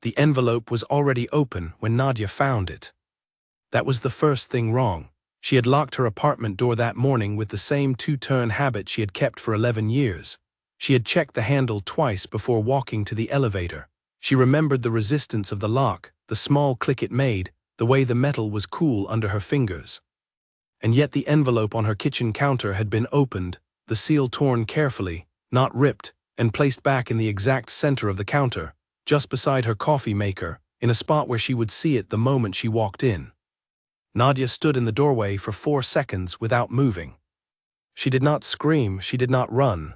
The envelope was already open when Nadia found it. That was the first thing wrong. She had locked her apartment door that morning with the same two-turn habit she had kept for 11 years. She had checked the handle twice before walking to the elevator. She remembered the resistance of the lock, the small click it made, the way the metal was cool under her fingers. And yet the envelope on her kitchen counter had been opened, the seal torn carefully, not ripped, and placed back in the exact center of the counter, just beside her coffee maker, in a spot where she would see it the moment she walked in. Nadia stood in the doorway for 4 seconds without moving. She did not scream, she did not run.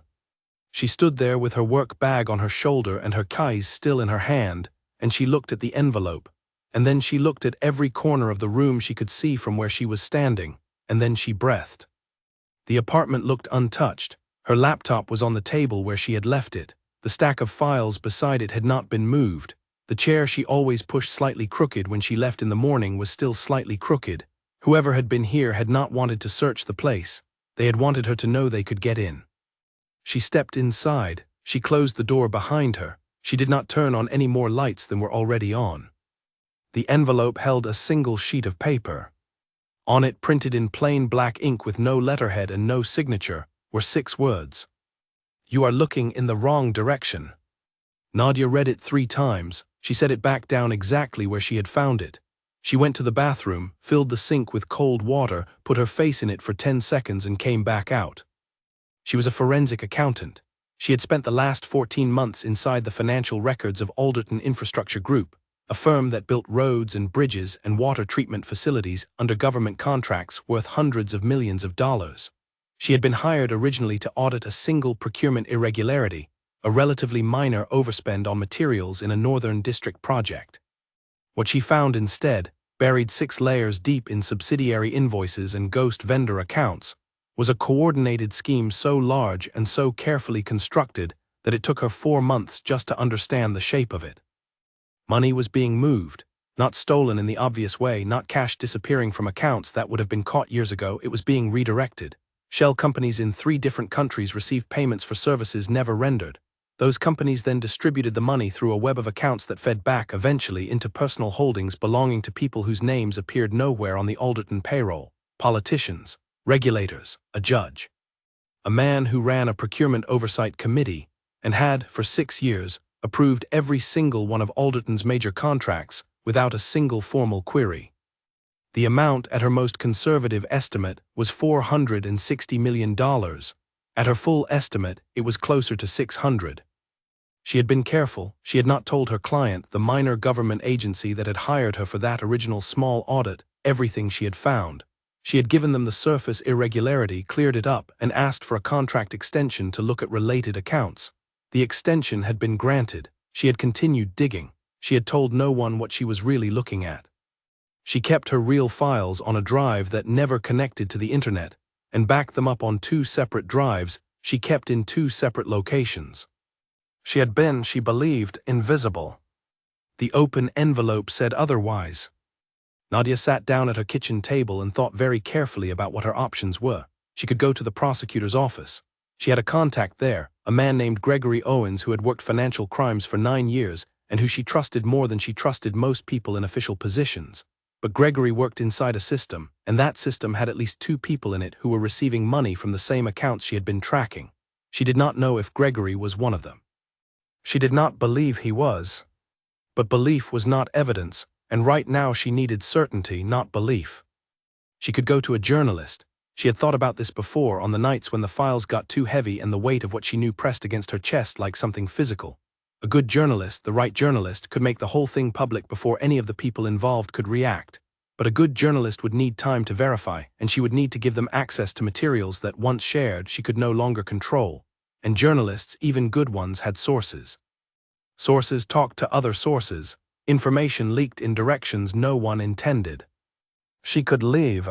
She stood there with her work bag on her shoulder and her keys still in her hand, and she looked at the envelope, and then she looked at every corner of the room she could see from where she was standing, and then she breathed. The apartment looked untouched. Her laptop was on the table where she had left it. The stack of files beside it had not been moved. The chair she always pushed slightly crooked when she left in the morning was still slightly crooked. Whoever had been here had not wanted to search the place. They had wanted her to know they could get in. She stepped inside. She closed the door behind her. She did not turn on any more lights than were already on. The envelope held a single sheet of paper. On it, printed in plain black ink with no letterhead and no signature, were 6 words. "You are looking in the wrong direction." Nadia read it 3 times. She set it back down exactly where she had found it. She went to the bathroom, filled the sink with cold water, put her face in it for 10 seconds and came back out. She was a forensic accountant. She had spent the last 14 months inside the financial records of Alderton Infrastructure Group, a firm that built roads and bridges and water treatment facilities under government contracts worth hundreds of millions of dollars. She had been hired originally to audit a single procurement irregularity, a relatively minor overspend on materials in a Northern District project. What she found instead, buried 6 layers deep in subsidiary invoices and ghost vendor accounts, was a coordinated scheme so large and so carefully constructed that it took her 4 months just to understand the shape of it. Money was being moved, not stolen in the obvious way, not cash disappearing from accounts that would have been caught years ago. It was being redirected. Shell companies in 3 different countries received payments for services never rendered. Those companies then distributed the money through a web of accounts that fed back eventually into personal holdings belonging to people whose names appeared nowhere on the Alderton payroll: politicians, regulators, a judge. A man who ran a procurement oversight committee and had, for 6 years, approved every single one of Alderton's major contracts without a single formal query. The amount, at her most conservative estimate, was $460 million. At her full estimate, it was closer to 600. She had been careful. She had not told her client, the minor government agency that had hired her for that original small audit, everything she had found. She had given them the surface irregularity, cleared it up, and asked for a contract extension to look at related accounts. The extension had been granted. She had continued digging. She had told no one what she was really looking at. She kept her real files on a drive that never connected to the internet, and backed them up on 2 separate drives she kept in 2 separate locations. She had been, she believed, invisible. The open envelope said otherwise. Nadia sat down at her kitchen table and thought very carefully about what her options were. She could go to the prosecutor's office. She had a contact there, a man named Gregory Owens, who had worked financial crimes for 9 years and who she trusted more than she trusted most people in official positions. But Gregory worked inside a system, and that system had at least 2 people in it who were receiving money from the same accounts she had been tracking. She did not know if Gregory was one of them. She did not believe he was. But belief was not evidence, and right now she needed certainty, not belief. She could go to a journalist. She had thought about this before, on the nights when the files got too heavy and the weight of what she knew pressed against her chest like something physical. A good journalist, the right journalist, could make the whole thing public before any of the people involved could react. But a good journalist would need time to verify, and she would need to give them access to materials that, once shared, she could no longer control. And journalists, even good ones, had sources. Sources talked to other sources. Information leaked in directions no one intended. She could leave.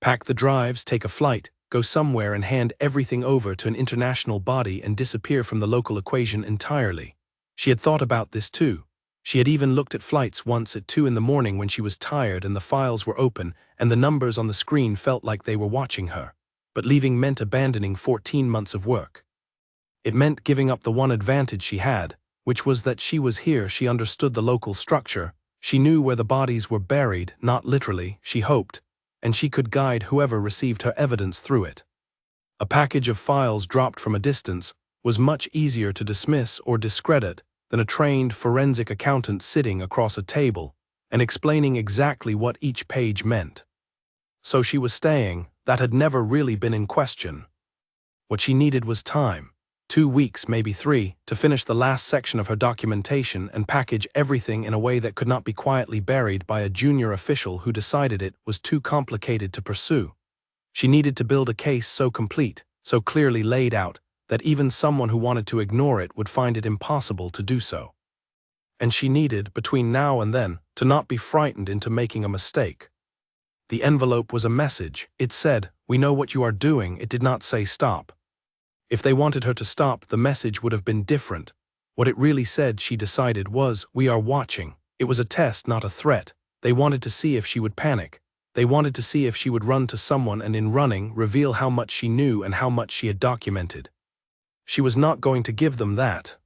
Pack the drives, take a flight, go somewhere and hand everything over to an international body and disappear from the local equation entirely. She had thought about this too. She had even looked at flights once at 2 in the morning when she was tired and the files were open and the numbers on the screen felt like they were watching her. But leaving meant abandoning 14 months of work. It meant giving up the one advantage she had, which was that she was here. She understood the local structure. She knew where the bodies were buried, not literally, she hoped, and she could guide whoever received her evidence through it. A package of files dropped from a distance was much easier to dismiss or discredit than a trained forensic accountant sitting across a table and explaining exactly what each page meant. So she was staying. That had never really been in question. What she needed was time, 2 weeks, maybe 3, to finish the last section of her documentation and package everything in a way that could not be quietly buried by a junior official who decided it was too complicated to pursue. She needed to build a case so complete, so clearly laid out, that even someone who wanted to ignore it would find it impossible to do so. And she needed, between now and then, to not be frightened into making a mistake. The envelope was a message. It said, "We know what you are doing." It did not say stop. If they wanted her to stop, the message would have been different. What it really said, she decided, was, "We are watching." It was a test, not a threat. They wanted to see if she would panic. They wanted to see if she would run to someone and, in running, reveal how much she knew and how much she had documented. She was not going to give them that.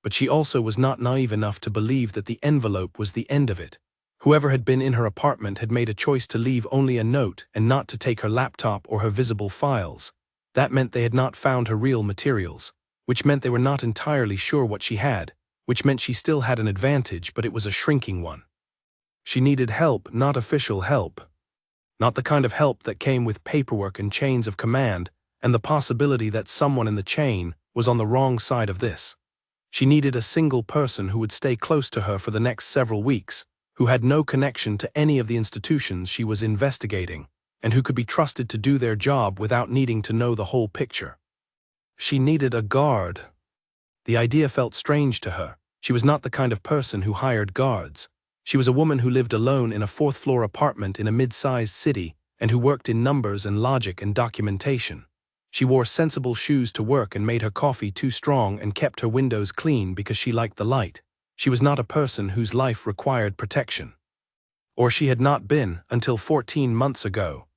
But she also was not naive enough to believe that the envelope was the end of it. Whoever had been in her apartment had made a choice to leave only a note and not to take her laptop or her visible files. That meant they had not found her real materials, which meant they were not entirely sure what she had, which meant she still had an advantage, but it was a shrinking one. She needed help, not official help. Not the kind of help that came with paperwork and chains of command, and the possibility that someone in the chain was on the wrong side of this. She needed a single person who would stay close to her for the next several weeks, who had no connection to any of the institutions she was investigating, and who could be trusted to do their job without needing to know the whole picture. She needed a guard. The idea felt strange to her. She was not the kind of person who hired guards. She was a woman who lived alone in a 4th-floor apartment in a mid-sized city and who worked in numbers and logic and documentation. She wore sensible shoes to work and made her coffee too strong and kept her windows clean because she liked the light. She was not a person whose life required protection. Or she had not been until 14 months ago.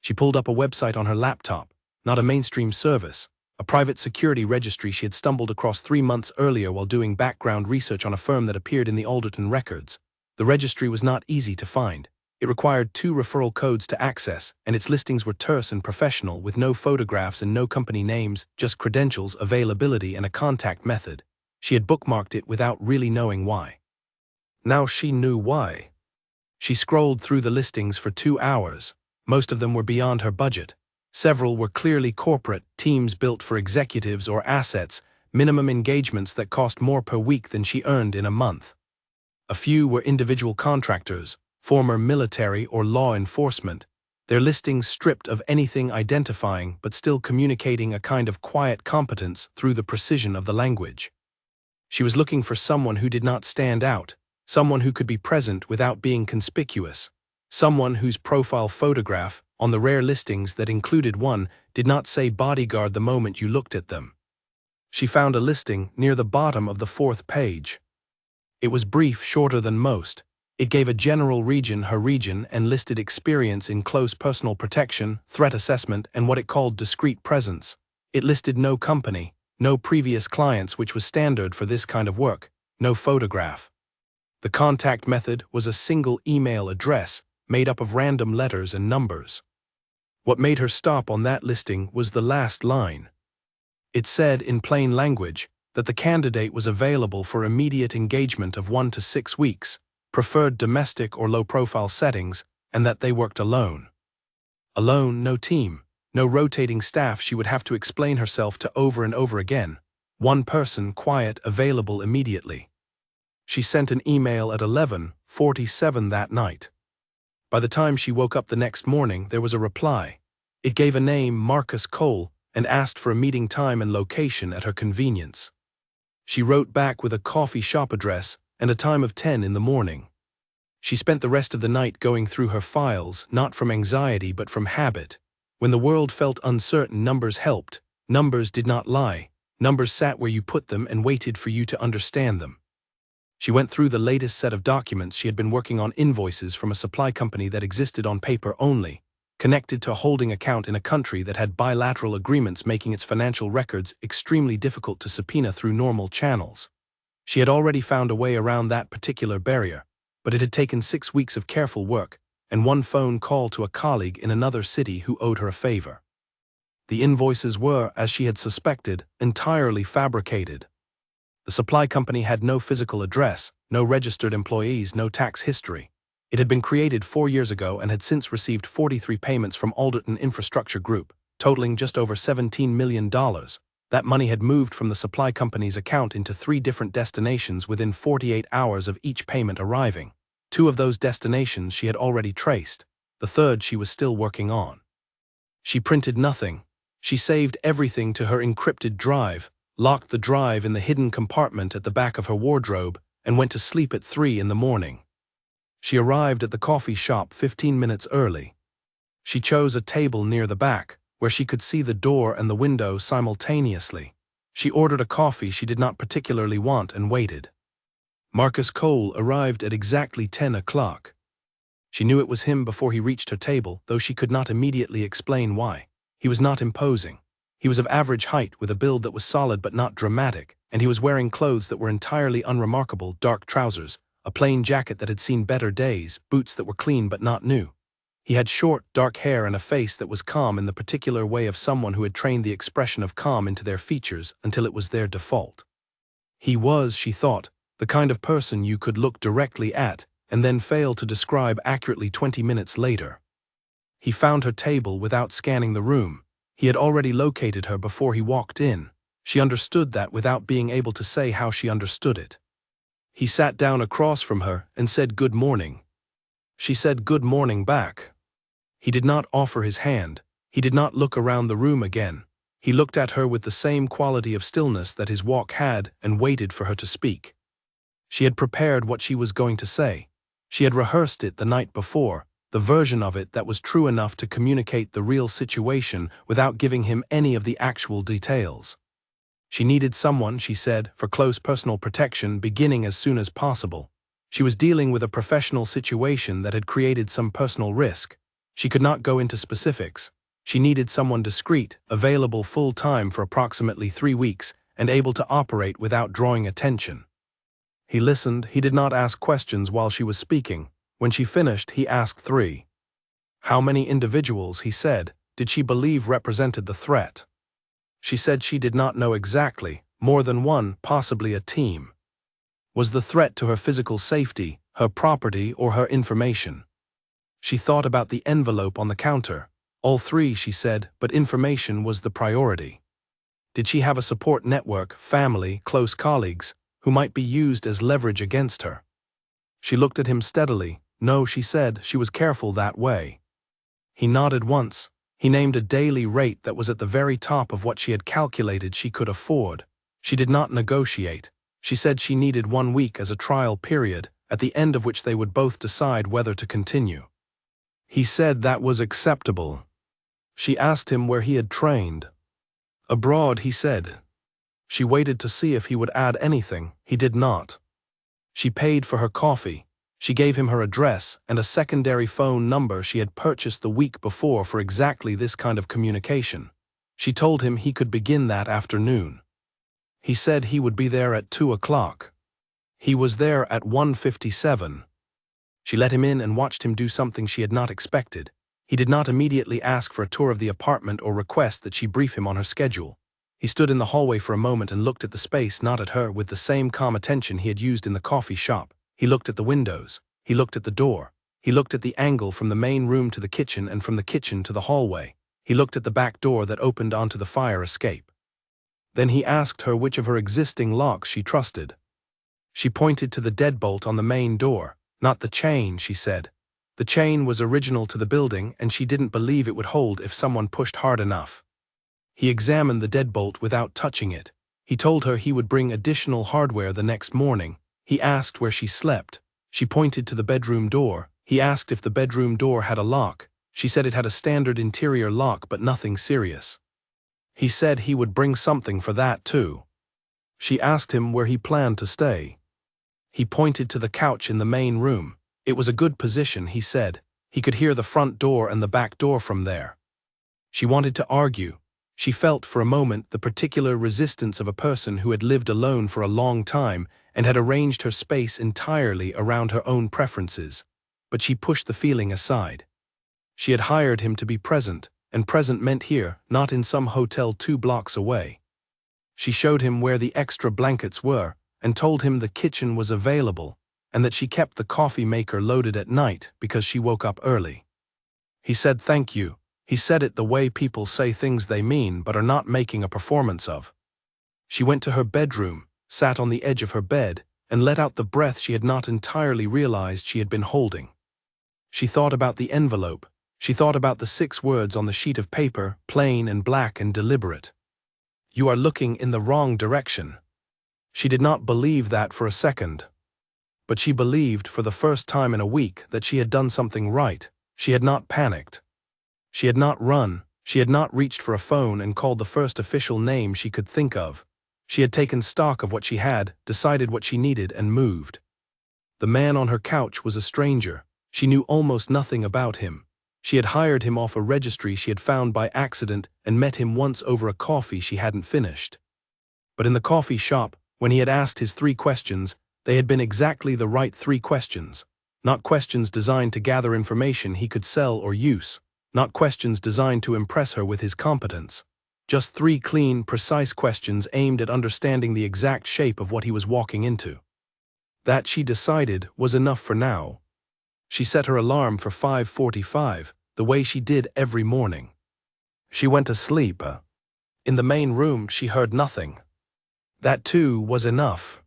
She pulled up a website on her laptop, not a mainstream service, a private security registry she had stumbled across 3 months earlier while doing background research on a firm that appeared in the Alderton records. The registry was not easy to find. It required 2 referral codes to access, and its listings were terse and professional, with no photographs and no company names, just credentials, availability, and a contact method. She had bookmarked it without really knowing why. Now she knew why. She scrolled through the listings for 2 hours. Most of them were beyond her budget. Several were clearly corporate, teams built for executives or assets, minimum engagements that cost more per week than she earned in a month. A few were individual contractors, former military or law enforcement, their listings stripped of anything identifying but still communicating a kind of quiet competence through the precision of the language. She was looking for someone who did not stand out, someone who could be present without being conspicuous, someone whose profile photograph, on the rare listings that included one, did not say bodyguard the moment you looked at them. She found a listing near the bottom of the 4th page. It was brief, shorter than most. It gave a general region, her region, and listed experience in close personal protection, threat assessment, and what it called discreet presence. It listed no company, no previous clients, which was standard for this kind of work, no photograph. The contact method was a single email address made up of random letters and numbers. What made her stop on that listing was the last line. It said, in plain language, that the candidate was available for immediate engagement of 1 to 6 weeks, preferred domestic or low-profile settings, and that they worked alone. Alone, no team, no rotating staff she would have to explain herself to over and over again. One person, quiet, available immediately. She sent an email at 11:47 that night. By the time she woke up the next morning, there was a reply. It gave a name, Marcus Cole, and asked for a meeting time and location at her convenience. She wrote back with a coffee shop address and a time of 10 in the morning. She spent the rest of the night going through her files, not from anxiety but from habit. When the world felt uncertain, numbers helped. Numbers did not lie. Numbers sat where you put them and waited for you to understand them. She went through the latest set of documents. She had been working on invoices from a supply company that existed on paper only, connected to a holding account in a country that had bilateral agreements making its financial records extremely difficult to subpoena through normal channels. She had already found a way around that particular barrier, but it had taken 6 weeks of careful work and one phone call to a colleague in another city who owed her a favor. The invoices were, as she had suspected, entirely fabricated. The supply company had no physical address, no registered employees, no tax history. It had been created 4 years ago and had since received 43 payments from Alderton Infrastructure Group, totaling just over $17 million. That money had moved from the supply company's account into 3 different destinations within 48 hours of each payment arriving. 2 of those destinations she had already traced. The third she was still working on. She printed nothing. She saved everything to her encrypted drive, locked the drive in the hidden compartment at the back of her wardrobe, and went to sleep at 3 in the morning. She arrived at the coffee shop 15 minutes early. She chose a table near the back, where she could see the door and the window simultaneously. She ordered a coffee she did not particularly want and waited. Marcus Cole arrived at exactly 10 o'clock. She knew it was him before he reached her table, though she could not immediately explain why. He was not imposing. He was of average height with a build that was solid but not dramatic, and he was wearing clothes that were entirely unremarkable: dark trousers, a plain jacket that had seen better days, boots that were clean but not new. He had short, dark hair and a face that was calm in the particular way of someone who had trained the expression of calm into their features until it was their default. He was, she thought, the kind of person you could look directly at and then fail to describe accurately 20 minutes later. He found her table without scanning the room. He had already located her before he walked in. She understood that without being able to say how she understood it. He sat down across from her and said good morning. She said good morning back. He did not offer his hand. He did not look around the room again. He looked at her with the same quality of stillness that his walk had and waited for her to speak. She had prepared what she was going to say. She had rehearsed it the night before, the version of it that was true enough to communicate the real situation without giving him any of the actual details. She needed someone, she said, for close personal protection beginning as soon as possible. She was dealing with a professional situation that had created some personal risk. She could not go into specifics. She needed someone discreet, available full-time for approximately 3 weeks, and able to operate without drawing attention. He listened. He did not ask questions while she was speaking. When she finished, he asked 3. How many individuals, he said, did she believe represented the threat? She said she did not know exactly, more than one, possibly a team. Was the threat to her physical safety, her property, or her information? She thought about the envelope on the counter. All 3, she said, but information was the priority. Did she have a support network, family, close colleagues, who might be used as leverage against her? She looked at him steadily. No, she said, she was careful that way. He nodded once. He named a daily rate that was at the very top of what she had calculated she could afford. She did not negotiate. She said she needed 1 week as a trial period, at the end of which they would both decide whether to continue. He said that was acceptable. She asked him where he had trained. Abroad, he said. She waited to see if he would add anything. He did not. She paid for her coffee. She gave him her address and a secondary phone number she had purchased the week before for exactly this kind of communication. She told him he could begin that afternoon. He said he would be there at 2 o'clock. He was there at 1:57. She let him in and watched him do something she had not expected. He did not immediately ask for a tour of the apartment or request that she brief him on her schedule. He stood in the hallway for a moment and looked at the space, not at her, with the same calm attention he had used in the coffee shop. He looked at the windows. He looked at the door. He looked at the angle from the main room to the kitchen and from the kitchen to the hallway. He looked at the back door that opened onto the fire escape. Then he asked her which of her existing locks she trusted. She pointed to the deadbolt on the main door. Not the chain, she said. The chain was original to the building and she didn't believe it would hold if someone pushed hard enough. He examined the deadbolt without touching it. He told her he would bring additional hardware the next morning. He asked where she slept. She pointed to the bedroom door. He asked if the bedroom door had a lock. She said it had a standard interior lock but nothing serious. He said he would bring something for that too. She asked him where he planned to stay. He pointed to the couch in the main room. It was a good position, he said. He could hear the front door and the back door from there. She wanted to argue. She felt for a moment the particular resistance of a person who had lived alone for a long time and had arranged her space entirely around her own preferences, but she pushed the feeling aside. She had hired him to be present, and present meant here, not in some hotel 2 blocks away. She showed him where the extra blankets were, and told him the kitchen was available, and that she kept the coffee maker loaded at night because she woke up early. He said thank you. He said it the way people say things they mean but are not making a performance of. She went to her bedroom, sat on the edge of her bed, and let out the breath she had not entirely realized she had been holding. She thought about the envelope. She thought about the 6 words on the sheet of paper, plain and black and deliberate. You are looking in the wrong direction. She did not believe that for a second. But she believed for the first time in a week that she had done something right. She had not panicked. She had not run. She had not reached for a phone and called the first official name she could think of. She had taken stock of what she had, decided what she needed, and moved. The man on her couch was a stranger. She knew almost nothing about him. She had hired him off a registry she had found by accident and met him once over a coffee she hadn't finished. But in the coffee shop, when he had asked his 3 questions, they had been exactly the right 3 questions. Not questions designed to gather information he could sell or use. Not questions designed to impress her with his competence. Just 3 clean, precise questions aimed at understanding the exact shape of what he was walking into. That, she decided, was enough for now. She set her alarm for 5:45, the way she did every morning. She went to sleep. In the main room she heard nothing. That too was enough.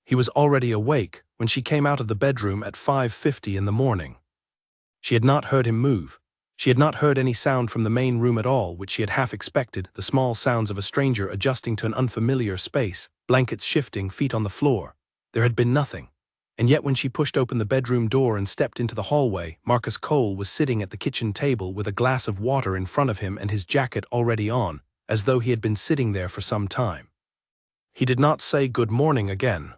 He was already awake when she came out of the bedroom at 5:50 in the morning. She had not heard him move. She had not heard any sound from the main room at all, which she had half expected, the small sounds of a stranger adjusting to an unfamiliar space, blankets shifting, feet on the floor. There had been nothing. And yet when she pushed open the bedroom door and stepped into the hallway, Marcus Cole was sitting at the kitchen table with a glass of water in front of him and his jacket already on, as though he had been sitting there for some time. He did not say good morning again.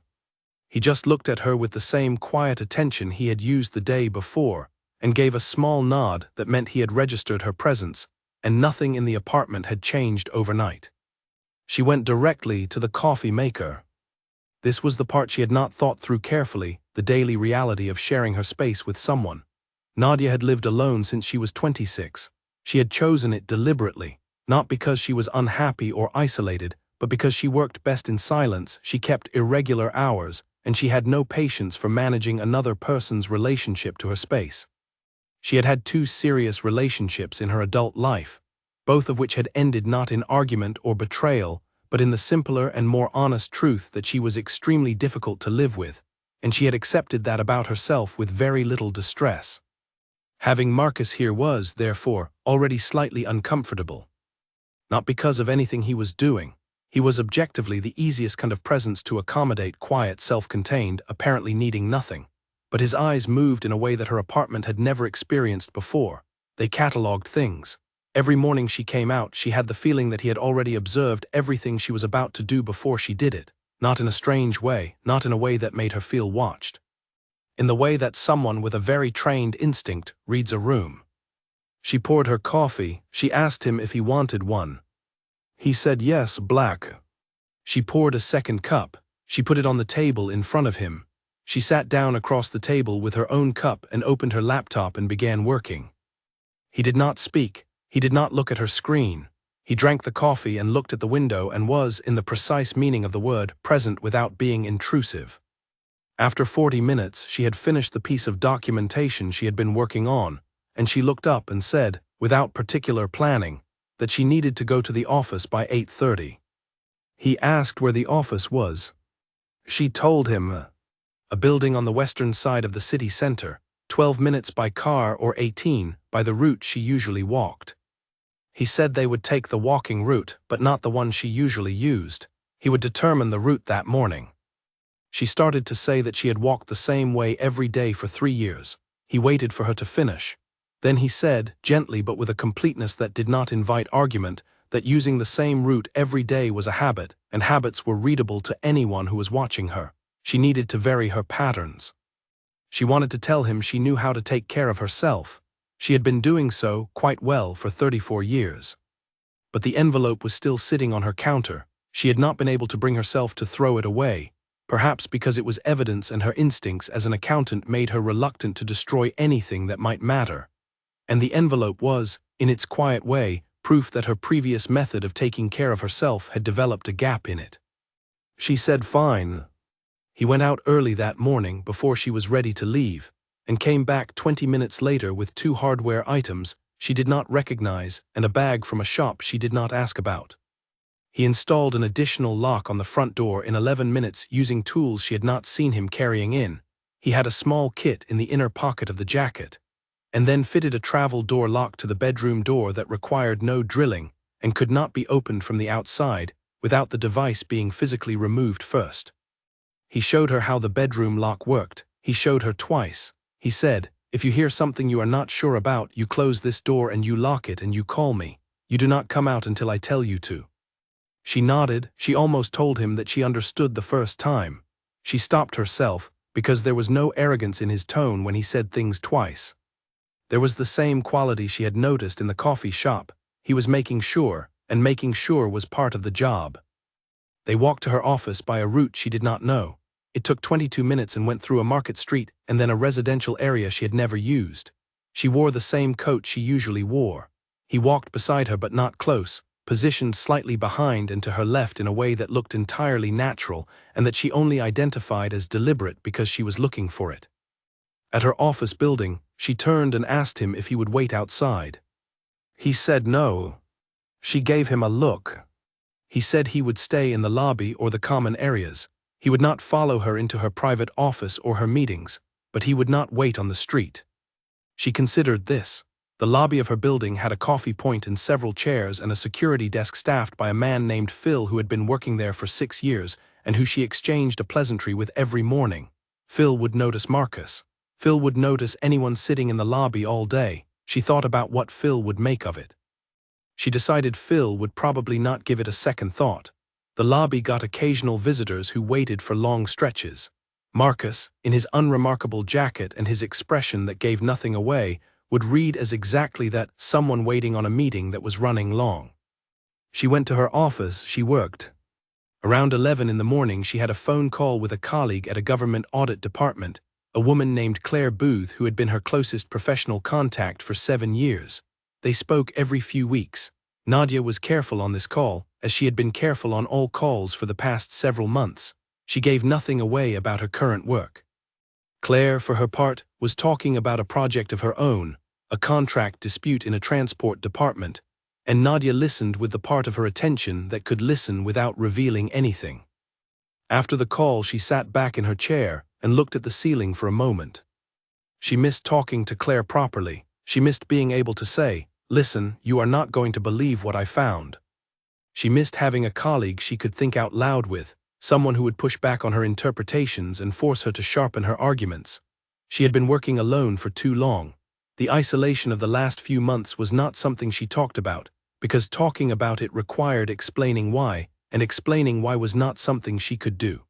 He just looked at her with the same quiet attention he had used the day before, and gave a small nod that meant he had registered her presence, and nothing in the apartment had changed overnight. She went directly to the coffee maker. This was the part she had not thought through carefully, the daily reality of sharing her space with someone. Nadia had lived alone since she was 26. She had chosen it deliberately, not because she was unhappy or isolated, but because she worked best in silence. She kept irregular hours, and she had no patience for managing another person's relationship to her space. She had had 2 serious relationships in her adult life, both of which had ended not in argument or betrayal, but in the simpler and more honest truth that she was extremely difficult to live with, and she had accepted that about herself with very little distress. Having Marcus here was, therefore, already slightly uncomfortable. Not because of anything he was doing. He was objectively the easiest kind of presence to accommodate, quiet, self-contained, apparently needing nothing. But his eyes moved in a way that her apartment had never experienced before. They catalogued things. Every morning she came out, she had the feeling that he had already observed everything she was about to do before she did it, not in a strange way, not in a way that made her feel watched. In the way that someone with a very trained instinct reads a room. She poured her coffee. She asked him if he wanted one. He said yes, black. She poured a second cup. She put it on the table in front of him. She sat down across the table with her own cup and opened her laptop and began working. He did not speak. He did not look at her screen. He drank the coffee and looked at the window and was, in the precise meaning of the word, present without being intrusive. After 40 minutes, she had finished the piece of documentation she had been working on, and she looked up and said, without particular planning, that she needed to go to the office by 8:30. He asked where the office was. She told him, a building on the western side of the city center, 12 minutes by car or 18 by the route she usually walked. He said they would take the walking route, but not the one she usually used. He would determine the route that morning. She started to say that she had walked the same way every day for 3 years. He waited for her to finish. Then he said, gently but with a completeness that did not invite argument, that using the same route every day was a habit, and habits were readable to anyone who was watching her. She needed to vary her patterns. She wanted to tell him she knew how to take care of herself. She had been doing so quite well for 34 years. But the envelope was still sitting on her counter. She had not been able to bring herself to throw it away. perhaps because it was evidence and her instincts as an accountant made her reluctant to destroy anything that might matter. And the envelope was, in its quiet way, proof that her previous method of taking care of herself had developed a gap in it. She said fine. He went out early that morning before she was ready to leave, and came back 20 minutes later with 2 hardware items she did not recognize and a bag from a shop she did not ask about. He installed an additional lock on the front door in 11 minutes using tools she had not seen him carrying in. He had a small kit in the inner pocket of the jacket, and then fitted a travel door lock to the bedroom door that required no drilling and could not be opened from the outside without the device being physically removed first. He showed her how the bedroom lock worked. He showed her twice. He said, "If you hear something you are not sure about, you close this door and you lock it and you call me. You do not come out until I tell you to." She nodded. She almost told him that she understood the first time. She stopped herself, because there was no arrogance in his tone when he said things twice. There was the same quality she had noticed in the coffee shop. He was making sure, and making sure was part of the job. They walked to her office by a route she did not know. It took 22 minutes and went through a market street and then a residential area she had never used. She wore the same coat she usually wore. He walked beside her but not close, positioned slightly behind and to her left in a way that looked entirely natural and that she only identified as deliberate because she was looking for it. At her office building, she turned and asked him if he would wait outside. He said no. She gave him a look. He said he would stay in the lobby or the common areas. He would not follow her into her private office or her meetings, but he would not wait on the street. She considered this. The lobby of her building had a coffee point and several chairs and a security desk staffed by a man named Phil who had been working there for 6 years and who she exchanged a pleasantry with every morning. Phil would notice Marcus. Phil would notice anyone sitting in the lobby all day. She thought about what Phil would make of it. She decided Phil would probably not give it a second thought. The lobby got occasional visitors who waited for long stretches. Marcus, in his unremarkable jacket and his expression that gave nothing away, would read as exactly that, someone waiting on a meeting that was running long. She went to her office. She worked. Around 11 in the morning she had a phone call with a colleague at a government audit department, a woman named Claire Booth who had been her closest professional contact for 7 years. They spoke every few weeks. Nadia was careful on this call, as she had been careful on all calls for the past several months. She gave nothing away about her current work. Claire, for her part, was talking about a project of her own, a contract dispute in a transport department, and Nadia listened with the part of her attention that could listen without revealing anything. After the call she sat back in her chair and looked at the ceiling for a moment. She missed talking to Claire properly. She missed being able to say, "Listen, you are not going to believe what I found." She missed having a colleague she could think out loud with, someone who would push back on her interpretations and force her to sharpen her arguments. She had been working alone for too long. The isolation of the last few months was not something she talked about, because talking about it required explaining why, and explaining why was not something she could do.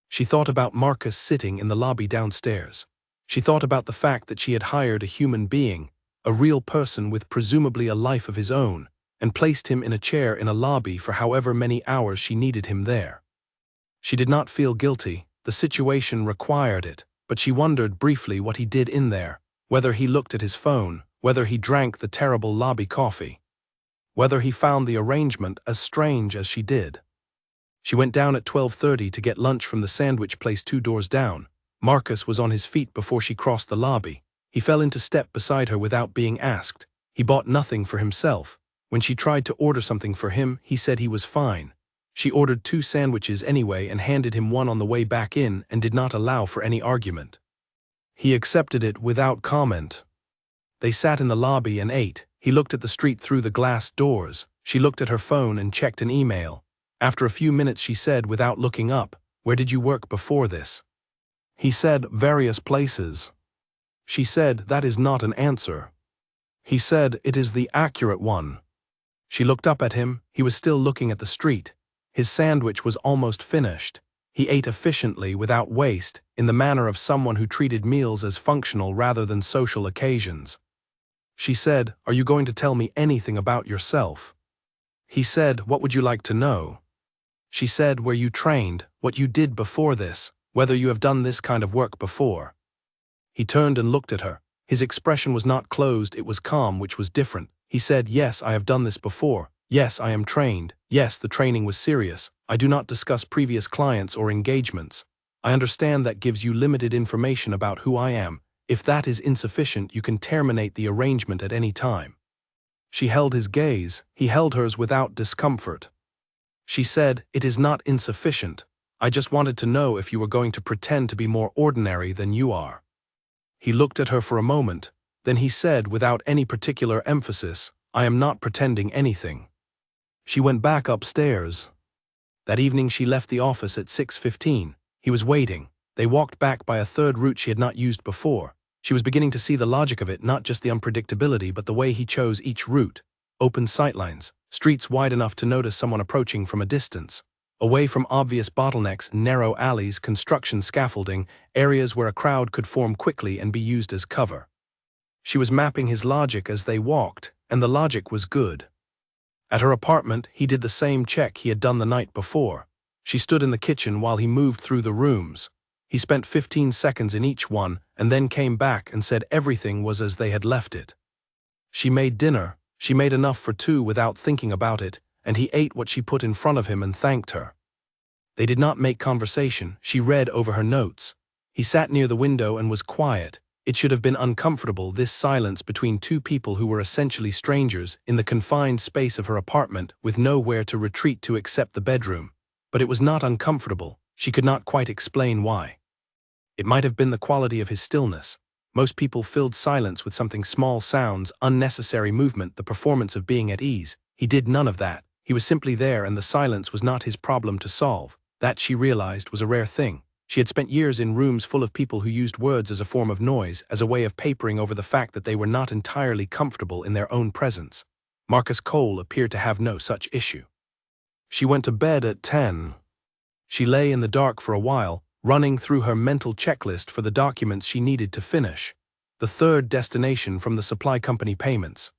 She thought about Marcus sitting in the lobby downstairs. She thought about the fact that she had hired a human being, a real person with presumably a life of his own, and placed him in a chair in a lobby for however many hours she needed him there. She did not feel guilty. The situation required it, but she wondered briefly what he did in there, whether he looked at his phone, whether he drank the terrible lobby coffee, whether he found the arrangement as strange as she did. She went down at 12:30 to get lunch from the sandwich place 2 doors down. Marcus was on his feet before she crossed the lobby. He fell into step beside her without being asked. He bought nothing for himself. When she tried to order something for him, he said he was fine. She ordered 2 sandwiches anyway and handed him one on the way back in and did not allow for any argument. He accepted it without comment. They sat in the lobby and ate. He looked at the street through the glass doors. She looked at her phone and checked an email. After a few minutes she said without looking up, "Where did you work before this?" He said, "Various places." She said, "That is not an answer." He said, "It is the accurate one." She looked up at him. He was still looking at the street. His sandwich was almost finished. He ate efficiently, without waste, in the manner of someone who treated meals as functional rather than social occasions. She said, "Are you going to tell me anything about yourself?" He said, "What would you like to know?" She said where you trained, what you did before this, whether you have done this kind of work before. He turned and looked at her. His expression was not closed, it was calm, which was different. He said, yes, I have done this before. Yes, I am trained. Yes, the training was serious. I do not discuss previous clients or engagements. I understand that gives you limited information about who I am. If that is insufficient, you can terminate the arrangement at any time. She held his gaze. He held hers without discomfort. She said, it is not insufficient. I just wanted to know if you were going to pretend to be more ordinary than you are. He looked at her for a moment, then he said without any particular emphasis, I am not pretending anything. She went back upstairs. That evening she left the office at 6:15. He was waiting. They walked back by a third route she had not used before. She was beginning to see the logic of it, not just the unpredictability but the way he chose each route. Open sightlines, streets wide enough to notice someone approaching from a distance. Away from obvious bottlenecks, narrow alleys, construction scaffolding, areas where a crowd could form quickly and be used as cover. She was mapping his logic as they walked, and the logic was good. At her apartment, he did the same check he had done the night before. She stood in the kitchen while he moved through the rooms. He spent 15 seconds in each one and then came back and said everything was as they had left it. She made dinner. She made enough for two without thinking about it, and he ate what she put in front of him and thanked her. They did not make conversation. She read over her notes. He sat near the window and was quiet. It should have been uncomfortable, this silence between two people who were essentially strangers in the confined space of her apartment with nowhere to retreat to except the bedroom. But it was not uncomfortable. She could not quite explain why. It might have been the quality of his stillness. Most people filled silence with something: small sounds, unnecessary movement, the performance of being at ease. He did none of that. He was simply there, and the silence was not his problem to solve. That, she realized, was a rare thing. She had spent years in rooms full of people who used words as a form of noise, as a way of papering over the fact that they were not entirely comfortable in their own presence. Marcus Cole appeared to have no such issue. She went to bed at 10. She lay in the dark for a while, running through her mental checklist for the documents she needed to finish. The third destination from the supply company payments.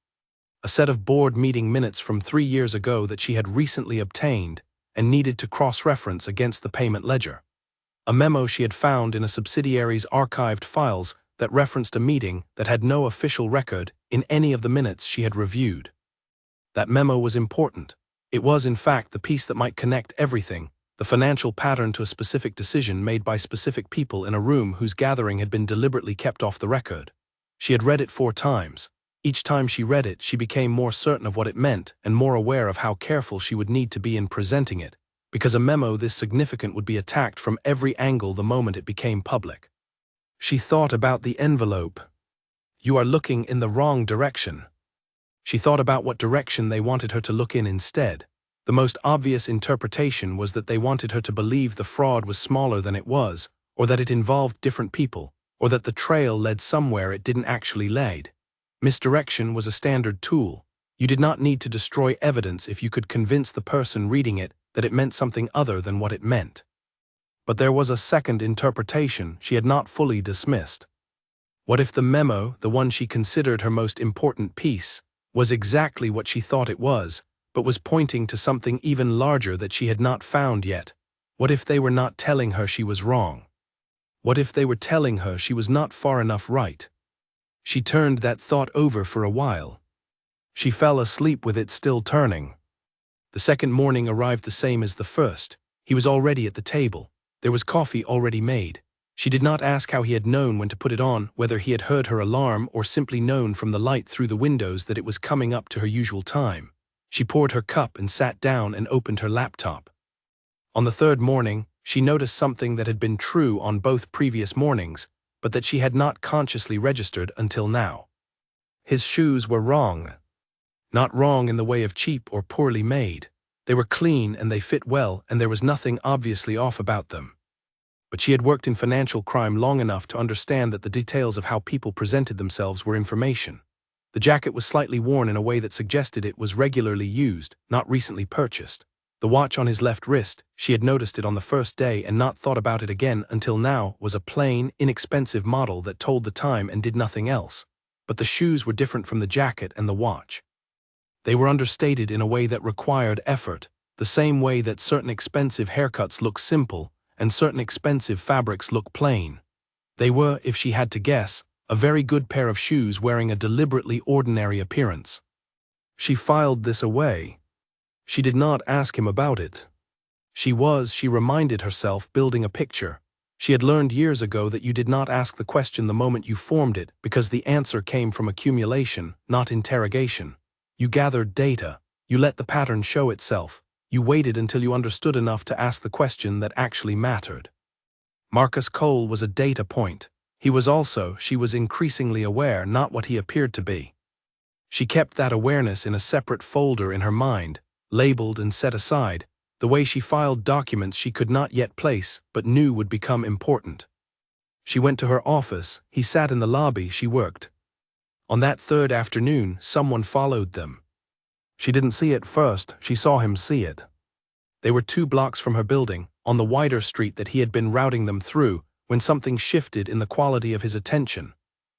A set of board meeting minutes from 3 years ago that she had recently obtained and needed to cross-reference against the payment ledger. A memo she had found in a subsidiary's archived files that referenced a meeting that had no official record in any of the minutes she had reviewed. That memo was important. It was, in fact, the piece that might connect everything, the financial pattern to a specific decision made by specific people in a room whose gathering had been deliberately kept off the record. She had read it 4 times. Each time she read it, she became more certain of what it meant and more aware of how careful she would need to be in presenting it, because a memo this significant would be attacked from every angle the moment it became public. She thought about the envelope. You are looking in the wrong direction. She thought about what direction they wanted her to look in instead. The most obvious interpretation was that they wanted her to believe the fraud was smaller than it was, or that it involved different people, or that the trail led somewhere it didn't actually lead. Misdirection was a standard tool. You did not need to destroy evidence if you could convince the person reading it that it meant something other than what it meant. But there was a second interpretation she had not fully dismissed. What if the memo, the one she considered her most important piece, was exactly what she thought it was, but was pointing to something even larger that she had not found yet? What if they were not telling her she was wrong? What if they were telling her she was not far enough right? She turned that thought over for a while. She fell asleep with it still turning. The second morning arrived the same as the first. He was already at the table. There was coffee already made. She did not ask how he had known when to put it on, whether he had heard her alarm or simply known from the light through the windows that it was coming up to her usual time. She poured her cup and sat down and opened her laptop. On the third morning, she noticed something that had been true on both previous mornings, but that she had not consciously registered until now. His shoes were wrong. Not wrong in the way of cheap or poorly made. They were clean and they fit well, and there was nothing obviously off about them. But she had worked in financial crime long enough to understand that the details of how people presented themselves were information. The jacket was slightly worn in a way that suggested it was regularly used, not recently purchased. The watch on his left wrist, she had noticed it on the first day and not thought about it again until now, was a plain, inexpensive model that told the time and did nothing else. But the shoes were different from the jacket and the watch. They were understated in a way that required effort. the same way that certain expensive haircuts look simple and certain expensive fabrics look plain. They were, if she had to guess, a very good pair of shoes wearing a deliberately ordinary appearance. She filed this away. She did not ask him about it. She reminded herself, building a picture. She had learned years ago that you did not ask the question the moment you formed it because the answer came from accumulation, not interrogation. You gathered data. You let the pattern show itself. You waited until you understood enough to ask the question that actually mattered. Marcus Cole was a data point. He was also, she was increasingly aware, not what he appeared to be. She kept that awareness in a separate folder in her mind, labeled and set aside, the way she filed documents she could not yet place but knew would become important. She went to her office. He sat in the lobby. She worked. On that third afternoon, someone followed them. She didn't see it first, she saw him see it. They were 2 blocks from her building, on the wider street that he had been routing them through, when something shifted in the quality of his attention.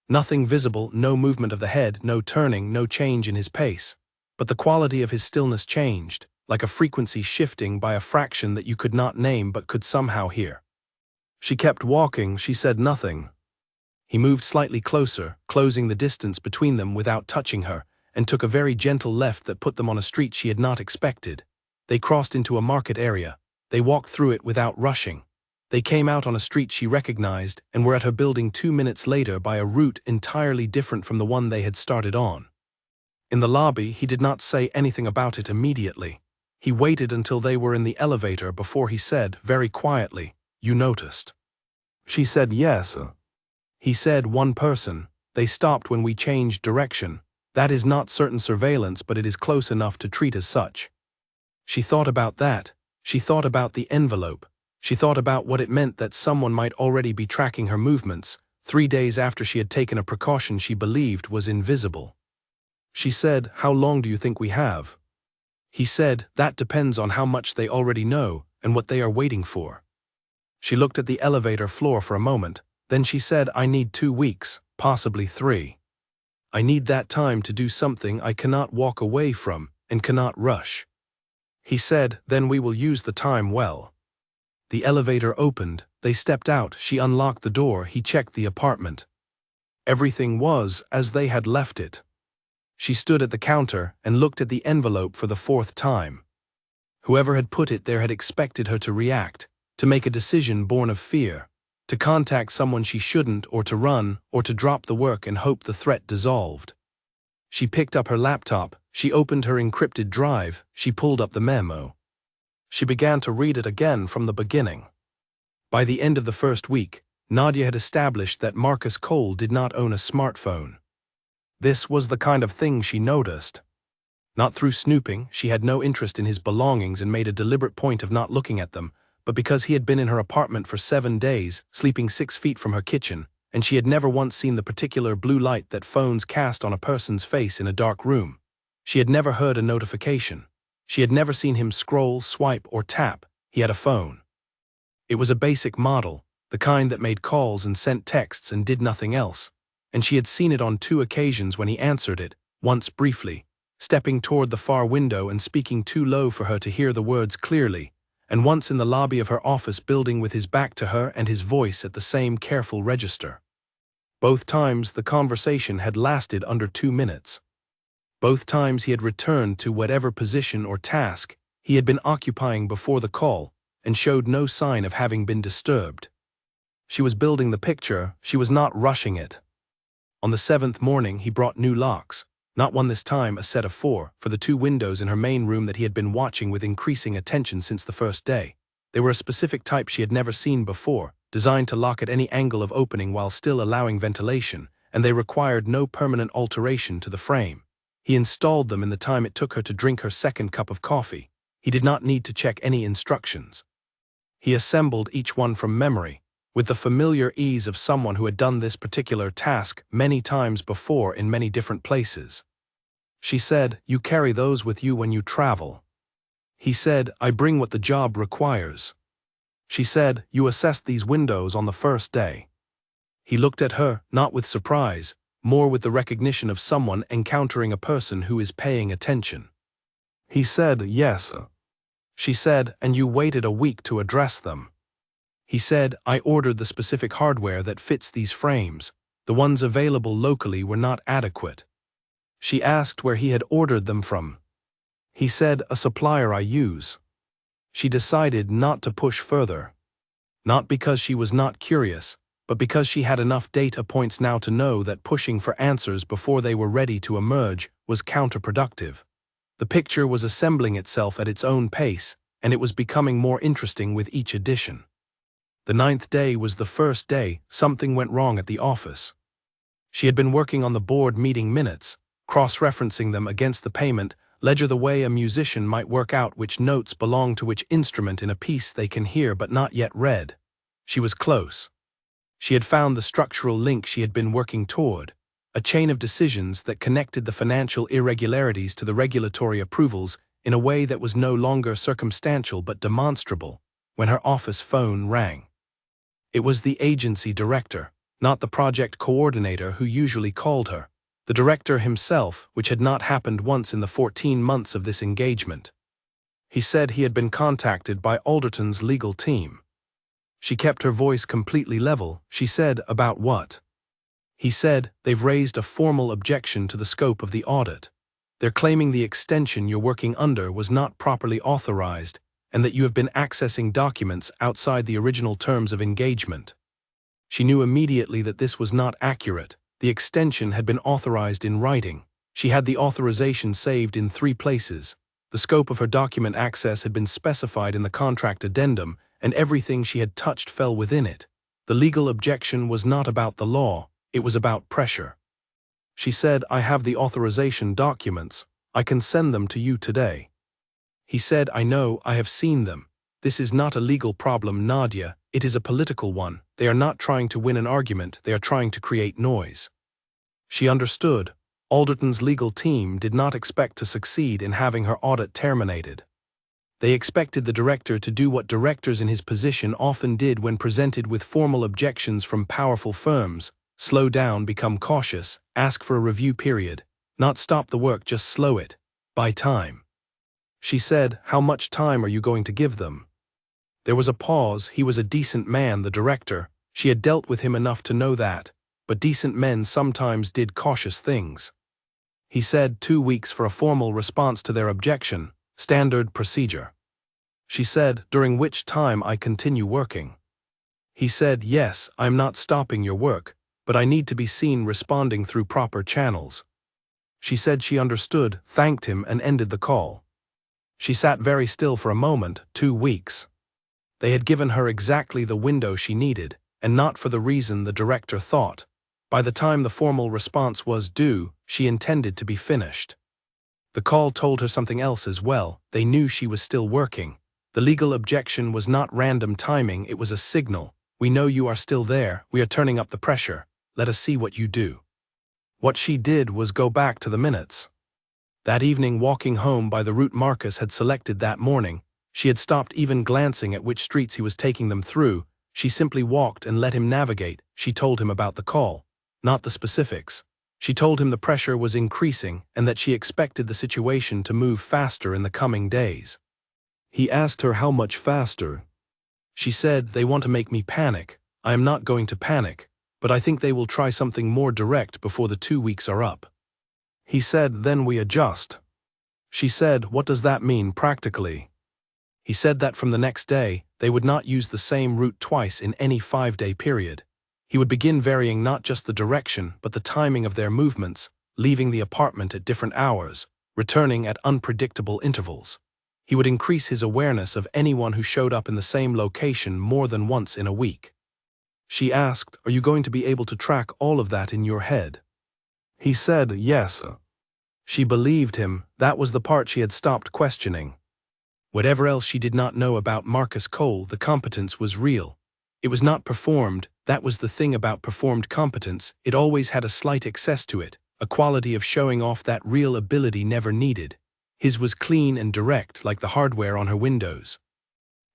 Nothing visible, no movement of the head, no turning, no change in his pace. But the quality of his stillness changed, like a frequency shifting by a fraction that you could not name but could somehow hear. She kept walking, she said nothing. He moved slightly closer, closing the distance between them without touching her, and took a very gentle left that put them on a street she had not expected. They crossed into a market area. They walked through it without rushing. They came out on a street she recognized and were at her building 2 minutes later by a route entirely different from the one they had started on. In the lobby, he did not say anything about it immediately. He waited until they were in the elevator before he said, very quietly, "You noticed?" She said yes. He said, "One person. They stopped when we changed direction. That is not certain surveillance, but it is close enough to treat as such." She thought about that. She thought about the envelope. She thought about what it meant that someone might already be tracking her movements, 3 days after she had taken a precaution she believed was invisible. She said, "How long do you think we have?" He said, "That depends on how much they already know and what they are waiting for." She looked at the elevator floor for a moment, then she said, "I need 2 weeks, possibly 3. I need that time to do something I cannot walk away from and cannot rush." He said, "Then we will use the time well." The elevator opened, they stepped out, she unlocked the door, he checked the apartment. Everything was as they had left it. She stood at the counter and looked at the envelope for the 4th time. Whoever had put it there had expected her to react, to make a decision born of fear, to contact someone she shouldn't, or to run, or to drop the work and hope the threat dissolved. She picked up her laptop, she opened her encrypted drive, she pulled up the memo. She began to read it again from the beginning. By the end of the first week, Nadia had established that Marcus Cole did not own a smartphone. This was the kind of thing she noticed. Not through snooping, she had no interest in his belongings and made a deliberate point of not looking at them, but because he had been in her apartment for 7 days, sleeping 6 feet from her kitchen, and she had never once seen the particular blue light that phones cast on a person's face in a dark room. She had never heard a notification. She had never seen him scroll, swipe, or tap. He had a phone. It was a basic model, the kind that made calls and sent texts and did nothing else, and she had seen it on 2 occasions when he answered it, once briefly, stepping toward the far window and speaking too low for her to hear the words clearly, and once in the lobby of her office building with his back to her and his voice at the same careful register. Both times the conversation had lasted under 2 minutes. Both times he had returned to whatever position or task he had been occupying before the call and showed no sign of having been disturbed. She was building the picture, she was not rushing it. On the 7th morning he brought new locks, not one this time, a set of 4, for the 2 windows in her main room that he had been watching with increasing attention since the first day. They were a specific type she had never seen before, designed to lock at any angle of opening while still allowing ventilation, and they required no permanent alteration to the frame. He installed them in the time it took her to drink her 2nd cup of coffee. He did not need to check any instructions. He assembled each one from memory, with the familiar ease of someone who had done this particular task many times before in many different places. She said, "You carry those with you when you travel." He said, "I bring what the job requires." She said, "You assessed these windows on the first day." He looked at her, not with surprise, more with the recognition of someone encountering a person who is paying attention. He said, "Yes." She said, and you waited a week to address them. He said, I ordered the specific hardware that fits these frames. The ones available locally were not adequate. She asked where he had ordered them from. He said, a supplier I use. She decided not to push further. Not because she was not curious, but because she had enough data points now to know that pushing for answers before they were ready to emerge was counterproductive. The picture was assembling itself at its own pace, and it was becoming more interesting with each edition. The 9th day was the first day something went wrong at the office. She had been working on the board meeting minutes, cross-referencing them against the payment ledger the way a musician might work out which notes belong to which instrument in a piece they can hear but not yet read. She was close. She had found the structural link she had been working toward, a chain of decisions that connected the financial irregularities to the regulatory approvals in a way that was no longer circumstantial but demonstrable, when her office phone rang. It was the agency director, not the project coordinator who usually called her, the director himself, which had not happened once in the 14 months of this engagement. He said he had been contacted by Alderton's legal team. She kept her voice completely level. She said, about what? He said, they've raised a formal objection to the scope of the audit. They're claiming the extension you're working under was not properly authorized and that you have been accessing documents outside the original terms of engagement. She knew immediately that this was not accurate. The extension had been authorized in writing. She had the authorization saved in 3 places. The scope of her document access had been specified in the contract addendum, and everything she had touched fell within it. The legal objection was not about the law, it was about pressure. She said, I have the authorization documents. I can send them to you today. He said, I know, I have seen them. This is not a legal problem, Nadia, it is a political one. They are not trying to win an argument, they are trying to create noise. She understood. Alderton's legal team did not expect to succeed in having her audit terminated. They expected the director to do what directors in his position often did when presented with formal objections from powerful firms: slow down, become cautious, ask for a review period, not stop the work, just slow it, buy time. She said, how much time are you going to give them? There was a pause. He was a decent man, the director. She had dealt with him enough to know that, but decent men sometimes did cautious things. He said 2 weeks for a formal response to their objection, standard procedure. She said, during which time I continue working. He said, yes, I'm not stopping your work, but I need to be seen responding through proper channels. She said she understood, thanked him, and ended the call. She sat very still for a moment. 2 weeks. They had given her exactly the window she needed, and not for the reason the director thought. By the time the formal response was due, she intended to be finished. The call told her something else as well. They knew she was still working. The legal objection was not random timing, it was a signal. We know you are still there, we are turning up the pressure. Let us see what you do. What she did was go back to the minutes. That evening, walking home by the route Marcus had selected that morning, she had stopped even glancing at which streets he was taking them through. She simply walked and let him navigate. She told him about the call, not the specifics. She told him the pressure was increasing and that she expected the situation to move faster in the coming days. He asked her how much faster. She said, they want to make me panic. I am not going to panic, but I think they will try something more direct before the 2 weeks are up. He said, then we adjust. She said, what does that mean practically? He said that from the next day, they would not use the same route twice in any 5-day period. He would begin varying not just the direction but the timing of their movements, leaving the apartment at different hours, returning at unpredictable intervals. He would increase his awareness of anyone who showed up in the same location more than once in a week. She asked, are you going to be able to track all of that in your head? He said, yes. She believed him. That was the part she had stopped questioning. Whatever else she did not know about Marcus Cole, the competence was real. It was not performed. That was the thing about performed competence. It always had a slight excess to it, a quality of showing off that real ability never needed. His was clean and direct, like the hardware on her windows.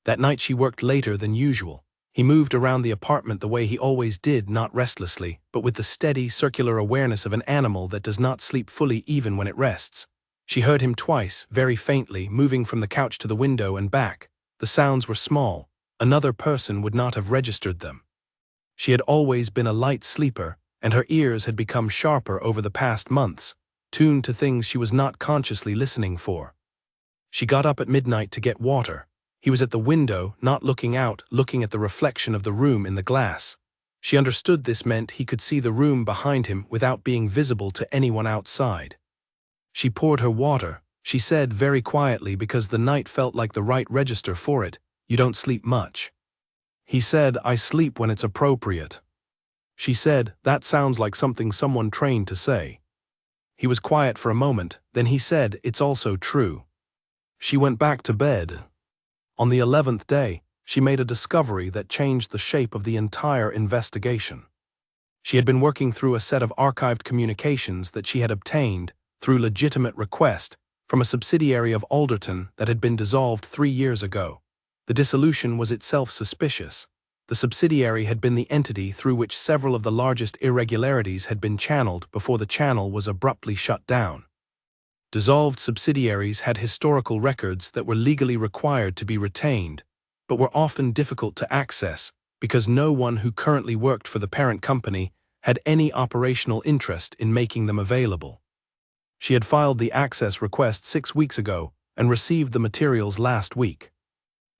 That night she worked later than usual. He moved around the apartment the way he always did, not restlessly, but with the steady, circular awareness of an animal that does not sleep fully even when it rests. She heard him twice, very faintly, moving from the couch to the window and back. The sounds were small. Another person would not have registered them. She had always been a light sleeper, and her ears had become sharper over the past months, tuned to things she was not consciously listening for. She got up at midnight to get water. He was at the window, not looking out, looking at the reflection of the room in the glass. She understood this meant he could see the room behind him without being visible to anyone outside. She poured her water. She said very quietly, because the night felt like the right register for it, "You don't sleep much." He said, "I sleep when it's appropriate." She said, "That sounds like something someone trained to say." He was quiet for a moment, then he said, "It's also true." She went back to bed. On the 11th day, she made a discovery that changed the shape of the entire investigation. She had been working through a set of archived communications that she had obtained, through legitimate request, from a subsidiary of Alderton that had been dissolved 3 years ago. The dissolution was itself suspicious. The subsidiary had been the entity through which several of the largest irregularities had been channeled before the channel was abruptly shut down. Dissolved subsidiaries had historical records that were legally required to be retained, but were often difficult to access because no one who currently worked for the parent company had any operational interest in making them available. She had filed the access request 6 weeks ago and received the materials last week.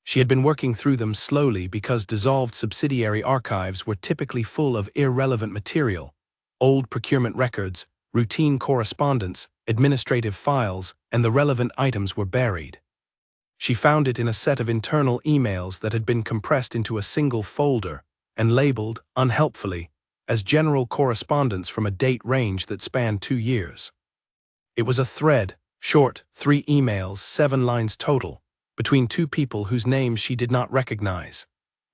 She had been working through them slowly because dissolved subsidiary archives were typically full of irrelevant material, old procurement records, routine correspondence, administrative files, and the relevant items were buried. She found it in a set of internal emails that had been compressed into a single folder and labeled, unhelpfully, as general correspondence from a date range that spanned 2 years. It was a thread, short, 3 emails, 7 lines total, between 2 people whose names she did not recognize.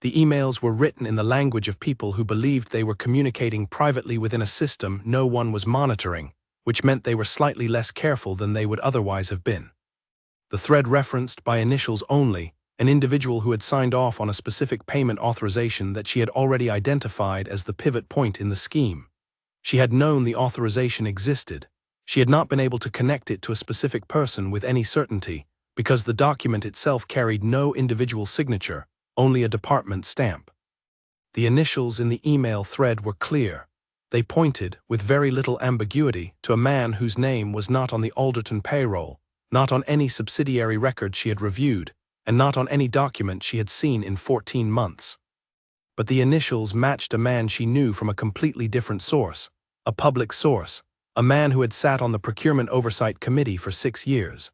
The emails were written in the language of people who believed they were communicating privately within a system no one was monitoring, which meant they were slightly less careful than they would otherwise have been. The thread referenced, by initials only, an individual who had signed off on a specific payment authorization that she had already identified as the pivot point in the scheme. She had known the authorization existed. She had not been able to connect it to a specific person with any certainty, because the document itself carried no individual signature, only a department stamp. The initials in the email thread were clear. They pointed, with very little ambiguity, to a man whose name was not on the Alderton payroll, not on any subsidiary record she had reviewed, and not on any document she had seen in 14 months. But the initials matched a man she knew from a completely different source, a public source, a man who had sat on the Procurement Oversight Committee for 6 years.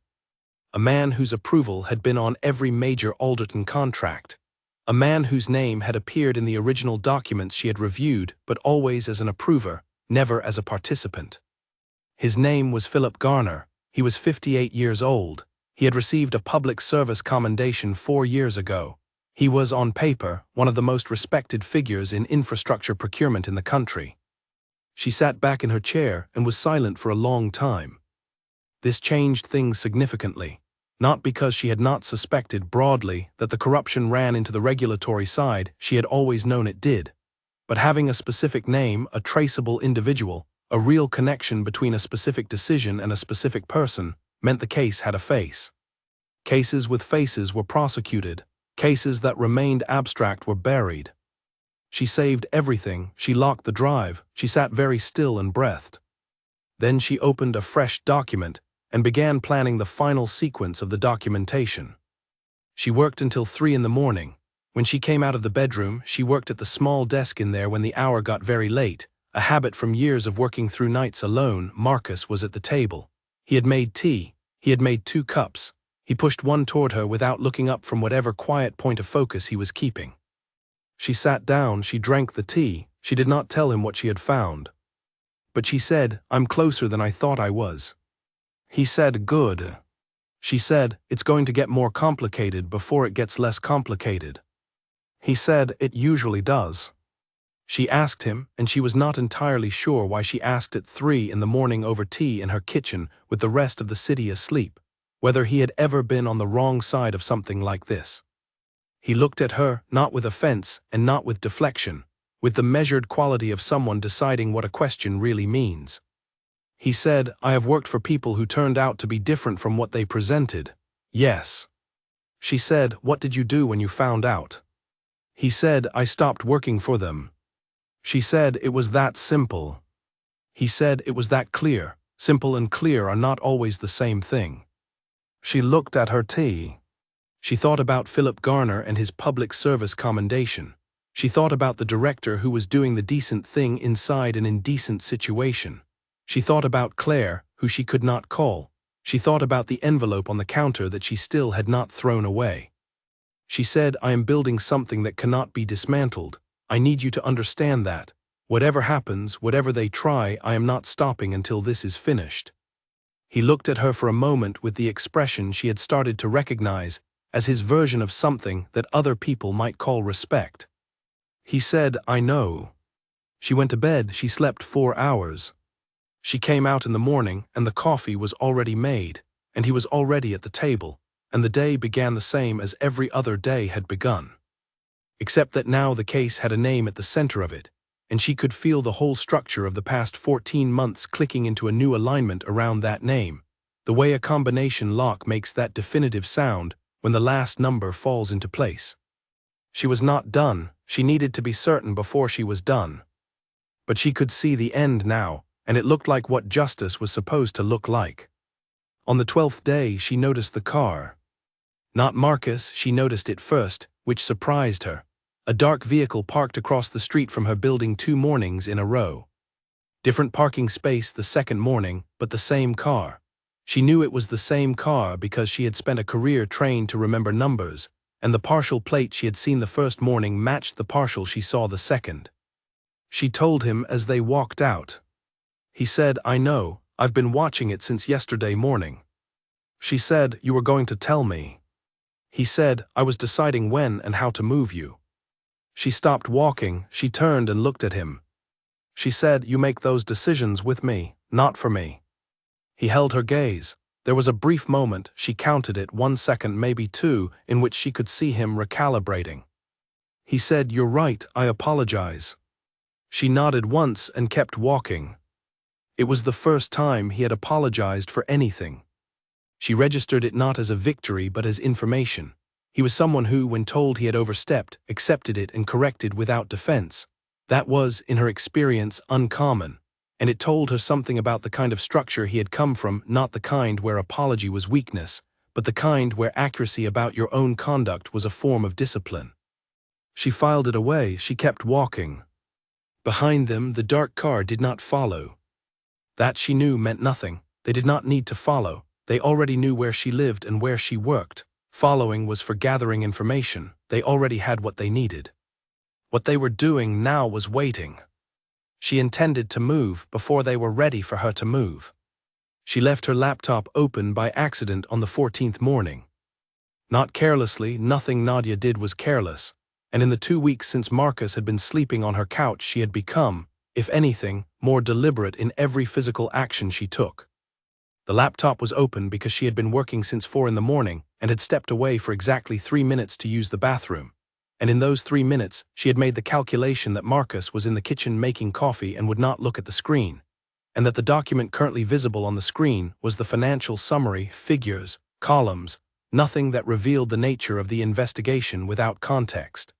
A man whose approval had been on every major Alderton contract. A man whose name had appeared in the original documents she had reviewed, but always as an approver, never as a participant. His name was Philip Garner. He was 58 years old. He had received a public service commendation 4 years ago. He was, on paper, one of the most respected figures in infrastructure procurement in the country. She sat back in her chair and was silent for a long time. This changed things significantly, not because she had not suspected broadly that the corruption ran into the regulatory side, she had always known it did, but having a specific name, a traceable individual, a real connection between a specific decision and a specific person, meant the case had a face. Cases with faces were prosecuted. Cases that remained abstract were buried. She saved everything. She locked the drive. She sat very still and breathed. Then she opened a fresh document and began planning the final sequence of the documentation. She worked until 3 in the morning. When she came out of the bedroom, she worked at the small desk in there when the hour got very late, a habit from years of working through nights alone. Marcus was at the table. He had made tea. He had made 2 cups. He pushed one toward her without looking up from whatever quiet point of focus he was keeping. She sat down, she drank the tea. She did not tell him what she had found. But she said, "I'm closer than I thought I was." He said, "Good." She said, "It's going to get more complicated before it gets less complicated." He said, "It usually does." She asked him, and she was not entirely sure why she asked at 3 in the morning over tea in her kitchen with the rest of the city asleep, whether he had ever been on the wrong side of something like this. He looked at her, not with offense and not with deflection, with the measured quality of someone deciding what a question really means. He said, I have worked for people who turned out to be different from what they presented. Yes. She said, what did you do when you found out? He said, I stopped working for them. She said, it was that simple. He said, it was that clear. Simple and clear are not always the same thing. She looked at her tea. She thought about Philip Garner and his public service commendation. She thought about the director who was doing the decent thing inside an indecent situation. She thought about Claire, who she could not call. She thought about the envelope on the counter that she still had not thrown away. She said, I am building something that cannot be dismantled. I need you to understand that. Whatever happens, whatever they try, I am not stopping until this is finished. He looked at her for a moment with the expression she had started to recognize as his version of something that other people might call respect. He said, I know. She went to bed. She slept 4 hours. She came out in the morning, and the coffee was already made, and he was already at the table, and the day began the same as every other day had begun. Except that now the case had a name at the center of it, and she could feel the whole structure of the past 14 months clicking into a new alignment around that name, the way a combination lock makes that definitive sound when the last number falls into place. She was not done. She needed to be certain before she was done. But she could see the end now, and it looked like what justice was supposed to look like. On the 12th day, she noticed the car. Not Marcus, she noticed it first, which surprised her. A dark vehicle parked across the street from her building 2 mornings in a row. Different parking space the second morning, but the same car. She knew it was the same car because she had spent a career trained to remember numbers, and the partial plate she had seen the first morning matched the partial she saw the second. She told him as they walked out. He said, I know, I've been watching it since yesterday morning. She said, you were going to tell me. He said, I was deciding when and how to move you. She stopped walking. She turned and looked at him. She said, you make those decisions with me, not for me. He held her gaze. There was a brief moment, she counted it, 1 second, maybe 2, in which she could see him recalibrating. He said, you're right, I apologize. She nodded once and kept walking. It was the first time he had apologized for anything. She registered it not as a victory but as information. He was someone who, when told he had overstepped, accepted it and corrected without defense. That was, in her experience, uncommon, and it told her something about the kind of structure he had come from, not the kind where apology was weakness, but the kind where accuracy about your own conduct was a form of discipline. She filed it away. She kept walking. Behind them, the dark car did not follow. That, she knew, meant nothing. They did not need to follow. They already knew where she lived and where she worked. Following was for gathering information. They already had what they needed. What they were doing now was waiting. She intended to move before they were ready for her to move. She left her laptop open by accident on the 14th morning. Not carelessly, nothing Nadia did was careless, and in the 2 weeks since Marcus had been sleeping on her couch she had become, if anything, more deliberate in every physical action she took. The laptop was open because she had been working since 4 in the morning and had stepped away for exactly 3 minutes to use the bathroom. And in those 3 minutes, she had made the calculation that Marcus was in the kitchen making coffee and would not look at the screen, and that the document currently visible on the screen was the financial summary, figures, columns, nothing that revealed the nature of the investigation without context.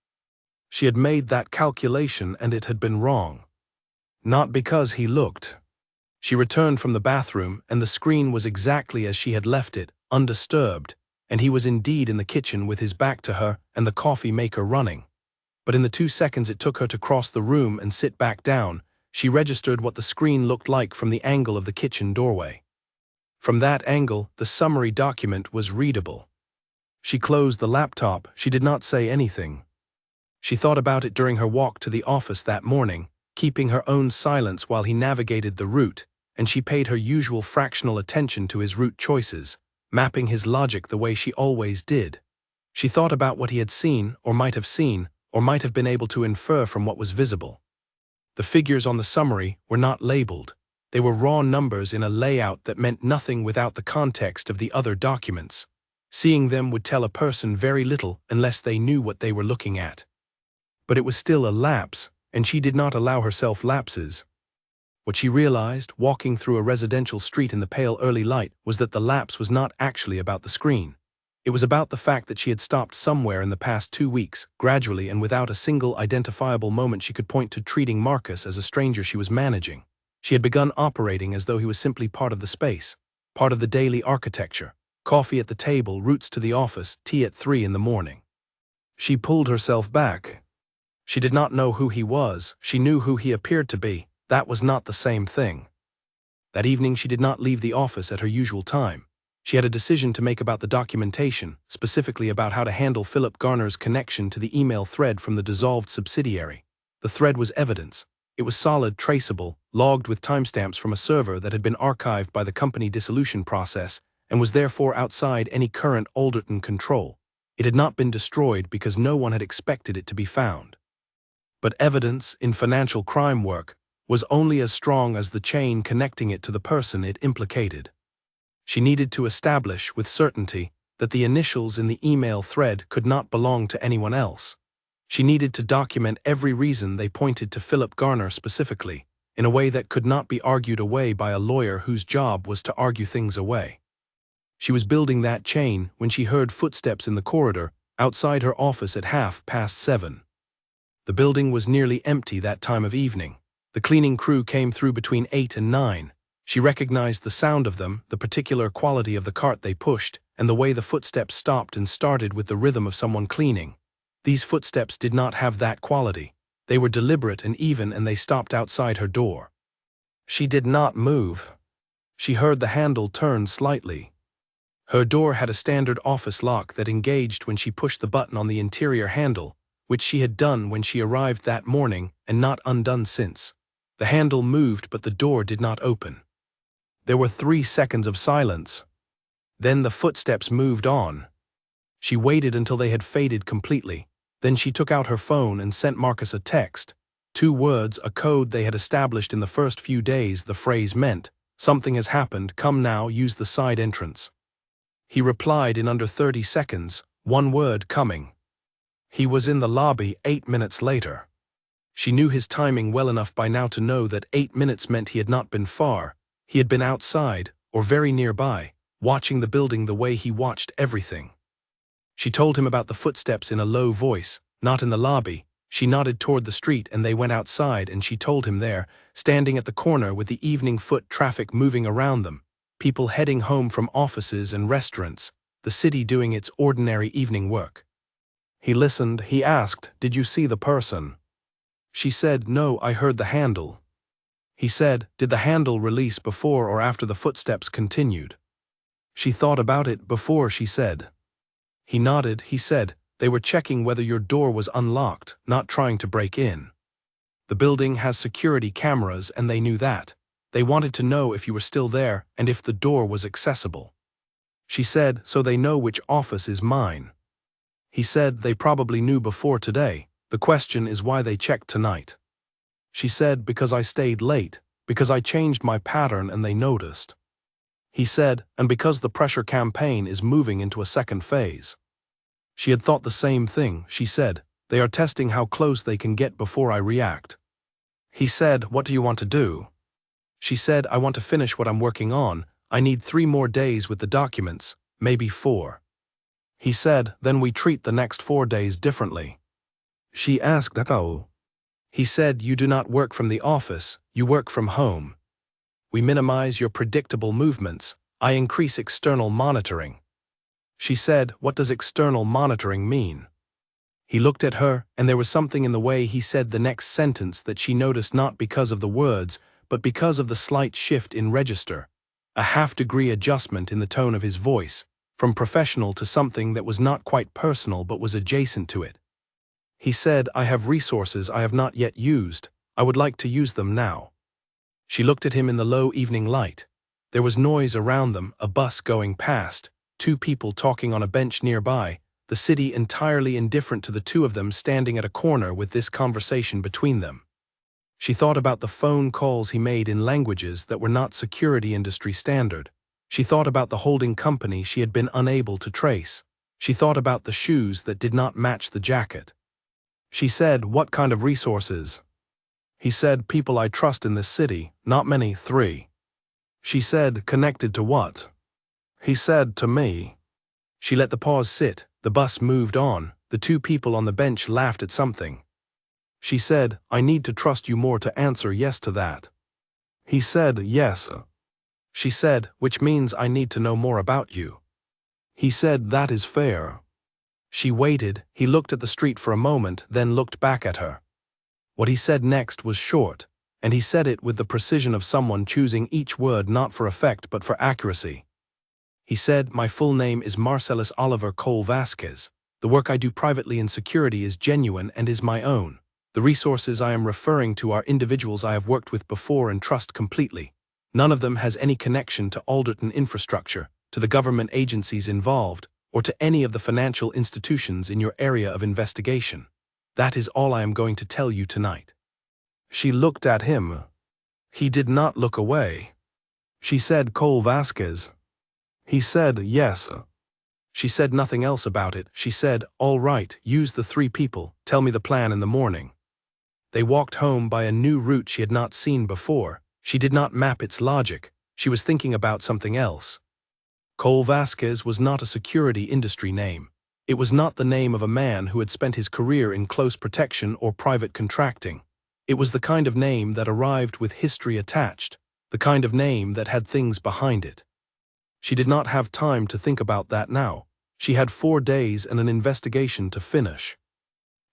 She had made that calculation and it had been wrong. Not because he looked. She returned from the bathroom and the screen was exactly as she had left it, undisturbed, and he was indeed in the kitchen with his back to her and the coffee maker running. But in the 2 seconds it took her to cross the room and sit back down, she registered what the screen looked like from the angle of the kitchen doorway. From that angle, the summary document was readable. She closed the laptop. She did not say anything. She thought about it during her walk to the office that morning, keeping her own silence while he navigated the route, and she paid her usual fractional attention to his route choices, mapping his logic the way she always did. She thought about what he had seen, or might have been able to infer from what was visible. The figures on the summary were not labeled. They were raw numbers in a layout that meant nothing without the context of the other documents. Seeing them would tell a person very little unless they knew what they were looking at. But it was still a lapse, and she did not allow herself lapses. What she realized, walking through a residential street in the pale early light, was that the lapse was not actually about the screen. It was about the fact that she had stopped somewhere in the past 2 weeks, gradually and without a single identifiable moment she could point to, treating Marcus as a stranger she was managing. She had begun operating as though he was simply part of the space, part of the daily architecture. Coffee at the table, routes to the office, tea at 3 in the morning. She pulled herself back. She did not know who he was, she knew who he appeared to be. That was not the same thing. That evening she did not leave the office at her usual time. She had a decision to make about the documentation, specifically about how to handle Philip Garner's connection to the email thread from the dissolved subsidiary. The thread was evidence. It was solid, traceable, logged with timestamps from a server that had been archived by the company dissolution process and was therefore outside any current Alderton control. It had not been destroyed because no one had expected it to be found. But evidence, in financial crime work, was only as strong as the chain connecting it to the person it implicated. She needed to establish with certainty that the initials in the email thread could not belong to anyone else. She needed to document every reason they pointed to Philip Garner specifically, in a way that could not be argued away by a lawyer whose job was to argue things away. She was building that chain when she heard footsteps in the corridor outside her office at 7:30. The building was nearly empty that time of evening. The cleaning crew came through between 8 and 9. She recognized the sound of them, the particular quality of the cart they pushed, and the way the footsteps stopped and started with the rhythm of someone cleaning. These footsteps did not have that quality. They were deliberate and even, and they stopped outside her door. She did not move. She heard the handle turn slightly. Her door had a standard office lock that engaged when she pushed the button on the interior handle, which she had done when she arrived that morning and not undone since. The handle moved, but the door did not open. There were 3 seconds of silence. Then the footsteps moved on. She waited until they had faded completely. Then she took out her phone and sent Marcus a text. 2 words, a code they had established in the first few days. The phrase meant, "Something has happened, come now, use the side entrance." He replied in under 30 seconds, 1 word, "coming." He was in the lobby 8 minutes later. She knew his timing well enough by now to know that 8 minutes meant he had not been far. He had been outside, or very nearby, watching the building the way he watched everything. She told him about the footsteps in a low voice, not in the lobby. She nodded toward the street and they went outside, and she told him there, standing at the corner with the evening foot traffic moving around them, people heading home from offices and restaurants, the city doing its ordinary evening work. He listened. He asked, "Did you see the person?" She said, "No, I heard the handle." He said, "Did the handle release before or after the footsteps continued?" She thought about it. "Before," she said. He nodded. He said, "They were checking whether your door was unlocked, not trying to break in. The building has security cameras and they knew that. They wanted to know if you were still there and if the door was accessible." She said, "So they know which office is mine." He said, "They probably knew before today. The question is why they checked tonight." She said, "Because I stayed late, because I changed my pattern and they noticed." He said, "And because the pressure campaign is moving into a second phase." She had thought the same thing. She said, "They are testing how close they can get before I react." He said, "What do you want to do?" She said, "I want to finish what I'm working on. I need 3 more days with the documents, maybe 4. He said, "Then we treat the next 4 days differently." She asked, "Oh?" He said, "You do not work from the office, you work from home. We minimize your predictable movements. I increase external monitoring." She said, "What does external monitoring mean?" He looked at her, and there was something in the way he said the next sentence that she noticed, not because of the words, but because of the slight shift in register, a half-degree adjustment in the tone of his voice, from professional to something that was not quite personal but was adjacent to it. He said, "I have resources I have not yet used. I would like to use them now." She looked at him in the low evening light. There was noise around them, a bus going past, 2 people talking on a bench nearby, the city entirely indifferent to the 2 of them standing at a corner with this conversation between them. She thought about the phone calls he made in languages that were not security industry standard. She thought about the holding company she had been unable to trace. She thought about the shoes that did not match the jacket. She said, "What kind of resources?" He said, people I trust in this city, not many, 3. She said, connected to what? He said, to me. She let the pause sit, the bus moved on, the 2 people on the bench laughed at something. She said, I need to trust you more to answer yes to that. He said, yes. She said, which means I need to know more about you. He said, that is fair. She waited, he looked at the street for a moment, then looked back at her. What he said next was short, and he said it with the precision of someone choosing each word not for effect but for accuracy. He said, my full name is Marcellus Oliver Cole Vasquez. The work I do privately in security is genuine and is my own. The resources I am referring to are individuals I have worked with before and trust completely. None of them has any connection to Alderton infrastructure, to the government agencies involved, or to any of the financial institutions in your area of investigation. That is all I am going to tell you tonight. She looked at him. He did not look away. She said, Cole Vasquez. He said, yes. She said nothing else about it. She said, all right, use the 3 people, tell me the plan in the morning. They walked home by a new route she had not seen before. She did not map its logic. She was thinking about something else. Cole Vasquez was not a security industry name. It was not the name of a man who had spent his career in close protection or private contracting. It was the kind of name that arrived with history attached, the kind of name that had things behind it. She did not have time to think about that now. She had 4 days and an investigation to finish.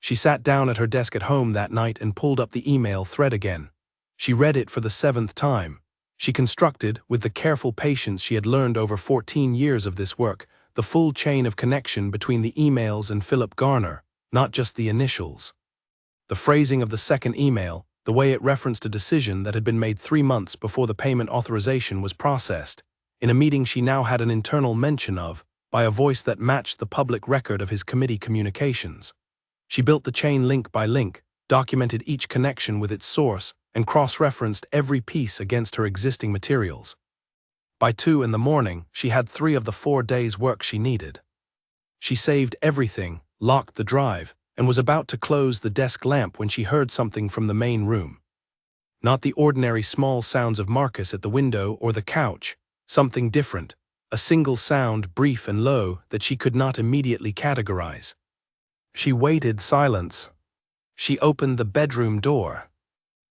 She sat down at her desk at home that night and pulled up the email thread again. She read it for the 7th time. She constructed, with the careful patience she had learned over 14 years of this work, the full chain of connection between the emails and Philip Garner, not just the initials. The phrasing of the second email, the way it referenced a decision that had been made 3 months before the payment authorization was processed, in a meeting she now had an internal mention of, by a voice that matched the public record of his committee communications. She built the chain link by link, documented each connection with its source, and cross-referenced every piece against her existing materials. By 2 in the morning, she had 3 of the 4 days' work she needed. She saved everything, locked the drive, and was about to close the desk lamp when she heard something from the main room. Not the ordinary small sounds of Marcus at the window or the couch, something different, a single sound, brief and low, that she could not immediately categorize. She waited silence. She opened the bedroom door.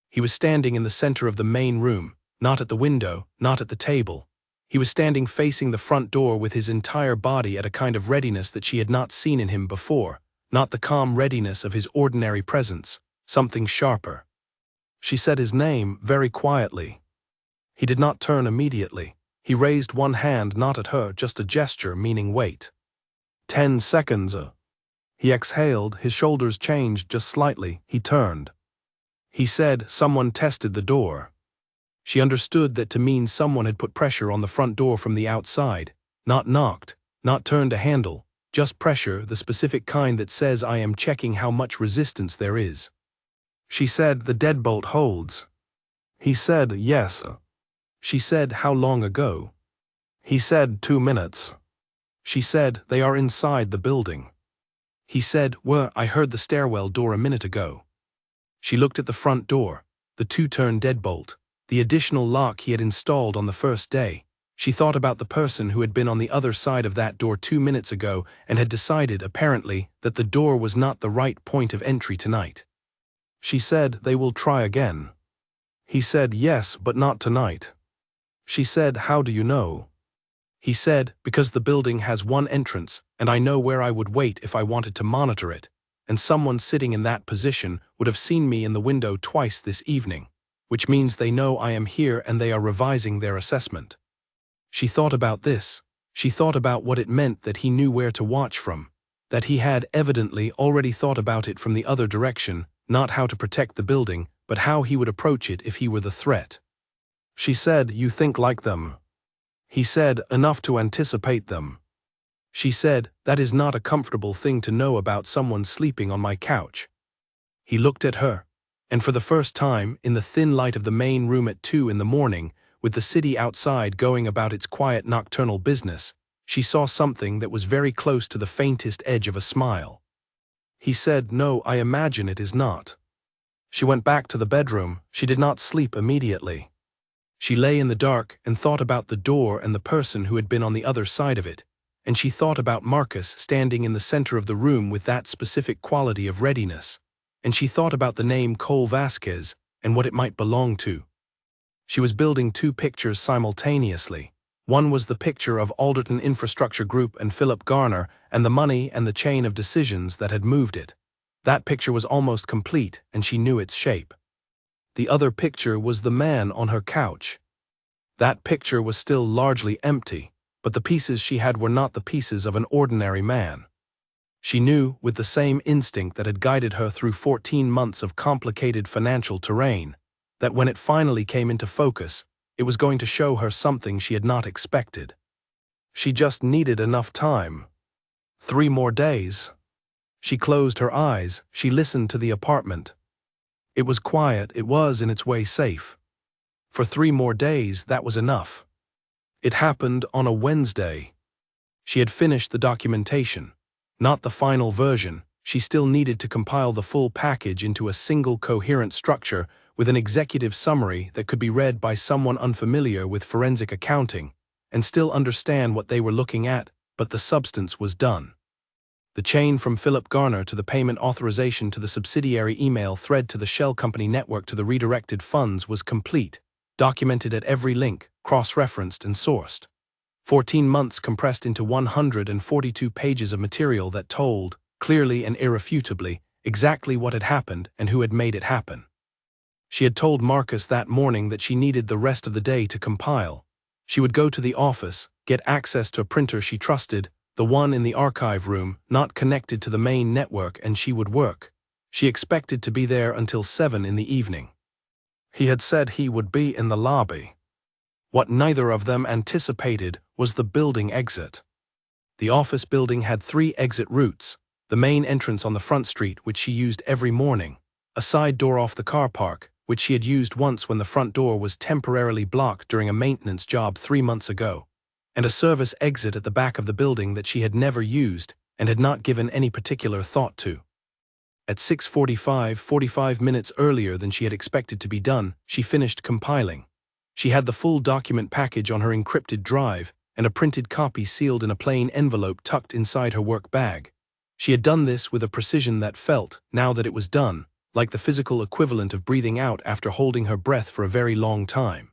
He was standing in the center of the main room, not at the window, not at the table. He was standing facing the front door with his entire body at a kind of readiness that she had not seen in him before, not the calm readiness of his ordinary presence, something sharper. She said his name very quietly. He did not turn immediately. He raised one hand not at her, just a gesture meaning wait. 10 seconds. He exhaled, his shoulders changed just slightly, he turned. He said, someone tested the door. She understood that to mean someone had put pressure on the front door from the outside, not knocked, not turned a handle, just pressure, the specific kind that says I am checking how much resistance there is. She said, the deadbolt holds. He said, yes. She said, how long ago? He said, 2 minutes. She said, they are inside the building. He said, I heard the stairwell door a minute ago. She looked at the front door, the 2-turn deadbolt, the additional lock he had installed on the first day. She thought about the person who had been on the other side of that door 2 minutes ago and had decided, apparently, that the door was not the right point of entry tonight. She said, they will try again. He said, yes, but not tonight. She said, how do you know? He said, because the building has one entrance, and I know where I would wait if I wanted to monitor it, and someone sitting in that position would have seen me in the window twice this evening, which means they know I am here and they are revising their assessment. She thought about this. She thought about what it meant that he knew where to watch from, that he had evidently already thought about it from the other direction, not how to protect the building, but how he would approach it if he were the threat. She said, you think like them. He said, enough to anticipate them. She said, that is not a comfortable thing to know about someone sleeping on my couch. He looked at her, and for the first time, in the thin light of the main room at 2 in the morning, with the city outside going about its quiet nocturnal business, she saw something that was very close to the faintest edge of a smile. He said, no, I imagine it is not. She went back to the bedroom. She did not sleep immediately. She lay in the dark and thought about the door and the person who had been on the other side of it, and she thought about Marcus standing in the center of the room with that specific quality of readiness, and she thought about the name Cole Vasquez and what it might belong to. She was building two pictures simultaneously. One was the picture of Alderton Infrastructure Group and Philip Garner and the money and the chain of decisions that had moved it. That picture was almost complete, and she knew its shape. The other picture was the man on her couch. That picture was still largely empty, but the pieces she had were not the pieces of an ordinary man. She knew, with the same instinct that had guided her through 14 months of complicated financial terrain, that when it finally came into focus, it was going to show her something she had not expected. She just needed enough time. 3 more days. She closed her eyes. She listened to the apartment. It was quiet. It was, in its way, safe. For 3 more days, that was enough. It happened on a Wednesday. She had finished the documentation. Not the final version. She still needed to compile the full package into a single coherent structure with an executive summary that could be read by someone unfamiliar with forensic accounting and still understand what they were looking at, but the substance was done. The chain from Philip Garner to the payment authorization to the subsidiary email thread to the shell company network to the redirected funds was complete, documented at every link, cross-referenced and sourced. 14 months compressed into 142 pages of material that told, clearly and irrefutably, exactly what had happened and who had made it happen. She had told Marcus that morning that she needed the rest of the day to compile. She would go to the office, get access to a printer she trusted, the one in the archive room, not connected to the main network, and she would work. She expected to be there until 7 in the evening. He had said he would be in the lobby. What neither of them anticipated was the building exit. The office building had 3 exit routes: the main entrance on the front street, which she used every morning, a side door off the car park, which she had used once when the front door was temporarily blocked during a maintenance job 3 months ago, and a service exit at the back of the building that she had never used and had not given any particular thought to. At 6:45, 45 minutes earlier than she had expected to be done, she finished compiling. She had the full document package on her encrypted drive and a printed copy sealed in a plain envelope tucked inside her work bag. She had done this with a precision that felt, now that it was done, like the physical equivalent of breathing out after holding her breath for a very long time.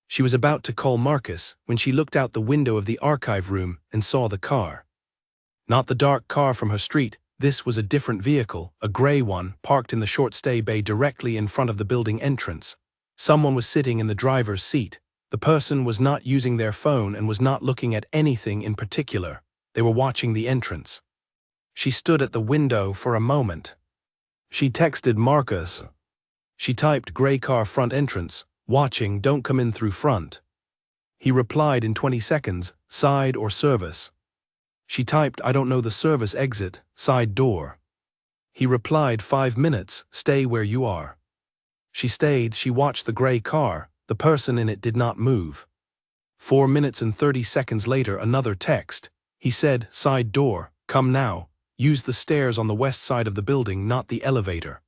She was about to call Marcus when she looked out the window of the archive room and saw the car. Not the dark car from her street. This was a different vehicle, a gray one, parked in the short stay bay directly in front of the building entrance. Someone was sitting in the driver's seat. The person was not using their phone and was not looking at anything in particular. They were watching the entrance. She stood at the window for a moment. She texted Marcus. She typed "gray car front entrance, watching, don't come in through front." He replied in 20 seconds, "Side or service?" She typed, "I don't know the service exit, side door." He replied, "5 minutes, stay where you are." She stayed. She watched the gray car. The person in it did not move. 4 minutes and 30 seconds later, another text. He said, "Side door, come now. Use the stairs on the west side of the building, not the elevator."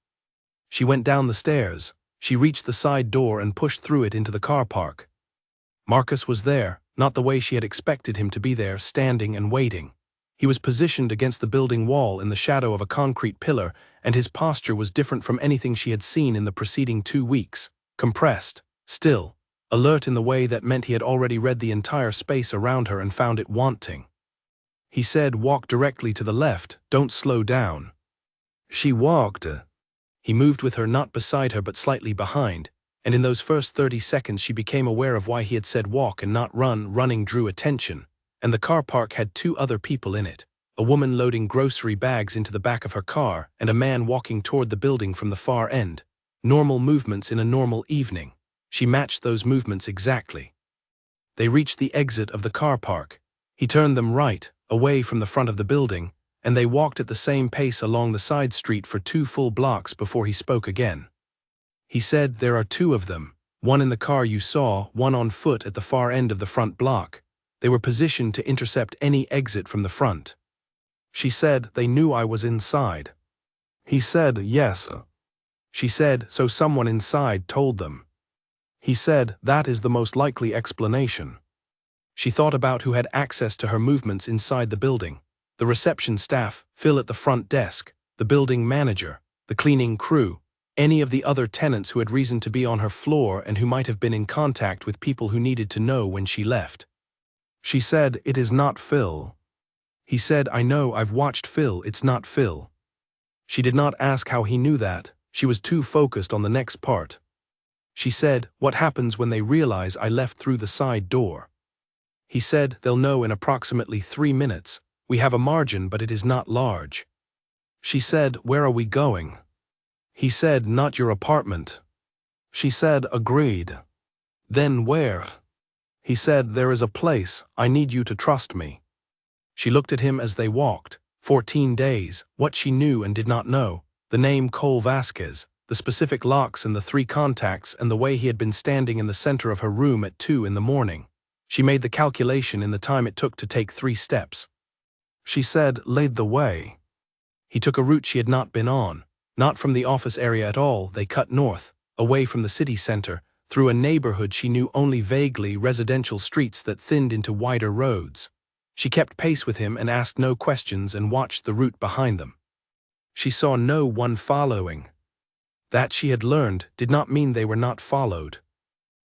She went down the stairs. She reached the side door and pushed through it into the car park. Marcus was there, not the way she had expected him to be there, standing and waiting. He was positioned against the building wall in the shadow of a concrete pillar, and his posture was different from anything she had seen in the preceding 2 weeks. Compressed, still, alert in the way that meant he had already read the entire space around her and found it wanting. He said, "Walk directly to the left, don't slow down." She walked. He moved with her, not beside her but slightly behind, and in those first 30 seconds she became aware of why he had said walk and not run. Running drew attention, and the car park had 2 other people in it, a woman loading grocery bags into the back of her car and a man walking toward the building from the far end. Normal movements in a normal evening. She matched those movements exactly. They reached the exit of the car park. He turned them right, away from the front of the building, and they walked at the same pace along the side street for 2 full blocks before he spoke again. He said, "There are 2 of them, one in the car you saw, one on foot at the far end of the front block. They were positioned to intercept any exit from the front." She said, "They knew I was inside." He said, "Yes." She said, so someone inside told them. He said, that is the most likely explanation. She thought about who had access to her movements inside the building. The reception staff, Phil at the front desk, the building manager, the cleaning crew, any of the other tenants who had reason to be on her floor and who might have been in contact with people who needed to know when she left. She said, it is not Phil. He said, I know, I've watched Phil, it's not Phil. She did not ask how he knew that, she was too focused on the next part. She said, what happens when they realize I left through the side door? He said, they'll know in approximately 3 minutes. We have a margin, but it is not large. She said, where are we going? He said, not your apartment. She said, agreed. Then where? He said, there is a place, I need you to trust me. She looked at him as they walked. 14 days, what she knew and did not know, the name Cole Vasquez, the specific locks and the 3 contacts and the way he had been standing in the center of her room at 2 in the morning. She made the calculation in the time it took to take 3 steps. She said, laid the way. He took a route she had not been on, not from the office area at all. They cut north, away from the city center, through a neighborhood she knew only vaguely, residential streets that thinned into wider roads. She kept pace with him and asked no questions and watched the route behind them. She saw no one following. That, she had learned, did not mean they were not followed.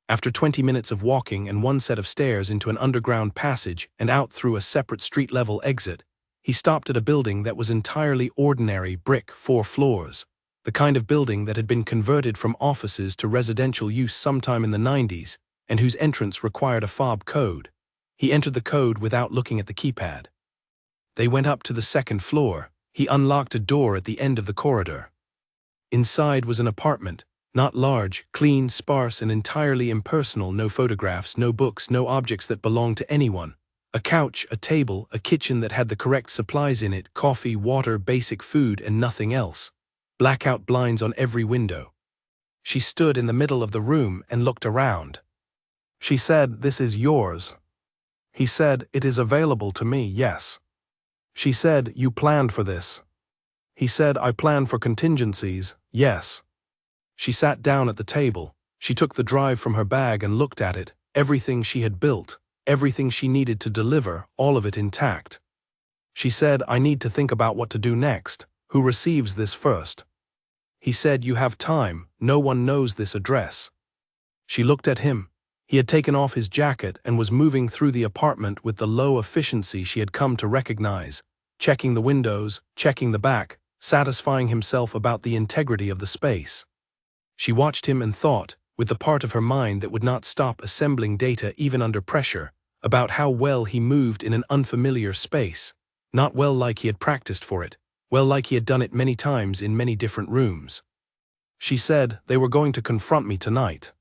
After 20 minutes of walking and 1 set of stairs into an underground passage and out through a separate street-level exit, he stopped at a building that was entirely ordinary brick, 4 floors, the kind of building that had been converted from offices to residential use sometime in the 90s, and whose entrance required a fob code. He entered the code without looking at the keypad. They went up to the 2nd floor. He unlocked a door at the end of the corridor. Inside was an apartment, not large, clean, sparse, and entirely impersonal. No photographs, no books, no objects that belonged to anyone. A couch, a table, a kitchen that had the correct supplies in it, coffee, water, basic food, and nothing else. Blackout blinds on every window. She stood in the middle of the room and looked around. She said, this is yours. He said, it is available to me, yes. She said, you planned for this. He said, I plan for contingencies, yes. She sat down at the table. She took the drive from her bag and looked at it, everything she had built, everything she needed to deliver, all of it intact. She said, I need to think about what to do next. Who receives this first? He said, you have time, no one knows this address. She looked at him. He had taken off his jacket and was moving through the apartment with the low efficiency she had come to recognize, checking the windows, checking the back, satisfying himself about the integrity of the space. She watched him and thought, with the part of her mind that would not stop assembling data even under pressure, about how well he moved in an unfamiliar space, not well like he had practiced for it, well like he had done it many times in many different rooms. She said, they were going to confront me tonight.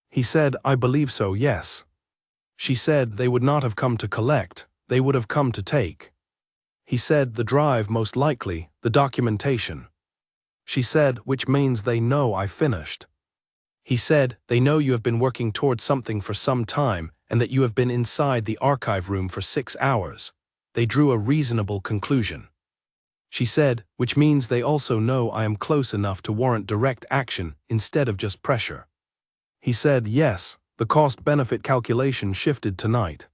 He said, I believe so, yes. She said, they would not have come to collect, they would have come to take. He said, the drive most likely, the documentation. She said, which means they know I finished. He said, they know you have been working towards something for some time and that you have been inside the archive room for 6 hours. They drew a reasonable conclusion. She said, which means they also know I am close enough to warrant direct action instead of just pressure. He said, yes, the cost-benefit calculation shifted tonight.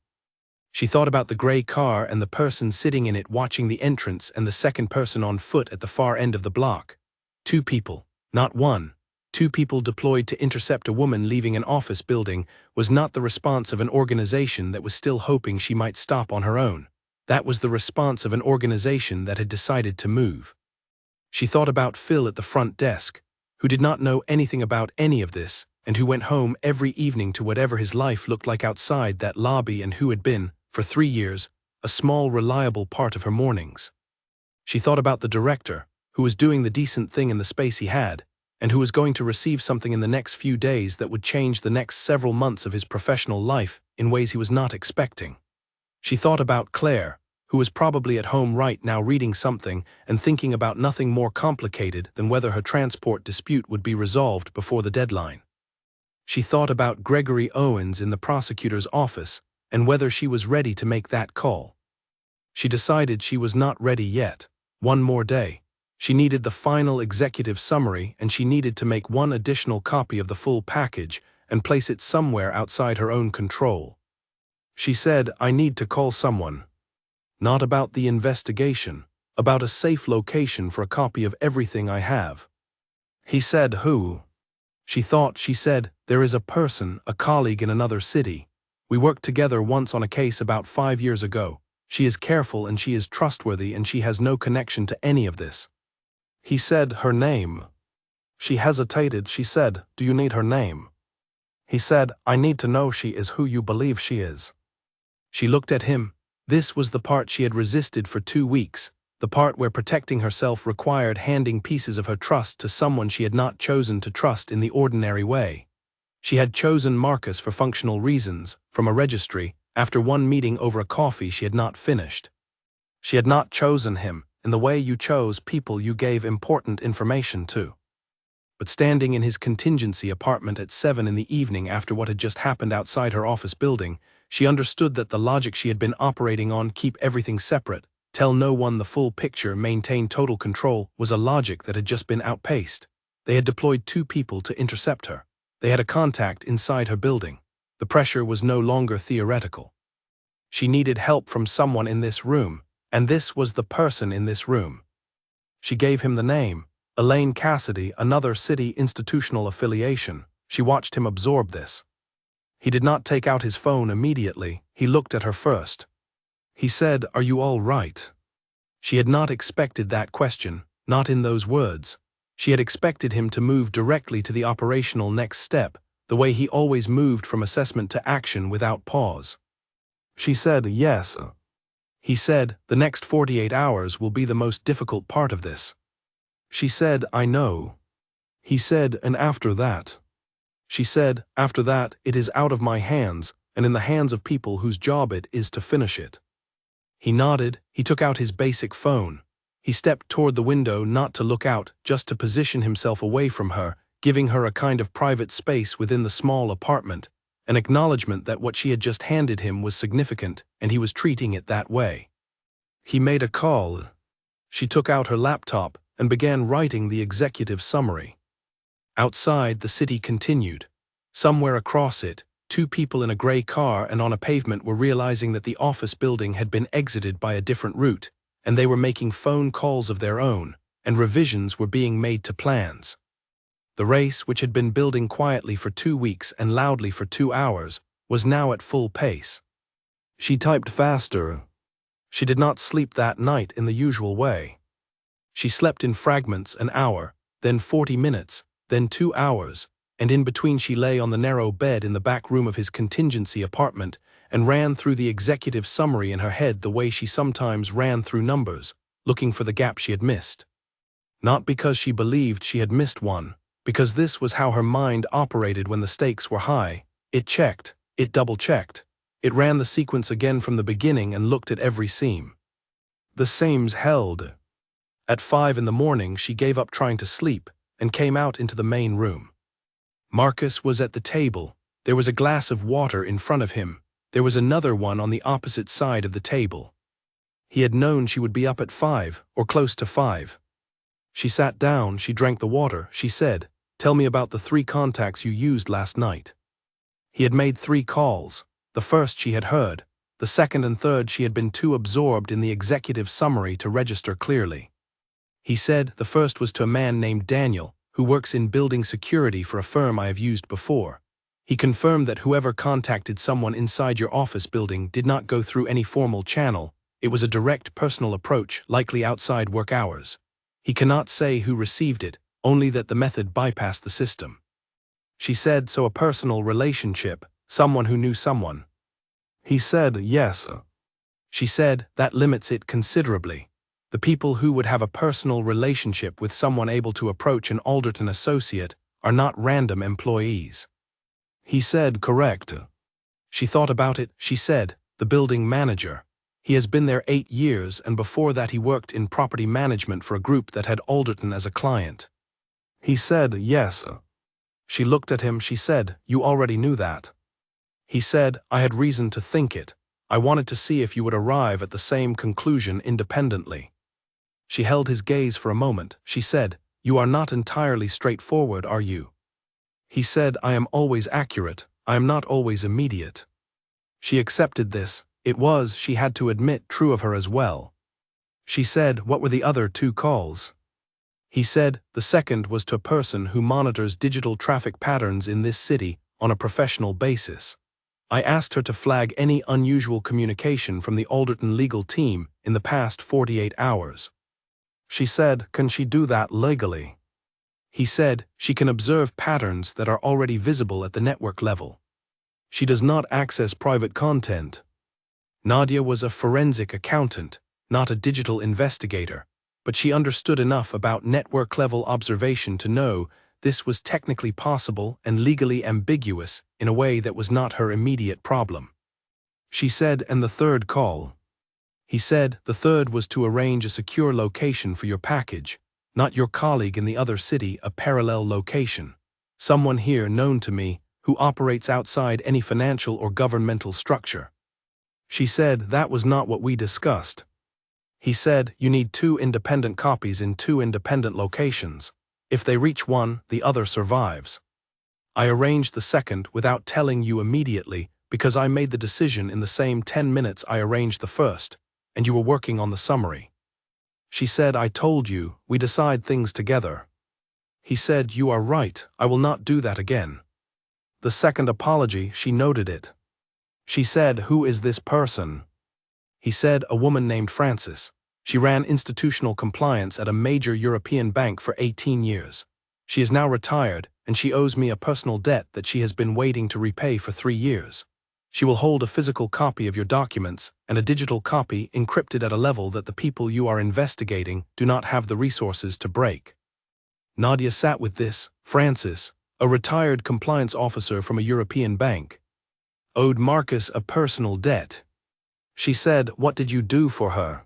She thought about the gray car and the person sitting in it watching the entrance and the second person on foot at the far end of the block. 2 people, not 1. 2 people deployed to intercept a woman leaving an office building was not the response of an organization that was still hoping she might stop on her own. That was the response of an organization that had decided to move. She thought about Phil at the front desk, who did not know anything about any of this, and who went home every evening to whatever his life looked like outside that lobby, and who had been, for 3 years, a small, reliable part of her mornings. She thought about the director, who was doing the decent thing in the space he had, and who was going to receive something in the next few days that would change the next several months of his professional life in ways he was not expecting. She thought about Claire, who was probably at home right now reading something and thinking about nothing more complicated than whether her transport dispute would be resolved before the deadline. She thought about Gregory Owens in the prosecutor's office and whether she was ready to make that call. She decided she was not ready yet. 1 more day. She needed the final executive summary, and she needed to make one additional copy of the full package and place it somewhere outside her own control. She said, "I need to call someone. Not about the investigation, about a safe location for a copy of everything I have." He said, "Who?" She thought. She said, "There is a person, a colleague in another city. We worked together once on a case about 5 years ago. She is careful and she is trustworthy and she has no connection to any of this." He said, "Her name?" She hesitated. She said, "Do you need her name?" He said, "I need to know she is who you believe she is." She looked at him. This was the part she had resisted for 2 weeks, the part where protecting herself required handing pieces of her trust to someone she had not chosen to trust in the ordinary way. She had chosen Marcus for functional reasons, from a registry, after one meeting over a coffee she had not finished. She had not chosen him in the way you chose people you gave important information to. But standing in his contingency apartment at 7 in the evening after what had just happened outside her office building, she understood that the logic she had been operating on, keep everything separate, tell no one the full picture, maintain total control, was a logic that had just been outpaced. They had deployed 2 people to intercept her. They had a contact inside her building. The pressure was no longer theoretical. She needed help from someone in this room, and this was the person in this room. She gave him the name, Elaine Cassidy, another city institutional affiliation. She watched him absorb this. He did not take out his phone immediately. He looked at her first. He said, "Are you all right?" She had not expected that question, not in those words. She had expected him to move directly to the operational next step, the way he always moved from assessment to action without pause. She said, "Yes." He said, "The next 48 hours will be the most difficult part of this." She said, "I know." He said, "And after that?" She said, "After that, it is out of my hands, and in the hands of people whose job it is to finish it." He nodded. He took out his basic phone. He stepped toward the window, not to look out, just to position himself away from her, giving her a kind of private space within the small apartment, an acknowledgement that what she had just handed him was significant, and he was treating it that way. He made a call. She took out her laptop and began writing the executive summary. Outside, the city continued. Somewhere across it, 2 people in a gray car and on a pavement were realizing that the office building had been exited by a different route, and they were making phone calls of their own, and revisions were being made to plans. The race, which had been building quietly for 2 weeks and loudly for 2 hours, was now at full pace. She typed faster. She did not sleep that night in the usual way. She slept in fragments an hour, then 40 minutes, then 2 hours, and in between she lay on the narrow bed in the back room of his contingency apartment and ran through the executive summary in her head the way she sometimes ran through numbers, looking for the gap she had missed. Not because she believed she had missed one, because this was how her mind operated when the stakes were high. It checked, it double-checked. It ran the sequence again from the beginning and looked at every seam. The seams held. At 5 in the morning she gave up trying to sleep and came out into the main room. Marcus was at the table. There was a glass of water in front of him. There was another one on the opposite side of the table. He had known she would be up at 5, or close to 5. She sat down, she drank the water, she said, "Tell me about the 3 contacts you used last night." He had made 3 calls. The first she had heard. The second and third she had been too absorbed in the executive summary to register clearly. He said the first was to a man named Daniel, who works in building security for a firm I have used before. He confirmed that whoever contacted someone inside your office building did not go through any formal channel. It was a direct personal approach, likely outside work hours. He cannot say who received it, only that the method bypassed the system. She said, "So a personal relationship, someone who knew someone." He said, "Yes." She said, "That limits it considerably. The people who would have a personal relationship with someone able to approach an Alderton associate are not random employees." He said, "Correct." She thought about it. She said, "The building manager. He has been there 8 years, and before that he worked in property management for a group that had Alderton as a client." He said, "Yes." She looked at him. She said, "You already knew that." He said, "I had reason to think it. I wanted to see if you would arrive at the same conclusion independently." She held his gaze for a moment. She said, "You are not entirely straightforward, are you?" He said, "I am always accurate. I am not always immediate." She accepted this. It was, she had to admit, true of her as well. She said, "What were the other 2 calls?" He said, "The second was to a person who monitors digital traffic patterns in this city on a professional basis. I asked her to flag any unusual communication from the Alderton legal team in the past 48 hours. She said, "Can she do that legally?" He said, "She can observe patterns that are already visible at the network level. She does not access private content." Nadia was a forensic accountant, not a digital investigator, but she understood enough about network-level observation to know this was technically possible and legally ambiguous in a way that was not her immediate problem. She said, "And the third call?" He said, "The third was to arrange a secure location for your package, not your colleague in the other city, a parallel location. Someone here known to me who operates outside any financial or governmental structure." She said, "That was not what we discussed." He said, "You need 2 independent copies in 2 independent locations. If they reach one, the other survives. I arranged the second without telling you immediately because I made the decision in the same 10 minutes I arranged the first, and you were working on the summary." She said, "I told you, we decide things together." He said, "You are right, I will not do that again." The second apology, she noted it. She said, "Who is this person?" He said, "A woman named Frances. She ran institutional compliance at a major European bank for 18 years. She is now retired, and she owes me a personal debt that she has been waiting to repay for 3 years. She will hold a physical copy of your documents and a digital copy encrypted at a level that the people you are investigating do not have the resources to break." Nadia sat with this. Frances, a retired compliance officer from a European bank, owed Marcus a personal debt. She said, "What did you do for her?"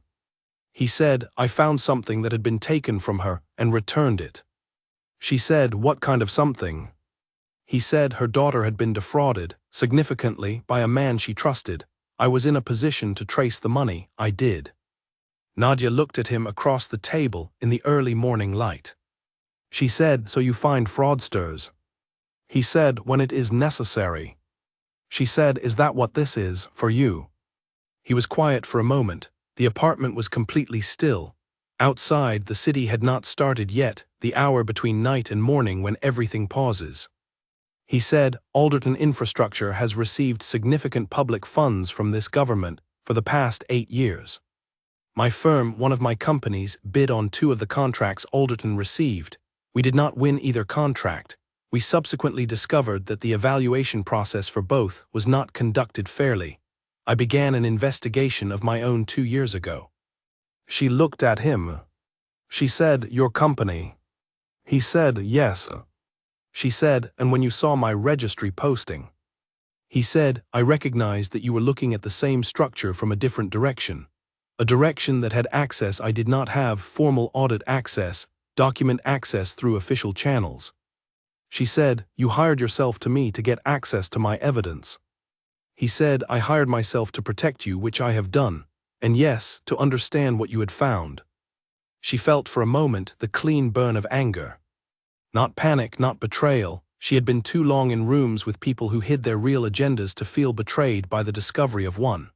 He said, "I found something that had been taken from her and returned it." She said, "What kind of something?" He said, "Her daughter had been defrauded, significantly, by a man she trusted. I was in a position to trace the money. I did." Nadia looked at him across the table in the early morning light. She said, "So you find fraudsters?" He said, "When it is necessary." She said, "Is that what this is, for you?" He was quiet for a moment. The apartment was completely still. Outside, the city had not started yet, the hour between night and morning when everything pauses. He said, "Alderton Infrastructure has received significant public funds from this government for the past 8 years. My firm, one of my companies, bid on 2 of the contracts Alderton received. We did not win either contract. We subsequently discovered that the evaluation process for both was not conducted fairly. I began an investigation of my own 2 years ago." She looked at him. She said, "Your company?" He said, "Yes." She said, "And when you saw my registry posting?" He said, "I recognized that you were looking at the same structure from a different direction. A direction that had access I did not have, formal audit access, document access through official channels." She said, "You hired yourself to me to get access to my evidence." He said, "I hired myself to protect you, which I have done, and yes, to understand what you had found." She felt for a moment the clean burn of anger. Not panic, not betrayal. She had been too long in rooms with people who hid their real agendas to feel betrayed by the discovery of one.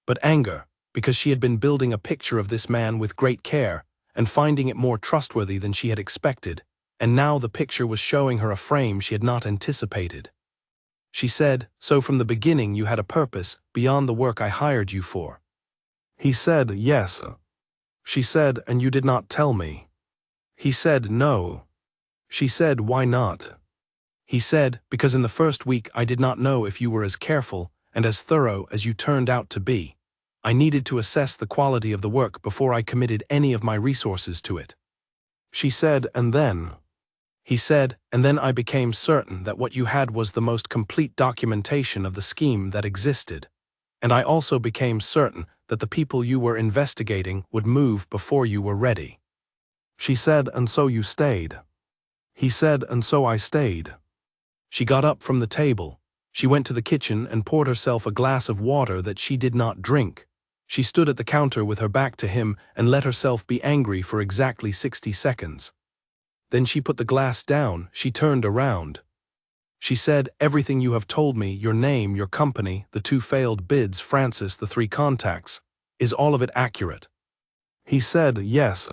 But anger, because she had been building a picture of this man with great care and finding it more trustworthy than she had expected, and now the picture was showing her a frame she had not anticipated. She said, "So from the beginning you had a purpose beyond the work I hired you for?" He said, "Yes." She said, "And you did not tell me?" He said, "No." She said, "Why not?" He said, "Because in the first week I did not know if you were as careful and as thorough as you turned out to be. I needed to assess the quality of the work before I committed any of my resources to it." She said, "And then?" He said, "And then I became certain that what you had was the most complete documentation of the scheme that existed. And I also became certain that the people you were investigating would move before you were ready." She said, "And so you stayed?" He said, "And so I stayed." She got up from the table. She went to the kitchen and poured herself a glass of water that she did not drink. She stood at the counter with her back to him and let herself be angry for exactly 60 seconds. Then she put the glass down, she turned around. She said, "Everything you have told me, your name, your company, the 2 failed bids, Francis, the 3 contacts, is all of it accurate?" He said, "Yes."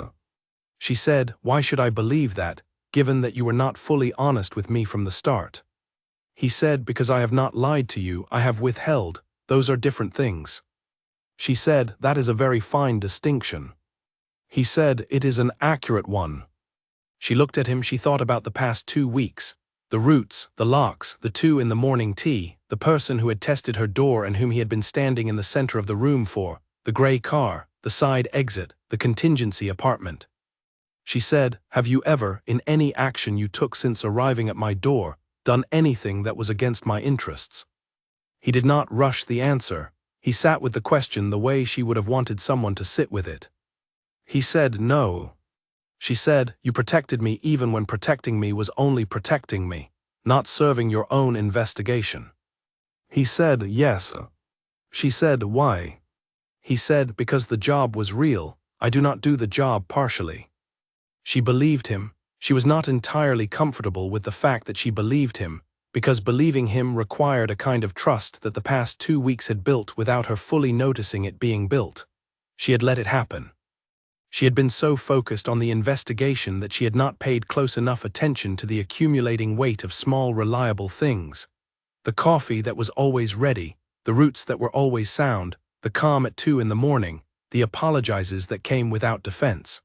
She said, "Why should I believe that, given that you were not fully honest with me from the start?" He said, "Because I have not lied to you, I have withheld. Those are different things." She said, "That is a very fine distinction." He said, "It is an accurate one." She looked at him, she thought about the past 2 weeks. The roots, the locks, the 2 in the morning tea, the person who had tested her door and whom he had been standing in the center of the room for, the gray car, the side exit, the contingency apartment. She said, "Have you ever, in any action you took since arriving at my door, done anything that was against my interests?" He did not rush the answer. He sat with the question the way she would have wanted someone to sit with it. He said, "No." She said, "You protected me even when protecting me was only protecting me, not serving your own investigation." He said, "Yes." She said, "Why?" He said, "Because the job was real. I do not do the job partially." She believed him. She was not entirely comfortable with the fact that she believed him, because believing him required a kind of trust that the past 2 weeks had built without her fully noticing it being built. She had let it happen. She had been so focused on the investigation that she had not paid close enough attention to the accumulating weight of small, reliable things. The coffee that was always ready, the roots that were always sound, the calm at 2 in the morning, the apologizes that came without defense.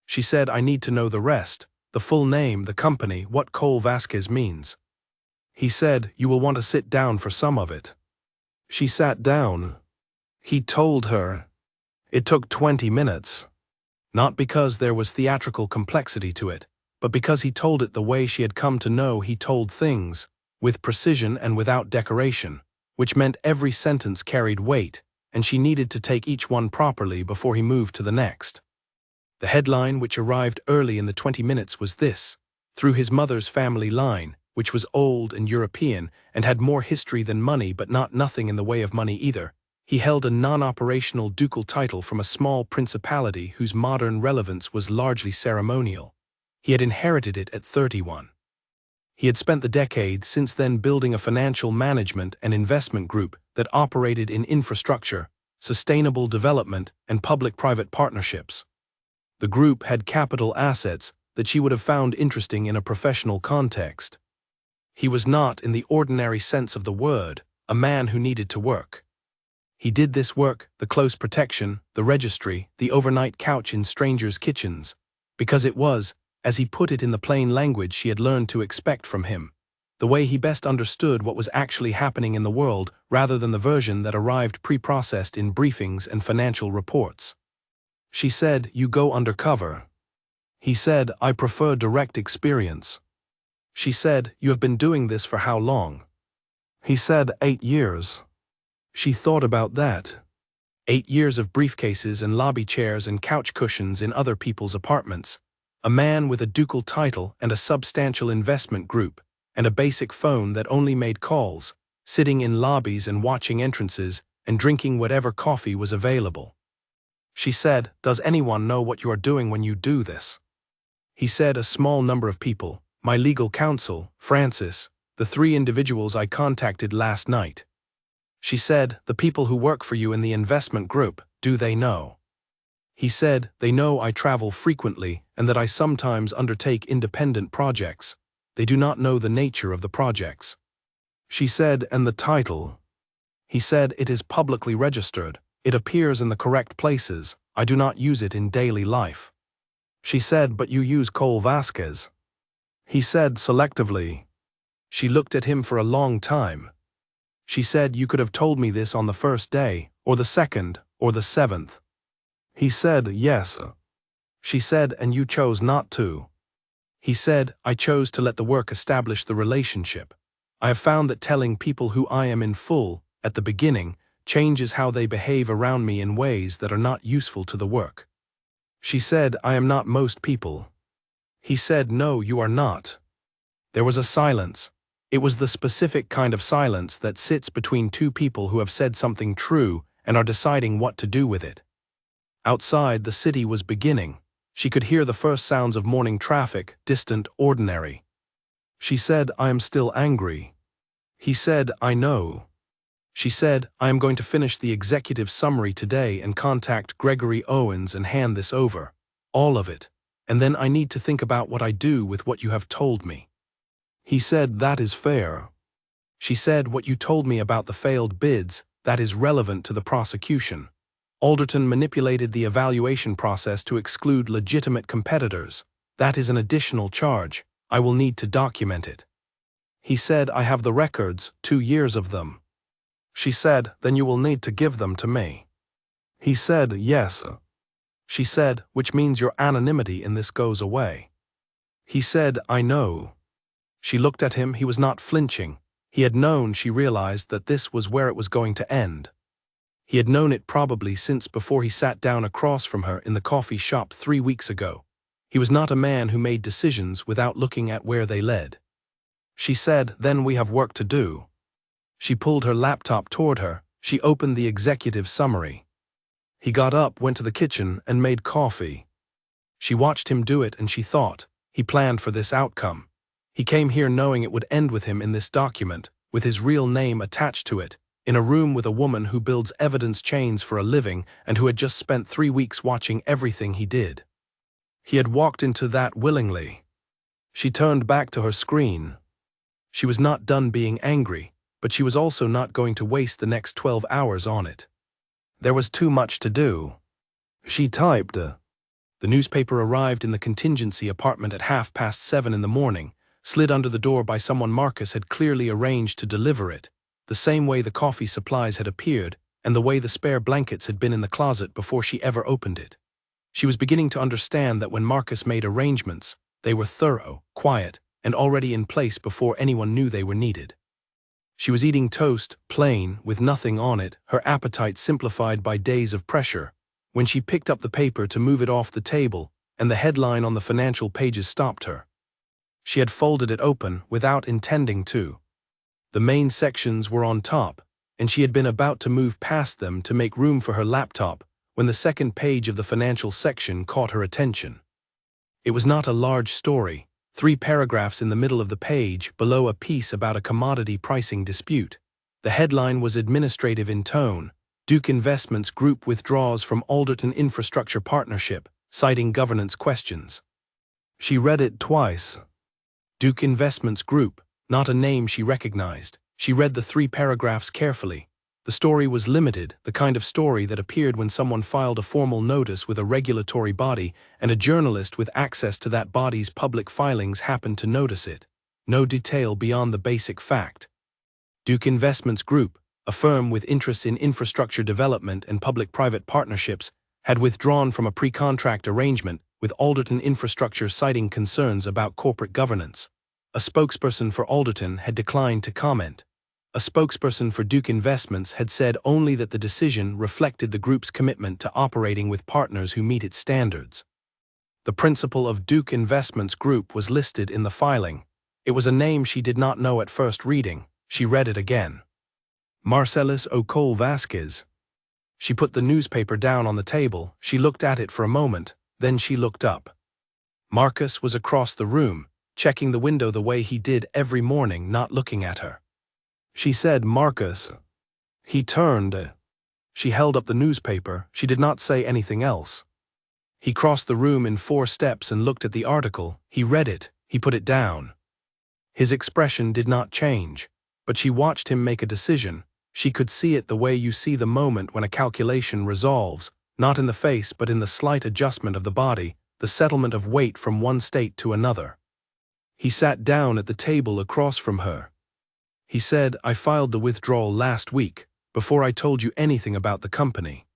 She said, "I need to know the rest, the full name, the company, what Cole Vasquez means." He said, "You will want to sit down for some of it." She sat down. He told her. It took 20 minutes. Not because there was theatrical complexity to it, but because he told it the way she had come to know he told things, with precision and without decoration, which meant every sentence carried weight, and she needed to take each one properly before he moved to the next. The headline which arrived early in the 20 minutes was this: "Through his mother's family line, which was old and European and had more history than money but not nothing in the way of money either, he held a non-operational ducal title from a small principality whose modern relevance was largely ceremonial. He had inherited it at 31. He had spent the decade since then building a financial management and investment group that operated in infrastructure, sustainable development, and public-private partnerships. The group had capital assets that she would have found interesting in a professional context. He was not, in the ordinary sense of the word, a man who needed to work. He did this work, the close protection, the registry, the overnight couch in strangers' kitchens, because it was, as he put it in the plain language she had learned to expect from him, the way he best understood what was actually happening in the world rather than the version that arrived pre-processed in briefings and financial reports. She said, "You go undercover." He said, "I prefer direct experience." She said, "You have been doing this for how long?" He said, 8 years. She thought about that. 8 years of briefcases and lobby chairs and couch cushions in other people's apartments. A man with a ducal title and a substantial investment group, and a basic phone that only made calls, sitting in lobbies and watching entrances and drinking whatever coffee was available. She said, "Does anyone know what you are doing when you do this?" He said, "A small number of people, my legal counsel, Francis, the 3 individuals I contacted last night." She said, "The people who work for you in the investment group, do they know?" He said, "They know I travel frequently and that I sometimes undertake independent projects. They do not know the nature of the projects." She said, "And the title?" He said, "It is publicly registered. It appears in the correct places. I do not use it in daily life." She said, "But you use Cole Vasquez." He said, "Selectively." She looked at him for a long time. She said, "You could have told me this on the first day, or the second, or the 7th. He said, "Yes." She said, "And you chose not to." He said, "I chose to let the work establish the relationship. I have found that telling people who I am in full, at the beginning, changes how they behave around me in ways that are not useful to the work." She said, "I am not most people." He said, "No, you are not." There was a silence. It was the specific kind of silence that sits between 2 people who have said something true and are deciding what to do with it. Outside, the city was beginning. She could hear the first sounds of morning traffic, distant, ordinary. She said, "I am still angry." He said, "I know." She said, "I am going to finish the executive summary today and contact Gregory Owens and hand this over. All of it. And then I need to think about what I do with what you have told me." He said, "That is fair." She said, "What you told me about the failed bids, that is relevant to the prosecution. Alderton manipulated the evaluation process to exclude legitimate competitors. That is an additional charge. I will need to document it." He said, "I have the records, 2 years of them." She said, "Then you will need to give them to me." He said, "Yes." She said, "Which means your anonymity in this goes away." He said, "I know." She looked at him. He was not flinching. He had known, she realized, that this was where it was going to end. He had known it probably since before he sat down across from her in the coffee shop 3 weeks ago. He was not a man who made decisions without looking at where they led. She said, "Then we have work to do." She pulled her laptop toward her. She opened the executive summary. He got up, went to the kitchen, and made coffee. She watched him do it, and she thought, he planned for this outcome. He came here knowing it would end with him in this document, with his real name attached to it, in a room with a woman who builds evidence chains for a living and who had just spent 3 weeks watching everything he did. He had walked into that willingly. She turned back to her screen. She was not done being angry, but she was also not going to waste the next 12 hours on it. There was too much to do. She typed. The newspaper arrived in the contingency apartment at 7:30 in the morning, slid under the door by someone Marcus had clearly arranged to deliver it, the same way the coffee supplies had appeared, and the way the spare blankets had been in the closet before she ever opened it. She was beginning to understand that when Marcus made arrangements, they were thorough, quiet, and already in place before anyone knew they were needed. She was eating toast, plain, with nothing on it, her appetite simplified by days of pressure, when she picked up the paper to move it off the table, and the headline on the financial pages stopped her. She had folded it open without intending to. The main sections were on top, and she had been about to move past them to make room for her laptop when the second page of the financial section caught her attention. It was not a large story, 3 paragraphs in the middle of the page, below a piece about a commodity pricing dispute. The headline was administrative in tone. Duke Investments Group withdraws from Alderton Infrastructure Partnership, citing governance questions. She read it twice. Duke Investments Group, not a name she recognized. She read the 3 paragraphs carefully. The story was limited, the kind of story that appeared when someone filed a formal notice with a regulatory body and a journalist with access to that body's public filings happened to notice it. No detail beyond the basic fact. Duke Investments Group, a firm with interests in infrastructure development and public-private partnerships, had withdrawn from a pre-contract arrangement with Alderton Infrastructure, citing concerns about corporate governance. A spokesperson for Alderton had declined to comment. A spokesperson for Duke Investments had said only that the decision reflected the group's commitment to operating with partners who meet its standards. The principal of Duke Investments Group was listed in the filing. It was a name she did not know at first reading. She read it again. Marcellus Ocole Vasquez. She put the newspaper down on the table. She looked at it for a moment, then she looked up. Marcus was across the room, checking the window the way he did every morning, not looking at her. She said, "Marcus." He turned. She held up the newspaper. She did not say anything else. He crossed the room in 4 steps and looked at the article. He read it. He put it down. His expression did not change, but she watched him make a decision. She could see it the way you see the moment when a calculation resolves, not in the face but in the slight adjustment of the body, the settlement of weight from one state to another. He sat down at the table across from her. He said, "I filed the withdrawal last week, before I told you anything about the company.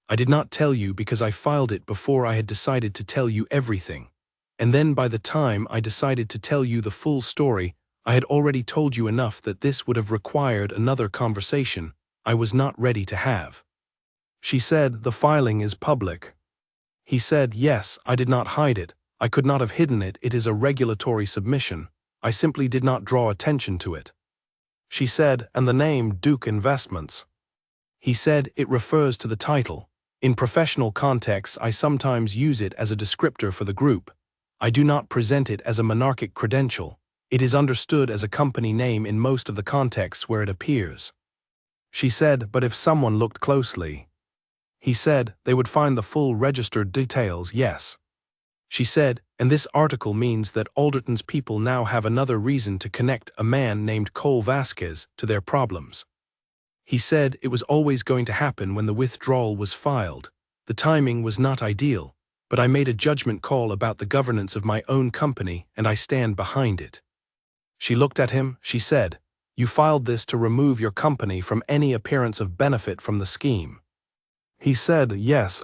I did not tell you because I filed it before I had decided to tell you everything. And then by the time I decided to tell you the full story, I had already told you enough that this would have required another conversation I was not ready to have." She said, "The filing is public." He said, "Yes, I did not hide it. I could not have hidden it. It is a regulatory submission. I simply did not draw attention to it." She said, "And the name Duke Investments?" He said, "It refers to the title. In professional contexts, I sometimes use it as a descriptor for the group. I do not present it as a monarchic credential. It is understood as a company name in most of the contexts where it appears." She said, "But if someone looked closely." He said, "They would find the full registered details, yes." She said, "And this article means that Alderton's people now have another reason to connect a man named Cole Vasquez to their problems." He said, "It was always going to happen when the withdrawal was filed. The timing was not ideal, but I made a judgment call about the governance of my own company and I stand behind it." She looked at him, she said, "You filed this to remove your company from any appearance of benefit from the scheme." He said, "Yes."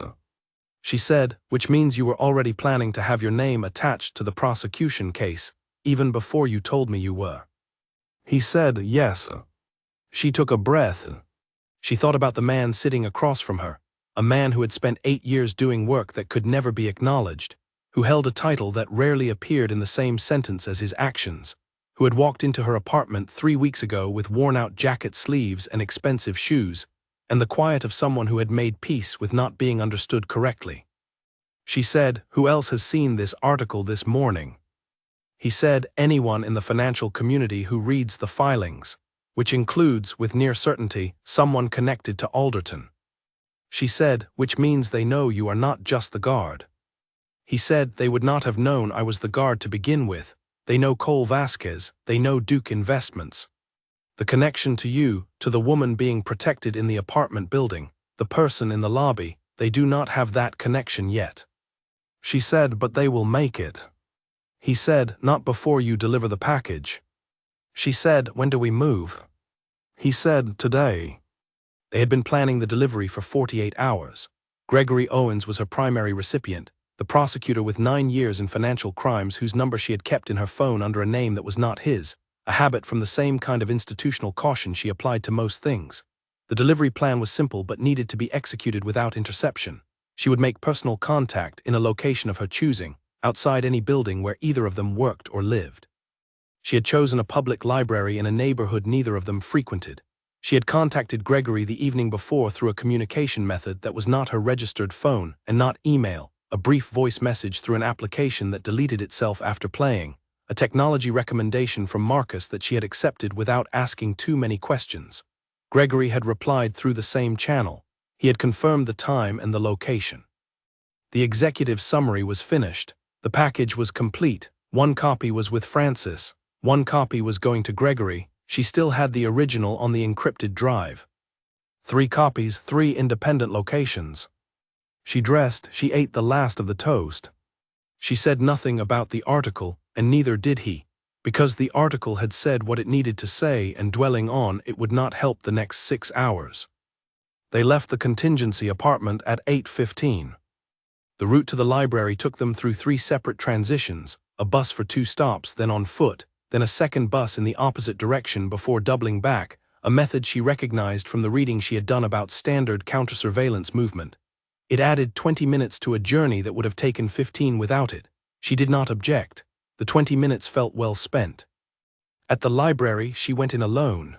She said, "Which means you were already planning to have your name attached to the prosecution case, even before you told me you were." He said, "Yes." She took a breath. She thought about the man sitting across from her, a man who had spent 8 years doing work that could never be acknowledged, who held a title that rarely appeared in the same sentence as his actions, who had walked into her apartment 3 weeks ago with worn-out jacket sleeves and expensive shoes, and the quiet of someone who had made peace with not being understood correctly. She said, "Who else has seen this article this morning?" He said, "Anyone in the financial community who reads the filings, which includes, with near certainty, someone connected to Alderton." She said, "Which means they know you are not just the guard." He said, "They would not have known I was the guard to begin with. They know Cole Vasquez, they know Duke Investments. The connection to you, to the woman being protected in the apartment building, the person in the lobby, they do not have that connection yet." She said, "But they will make it." He said, "Not before you deliver the package." She said, "When do we move?" He said, "Today." They had been planning the delivery for 48 hours. Gregory Owens was her primary recipient, the prosecutor with 9 years in financial crimes whose number she had kept in her phone under a name that was not his, a habit from the same kind of institutional caution she applied to most things. The delivery plan was simple but needed to be executed without interception. She would make personal contact in a location of her choosing, outside any building where either of them worked or lived. She had chosen a public library in a neighborhood neither of them frequented. She had contacted Gregory the evening before through a communication method that was not her registered phone and not email, a brief voice message through an application that deleted itself after playing, a technology recommendation from Marcus that she had accepted without asking too many questions. Gregory had replied through the same channel. He had confirmed the time and the location. The executive summary was finished. The package was complete. One copy was with Francis. One copy was going to Gregory. She still had the original on the encrypted drive. 3 copies, 3 independent locations. She dressed, she ate the last of the toast. She said nothing about the article, and neither did he, because the article had said what it needed to say and dwelling on it would not help the next 6 hours. They left the contingency apartment at 8:15. The route to the library took them through 3 separate transitions, a bus for 2 stops, then on foot, then a second bus in the opposite direction before doubling back, a method she recognized from the reading she had done about standard counter-surveillance movement. It added 20 minutes to a journey that would have taken 15 without it. She did not object. The 20 minutes felt well spent. At the library, she went in alone.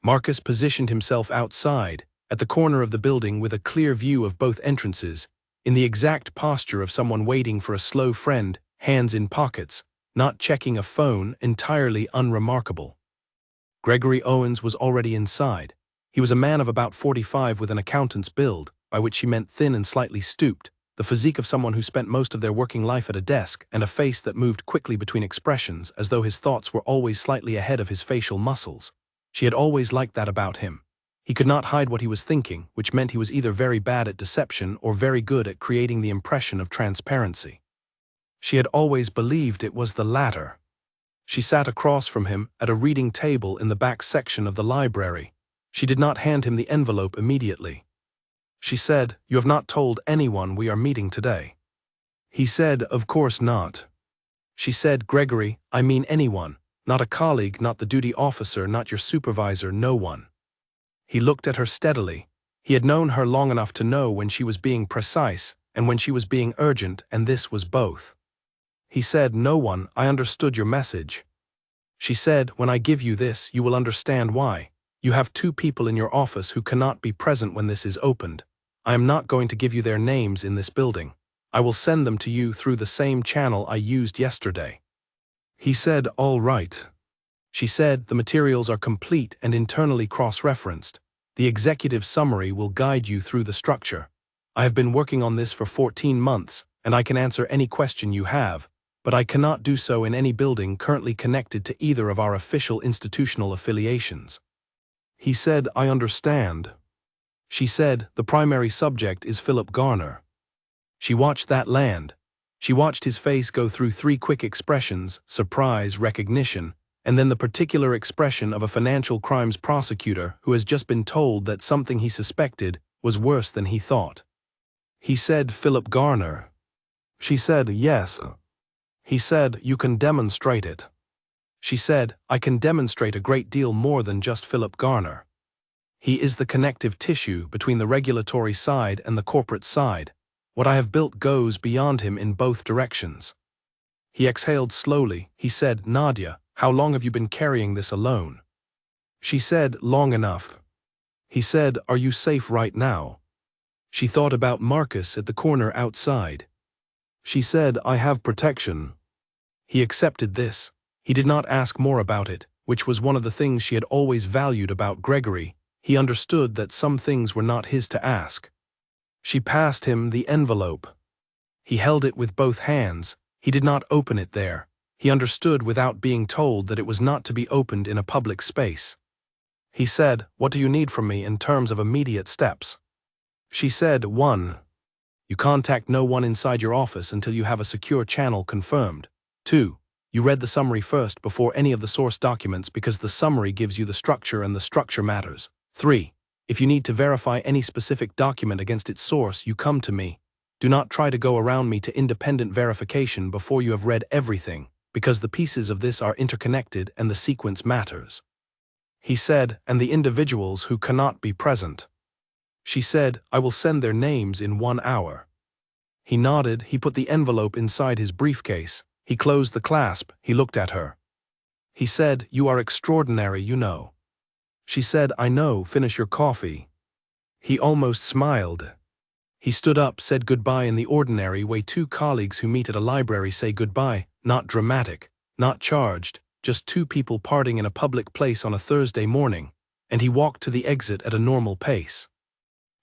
Marcus positioned himself outside, at the corner of the building with a clear view of both entrances, in the exact posture of someone waiting for a slow friend, hands in pockets, not checking a phone, entirely unremarkable. Gregory Owens was already inside. He was a man of about 45 with an accountant's build, by which she meant thin and slightly stooped, the physique of someone who spent most of their working life at a desk, and a face that moved quickly between expressions as though his thoughts were always slightly ahead of his facial muscles. She had always liked that about him. He could not hide what he was thinking, which meant he was either very bad at deception or very good at creating the impression of transparency. She had always believed it was the latter. She sat across from him at a reading table in the back section of the library. She did not hand him the envelope immediately. She said, "You have not told anyone we are meeting today." He said, "Of course not." She said, "Gregory, I mean anyone, not a colleague, not the duty officer, not your supervisor, no one." He looked at her steadily. He had known her long enough to know when she was being precise and when she was being urgent, and this was both. He said, "No one, I understood your message." She said, "When I give you this, you will understand why. You have 2 people in your office who cannot be present when this is opened. I am not going to give you their names in this building. I will send them to you through the same channel I used yesterday." He said, "All right." She said, "The materials are complete and internally cross-referenced. The executive summary will guide you through the structure. I have been working on this for 14 months, and I can answer any question you have, but I cannot do so in any building currently connected to either of our official institutional affiliations." He said, "I understand." She said, "The primary subject is Philip Garner." She watched that land. She watched his face go through 3 quick expressions: surprise, recognition, and then the particular expression of a financial crimes prosecutor who has just been told that something he suspected was worse than he thought. He said, "Philip Garner." She said, "Yes." He said, "You can demonstrate it." She said, "I can demonstrate a great deal more than just Philip Garner. He is the connective tissue between the regulatory side and the corporate side. What I have built goes beyond him in both directions." He exhaled slowly. He said, "Nadia, how long have you been carrying this alone?" She said, "Long enough." He said, "Are you safe right now?" She thought about Marcus at the corner outside. She said, "I have protection." He accepted this. He did not ask more about it, which was one of the things she had always valued about Gregory. He understood that some things were not his to ask. She passed him the envelope. He held it with both hands. He did not open it there. He understood without being told that it was not to be opened in a public space. He said, "What do you need from me in terms of immediate steps?" She said, 1. You contact no one inside your office until you have a secure channel confirmed. 2. You read the summary first before any of the source documents because the summary gives you the structure and the structure matters. 3. If you need to verify any specific document against its source, you come to me. Do not try to go around me to independent verification before you have read everything, because the pieces of this are interconnected and the sequence matters. He said, "And the individuals who cannot be present?" She said, "I will send their names in 1 hour." He nodded. He put the envelope inside his briefcase. He closed the clasp. He looked at her. He said, "You are extraordinary, you know." She said, "I know, finish your coffee." He almost smiled. He stood up, said goodbye in the ordinary way 2 colleagues who meet at a library say goodbye, not dramatic, not charged, just 2 people parting in a public place on a Thursday morning, and he walked to the exit at a normal pace.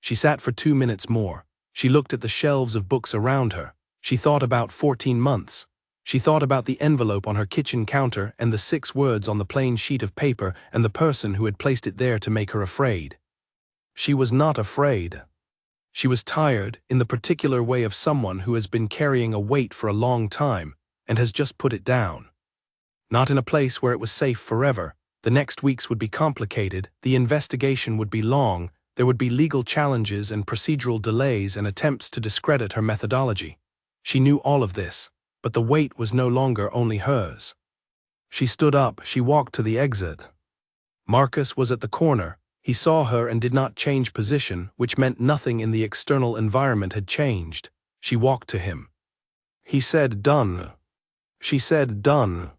She sat for 2 minutes more. She looked at the shelves of books around her. She thought about 14 months. She thought about the envelope on her kitchen counter and the 6 words on the plain sheet of paper and the person who had placed it there to make her afraid. She was not afraid. She was tired, in the particular way of someone who has been carrying a weight for a long time and has just put it down. Not in a place where it was safe forever. The next weeks would be complicated, the investigation would be long, there would be legal challenges and procedural delays and attempts to discredit her methodology. She knew all of this, but the weight was no longer only hers. She stood up. She walked to the exit. Marcus was at the corner. He saw her and did not change position, which meant nothing in the external environment had changed. She walked to him. He said, "Done." She said, "Done."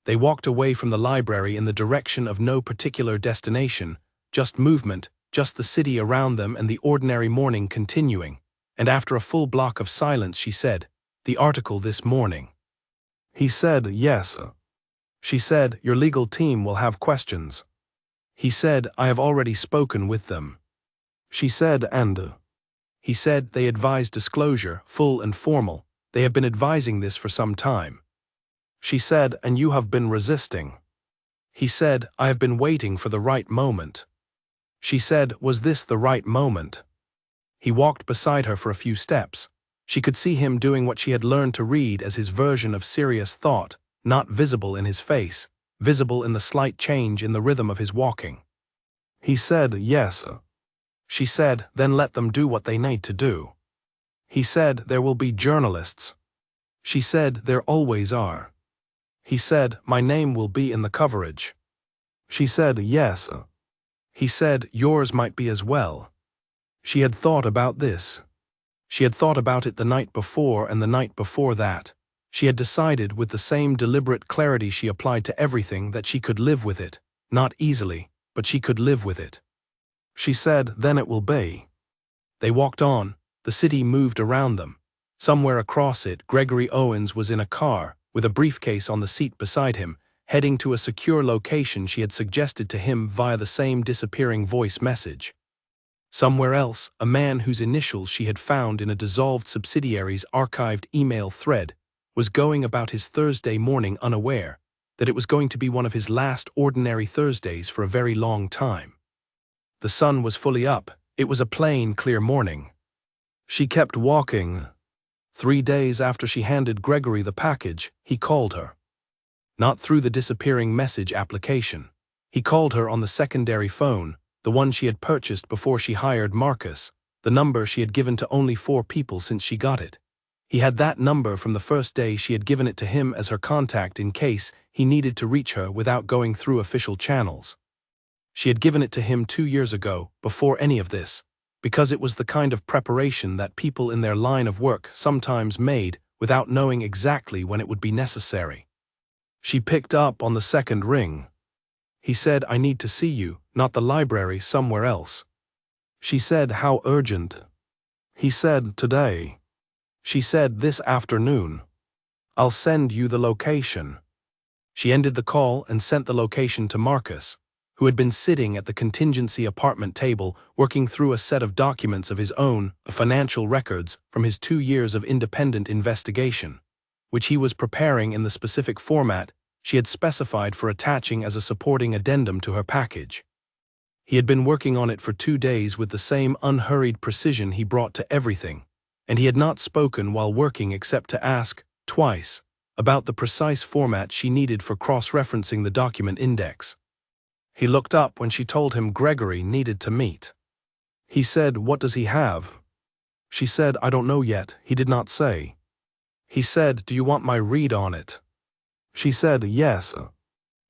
They walked away from the library in the direction of no particular destination, just movement, just the city around them and the ordinary morning continuing. And after a full block of silence she said, "The article this morning." He said, "Yes." She said, "Your legal team will have questions." He said, "I have already spoken with them." She said, "And?" He said, "They advise disclosure, full and formal. They have been advising this for some time." She said, "And you have been resisting." He said, "I have been waiting for the right moment." She said, "Was this the right moment?" He walked beside her for a few steps. She could see him doing what she had learned to read as his version of serious thought, not visible in his face, visible in the slight change in the rhythm of his walking. He said, "Yes." She said, "Then let them do what they need to do." He said, "There will be journalists." She said, "There always are." He said, "My name will be in the coverage." She said, "Yes." He said, "Yours might be as well." She had thought about this. She had thought about it the night before and the night before that. She had decided with the same deliberate clarity she applied to everything that she could live with it, not easily, but she could live with it. She said, then it will be. They walked on. The city moved around them. Somewhere across it, Gregory Owens was in a car, with a briefcase on the seat beside him, heading to a secure location she had suggested to him via the same disappearing voice message. Somewhere else, a man whose initials she had found in a dissolved subsidiary's archived email thread was going about his Thursday morning unaware that it was going to be one of his last ordinary Thursdays for a very long time. The sun was fully up. It was a plain, clear morning. She kept walking. 3 days after she handed Gregory the package, he called her. Not through the disappearing message application. He called her on the secondary phone, the one she had purchased before she hired Marcus, the number she had given to only 4 people since she got it. He had that number from the first day she had given it to him as her contact in case he needed to reach her without going through official channels. She had given it to him 2 years ago, before any of this, because it was the kind of preparation that people in their line of work sometimes made without knowing exactly when it would be necessary. She picked up on the second ring. He said, I need to see you, not the library, somewhere else. She said, how urgent? He said, today. She said, this afternoon. I'll send you the location. She ended the call and sent the location to Marcus, who had been sitting at the contingency apartment table working through a set of documents of his own, financial records from his 2 years of independent investigation, which he was preparing in the specific format she had specified for attaching as a supporting addendum to her package. He had been working on it for 2 days with the same unhurried precision he brought to everything, and he had not spoken while working except to ask, twice, about the precise format she needed for cross-referencing the document index. He looked up when she told him Gregory needed to meet. He said, what does he have? She said, I don't know yet, he did not say. He said, do you want my read on it? She said, yes.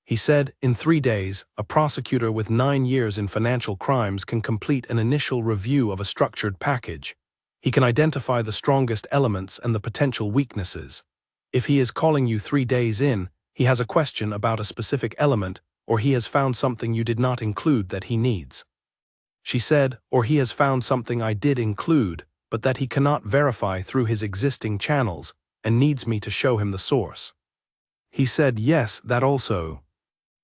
He said, in 3 days, a prosecutor with 9 years in financial crimes can complete an initial review of a structured package. He can identify the strongest elements and the potential weaknesses. If he is calling you 3 days in, he has a question about a specific element, or he has found something you did not include that he needs. She said, or he has found something I did include, but that he cannot verify through his existing channels, and needs me to show him the source. He said, yes, that also.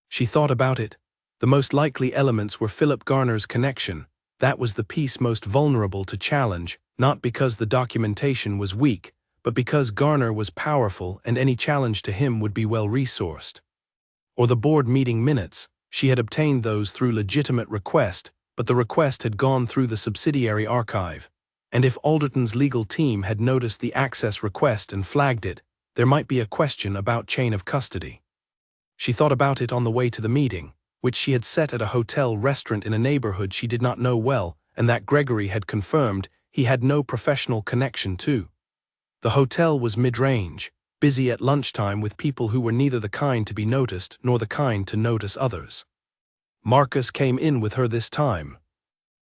She thought about it. The most likely elements were Philip Garner's connection. That was the piece most vulnerable to challenge, not because the documentation was weak, but because Garner was powerful and any challenge to him would be well-resourced. Or the board meeting minutes. She had obtained those through legitimate request, but the request had gone through the subsidiary archive. And if Alderton's legal team had noticed the access request and flagged it, there might be a question about chain of custody. She thought about it on the way to the meeting, which she had set at a hotel restaurant in a neighborhood she did not know well, and that Gregory had confirmed he had no professional connection to. The hotel was mid-range, busy at lunchtime with people who were neither the kind to be noticed nor the kind to notice others. Marcus came in with her this time.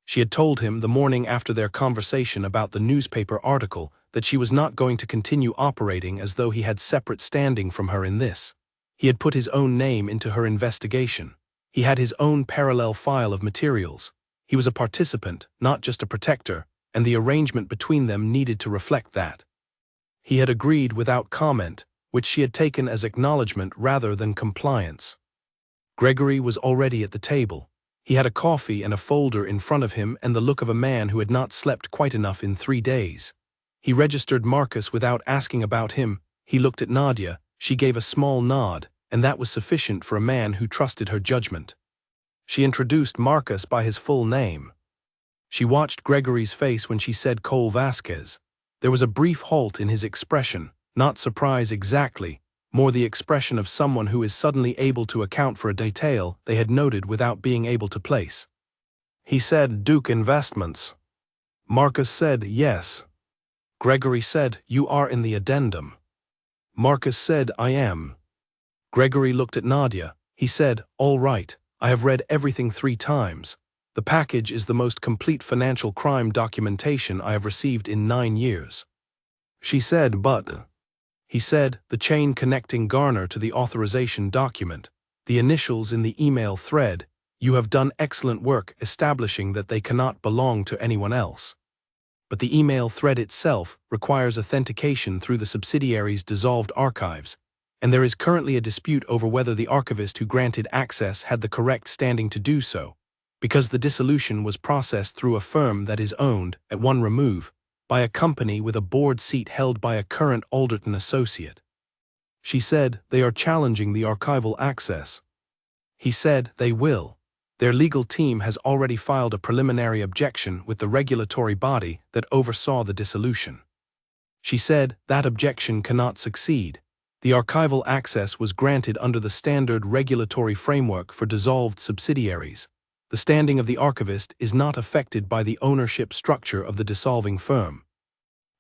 She had told him the morning after their conversation about the newspaper article that she was not going to continue operating as though he had separate standing from her in this. He had put his own name into her investigation. He had his own parallel file of materials. He was a participant, not just a protector, and the arrangement between them needed to reflect that. He had agreed without comment, which she had taken as acknowledgement rather than compliance. Gregory was already at the table. He had a coffee and a folder in front of him and the look of a man who had not slept quite enough in 3 days. He registered Marcus without asking about him. He looked at Nadia. She gave a small nod, and that was sufficient for a man who trusted her judgment. She introduced Marcus by his full name. She watched Gregory's face when she said Cole Vasquez. There was a brief halt in his expression, not surprise exactly, more the expression of someone who is suddenly able to account for a detail they had noted without being able to place. He said, Duke Investments. Marcus said, yes. Gregory said, you are in the addendum. Marcus said, I am. Gregory looked at Nadia. He said, all right, I have read everything 3 times. The package is the most complete financial crime documentation I have received in 9 years. She said, but... He said, the chain connecting Garner to the authorization document, the initials in the email thread, You have done excellent work establishing that they cannot belong to anyone else. But the email thread itself requires authentication through the subsidiary's dissolved archives, and there is currently a dispute over whether the archivist who granted access had the correct standing to do so, because the dissolution was processed through a firm that is owned, at one remove, by a company with a board seat held by a current Alderton associate. She said they are challenging the archival access. He said they will. Their legal team has already filed a preliminary objection with the regulatory body that oversaw the dissolution. She said that objection cannot succeed. The archival access was granted under the standard regulatory framework for dissolved subsidiaries. The standing of the archivist is not affected by the ownership structure of the dissolving firm.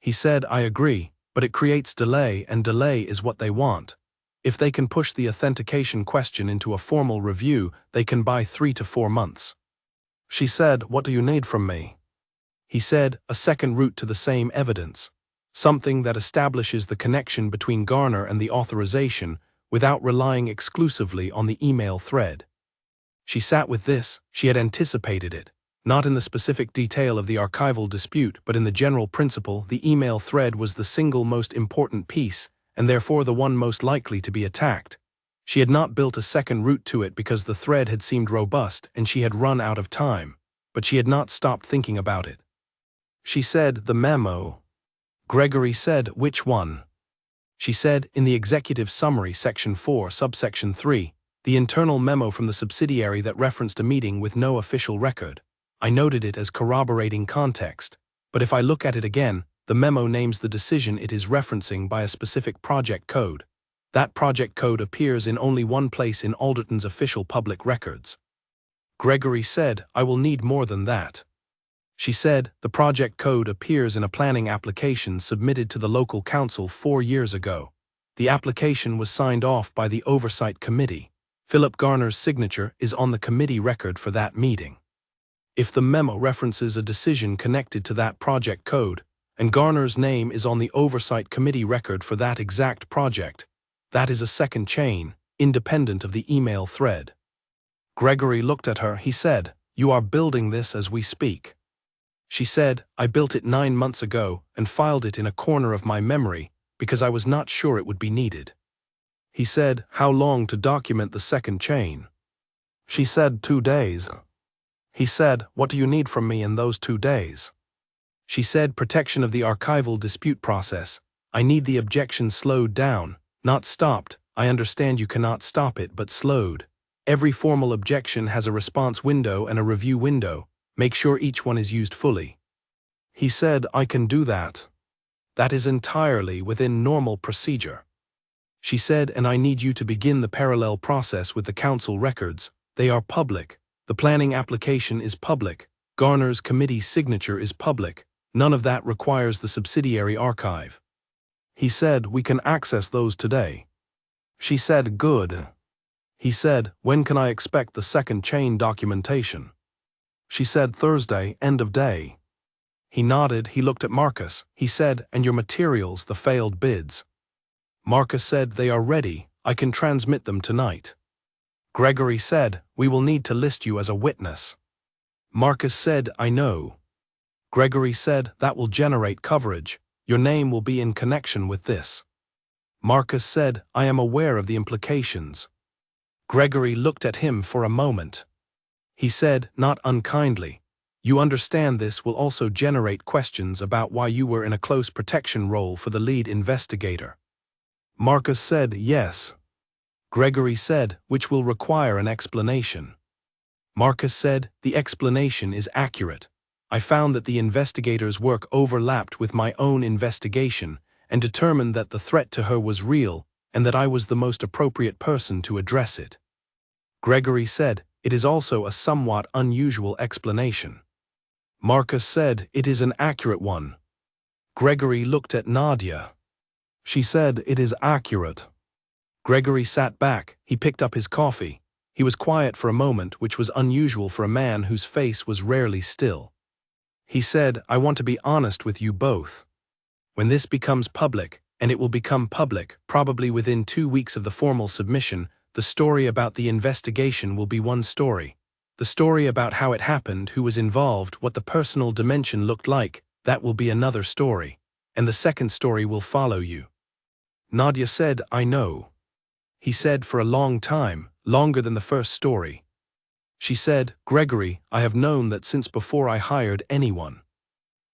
He said, I agree, but it creates delay, and delay is what they want. If they can push the authentication question into a formal review, they can buy 3 to 4 months. She said, what do you need from me? He said, a second route to the same evidence. Something that establishes the connection between Garner and the authorization without relying exclusively on the email thread. She sat with this. She had anticipated it, not in the specific detail of the archival dispute, but in the general principle. The email thread was the single most important piece, and therefore the one most likely to be attacked. She had not built a second route to it because the thread had seemed robust and she had run out of time, but she had not stopped thinking about it. She said, the memo. Gregory said, which one? She said, in the Executive Summary, Section 4, Subsection 3, the internal memo from the subsidiary that referenced a meeting with no official record. I noted it as corroborating context, but if I look at it again, the memo names the decision it is referencing by a specific project code. That project code appears in only one place in Alderton's official public records. Gregory said, I will need more than that. She said, the project code appears in a planning application submitted to the local council 4 years ago. The application was signed off by the Oversight Committee. Philip Garner's signature is on the committee record for that meeting. If the memo references a decision connected to that project code, and Garner's name is on the Oversight Committee record for that exact project, that is a second chain, independent of the email thread. Gregory looked at her. He said, you are building this as we speak. She said, I built it 9 months ago and filed it in a corner of my memory because I was not sure it would be needed. He said, how long to document the second chain? She said, 2 days. He said, what do you need from me in those 2 days? She said, protection of the archival dispute process. I need the objection slowed down, not stopped. I understand you cannot stop it, but slowed. Every formal objection has a response window and a review window. Make sure each one is used fully. He said, I can do that. That is entirely within normal procedure. She said, and I need you to begin the parallel process with the council records. They are public. The planning application is public. Garner's committee signature is public. None of that requires the subsidiary archive. He said, we can access those today. She said, good. He said, when can I expect the second chain documentation? She said, Thursday, end of day. He nodded. He looked at Marcus. He said, and your materials, the failed bids? Marcus said, they are ready. I can transmit them tonight. Gregory said, we will need to list you as a witness. Marcus said, I know. Gregory said, that will generate coverage. Your name will be in connection with this. Marcus said, I am aware of the implications. Gregory looked at him for a moment. He said, not unkindly, you understand this will also generate questions about why you were in a close protection role for the lead investigator. Marcus said, yes. Gregory said, which will require an explanation. Marcus said, the explanation is accurate. I found that the investigator's work overlapped with my own investigation and determined that the threat to her was real and that I was the most appropriate person to address it. Gregory said, it is also a somewhat unusual explanation. Marcus said, it is an accurate one. Gregory looked at Nadia. She said, it is accurate. Gregory sat back. He picked up his coffee. He was quiet for a moment, which was unusual for a man whose face was rarely still. He said, I want to be honest with you both. When this becomes public, and it will become public probably within 2 weeks of the formal submission, the story about the investigation will be one story. The story about how it happened, who was involved, what the personal dimension looked like, that will be another story. And the second story will follow you. Nadia said, I know. He said, for a long time, longer than the first story. She said, Gregory, I have known that since before I hired anyone.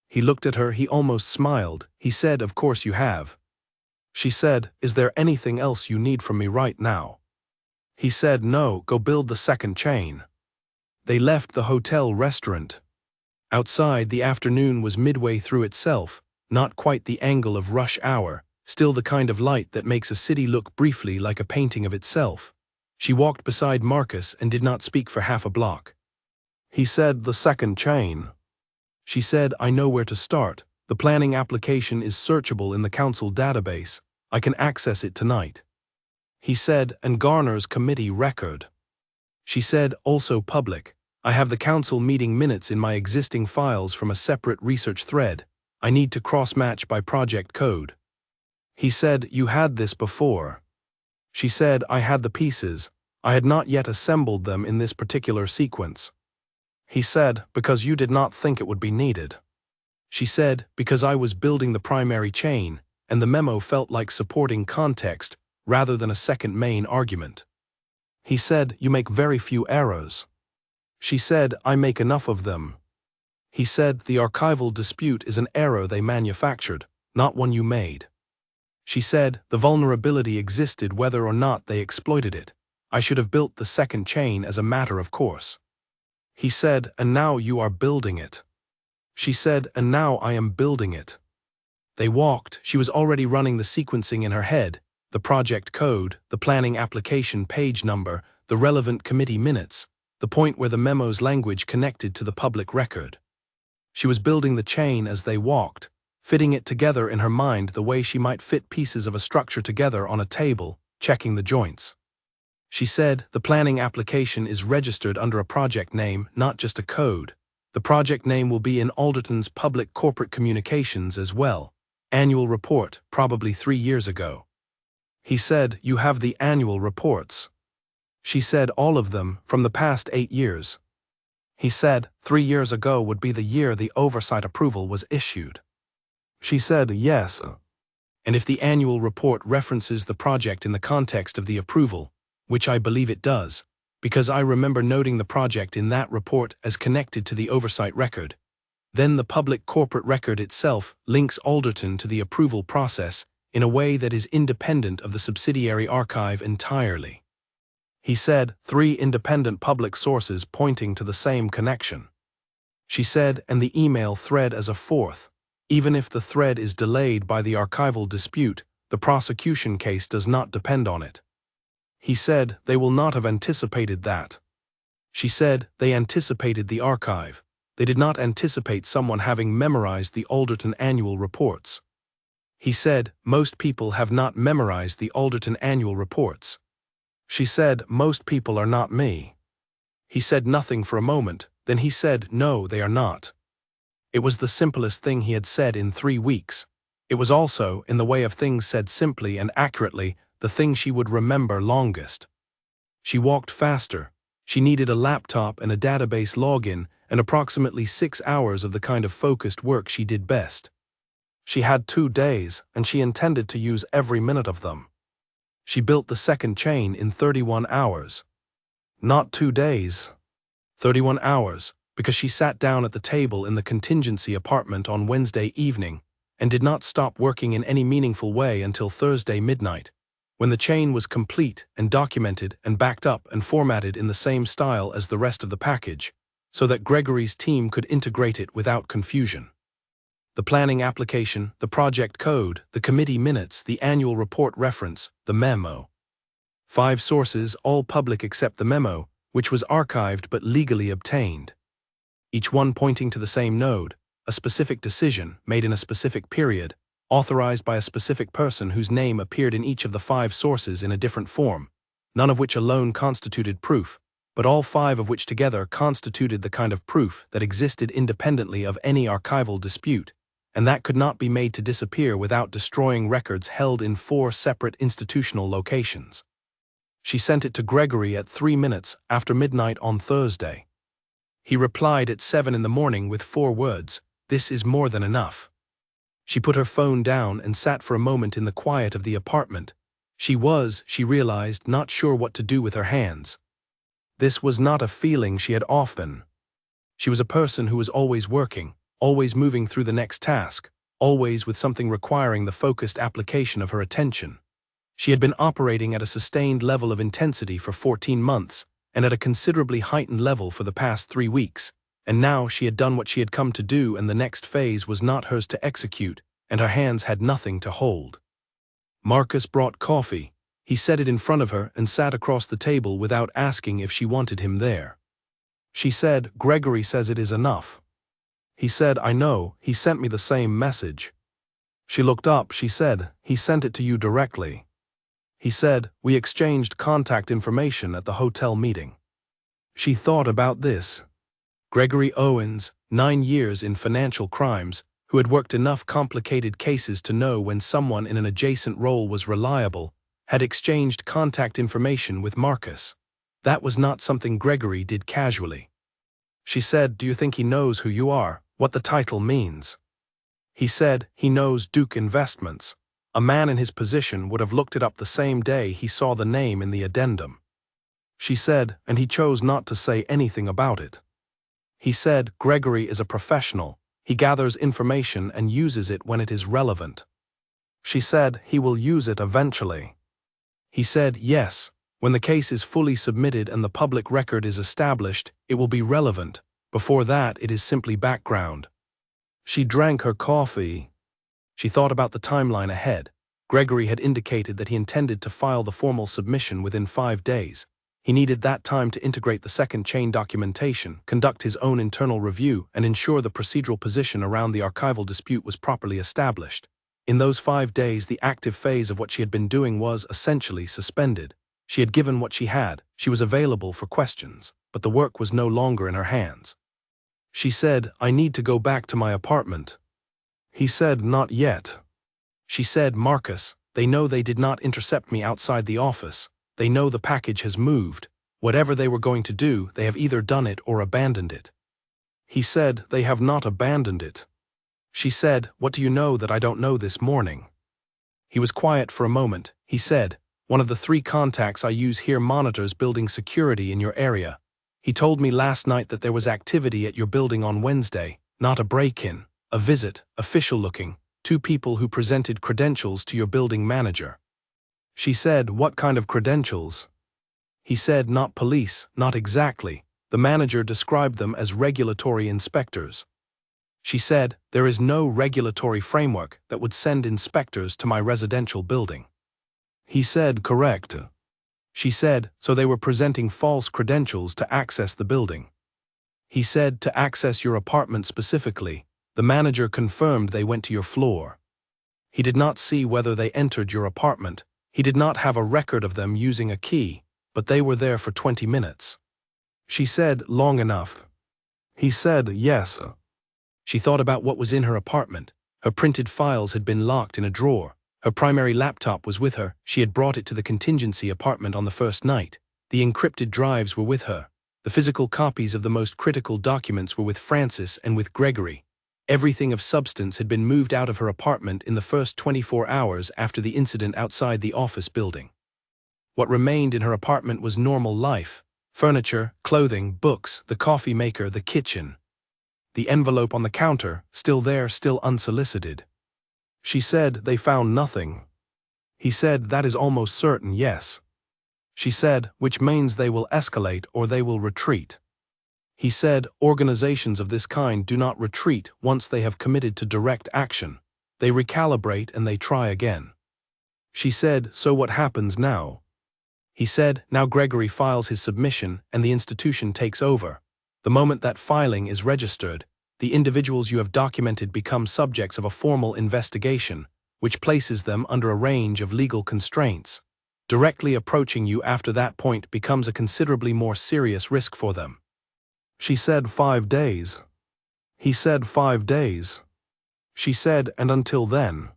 He looked at her, he almost smiled. He said, of course you have. She said, is there anything else you need from me right now? He said, no, go build the second chain. They left the hotel restaurant. Outside, the afternoon was midway through itself, not quite the angle of rush hour, still the kind of light that makes a city look briefly like a painting of itself. She walked beside Marcus and did not speak for half a block. He said, the second chain. She said, I know where to start. The planning application is searchable in the council database. I can access it tonight. He said, and Garner's committee record. She said, also public. I have the council meeting minutes in my existing files from a separate research thread. I need to cross-match by project code. He said, you had this before. She said, I had the pieces. I had not yet assembled them in this particular sequence. He said, because you did not think it would be needed. She said, because I was building the primary chain, and the memo felt like supporting context rather than a second main argument. He said, you make very few errors. She said, I make enough of them. He said, the archival dispute is an error they manufactured, not one you made. She said, the vulnerability existed whether or not they exploited it. I should have built the second chain as a matter of course. He said, and now you are building it. She said, and now I am building it. They walked. She was already running the sequencing in her head, the project code, the planning application page number, the relevant committee minutes, the point where the memo's language connected to the public record. She was building the chain as they walked, fitting it together in her mind the way she might fit pieces of a structure together on a table, checking the joints. She said, the planning application is registered under a project name, not just a code. The project name will be in Alderton's public corporate communications as well. Annual report, probably 3 years ago. He said, you have the annual reports. She said, all of them, from the past 8 years. He said, 3 years ago would be the year the oversight approval was issued. She said, yes. And if the annual report references the project in the context of the approval, which I believe it does, because I remember noting the project in that report as connected to the oversight record, then the public corporate record itself links Alderton to the approval process in a way that is independent of the subsidiary archive entirely. He said, 3 independent public sources pointing to the same connection. She said, and the email thread as a 4th. Even if the thread is delayed by the archival dispute, the prosecution case does not depend on it. He said, they will not have anticipated that. She said, they anticipated the archive. They did not anticipate someone having memorized the Alderton annual reports. He said, most people have not memorized the Alderton annual reports. She said, most people are not me. He said nothing for a moment, then he said, no, they are not. It was the simplest thing he had said in 3 weeks. It was also, in the way of things said simply and accurately, the thing she would remember longest. She walked faster. She needed a laptop and a database login and approximately 6 hours of the kind of focused work she did best. She had 2 days, and she intended to use every minute of them. She built the second chain in 31 hours. Not 2 days. 31 hours, because she sat down at the table in the contingency apartment on Wednesday evening and did not stop working in any meaningful way until Thursday midnight, when the chain was complete and documented and backed up and formatted in the same style as the rest of the package, so that Gregory's team could integrate it without confusion. The planning application, the project code, the committee minutes, the annual report reference, the memo. 5 sources, all public except the memo, which was archived but legally obtained. Each one pointing to the same node, a specific decision made in a specific period, authorized by a specific person whose name appeared in each of the 5 sources in a different form, none of which alone constituted proof, but all 5 of which together constituted the kind of proof that existed independently of any archival dispute, and that could not be made to disappear without destroying records held in 4 separate institutional locations. She sent it to Gregory at 3 minutes after midnight on Thursday. He replied at 7 in the morning with 4 words, "This is more than enough." She put her phone down and sat for a moment in the quiet of the apartment. She realized, not sure what to do with her hands. This was not a feeling she had often. She was a person who was always working, always moving through the next task, always with something requiring the focused application of her attention. She had been operating at a sustained level of intensity for 14 months, and at a considerably heightened level for the past 3 weeks, and now she had done what she had come to do, and the next phase was not hers to execute, and her hands had nothing to hold. Marcus brought coffee. He set it in front of her and sat across the table without asking if she wanted him there. She said, "Gregory says it is enough." He said, "I know, he sent me the same message." She looked up. She said, "He sent it to you directly." He said, "We exchanged contact information at the hotel meeting." She thought about this. Gregory Owens, 9 years in financial crimes, who had worked enough complicated cases to know when someone in an adjacent role was reliable, had exchanged contact information with Marcus. That was not something Gregory did casually. She said, "Do you think he knows who you are, what the title means?" He said, "He knows Duke Investments. A man in his position would have looked it up the same day he saw the name in the addendum." She said, "And he chose not to say anything about it." He said, "Gregory is a professional. He gathers information and uses it when it is relevant." She said, "He will use it eventually." He said, "Yes, when the case is fully submitted and the public record is established, it will be relevant. Before that, it is simply background." She drank her coffee. She thought about the timeline ahead. Gregory had indicated that he intended to file the formal submission within 5 days. He needed that time to integrate the second chain documentation, conduct his own internal review, and ensure the procedural position around the archival dispute was properly established. In those 5 days, the active phase of what she had been doing was essentially suspended. She had given what she had. She was available for questions, but the work was no longer in her hands. She said, "I need to go back to my apartment." He said, "Not yet." She said, "Marcus, they know they did not intercept me outside the office. They know the package has moved. Whatever they were going to do, they have either done it or abandoned it." He said, "They have not abandoned it." She said, "What do you know that I don't know this morning?" He was quiet for a moment. He said, "One of the 3 contacts I use here monitors building security in your area. He told me last night that there was activity at your building on Wednesday, not a break-in, a visit, official-looking, 2 people who presented credentials to your building manager." She said, "What kind of credentials?" He said, "Not police, not exactly. The manager described them as regulatory inspectors." She said, "There is no regulatory framework that would send inspectors to my residential building." He said, "Correct." She said, "So they were presenting false credentials to access the building." He said, "To access your apartment specifically. The manager confirmed they went to your floor. He did not see whether they entered your apartment. He did not have a record of them using a key, but they were there for 20 minutes. She said, "Long enough?" He said, "Yes." She thought about what was in her apartment. Her printed files had been locked in a drawer. Her primary laptop was with her. She had brought it to the contingency apartment on the first night. The encrypted drives were with her. The physical copies of the most critical documents were with Francis and with Gregory. Everything of substance had been moved out of her apartment in the first 24 hours after the incident outside the office building. What remained in her apartment was normal life: furniture, clothing, books, the coffee maker, the kitchen. The envelope on the counter, still there, still unsolicited. She said, "They found nothing." He said, "That is almost certain, yes." She said, "Which means they will escalate or they will retreat." He said, "Organizations of this kind do not retreat once they have committed to direct action. They recalibrate and they try again." She said, "So what happens now?" He said, "Now Gregory files his submission and the institution takes over. The moment that filing is registered, the individuals you have documented become subjects of a formal investigation, which places them under a range of legal constraints. Directly approaching you after that point becomes a considerably more serious risk for them." She said, 5 days. He said, 5 days. She said, "And until then?"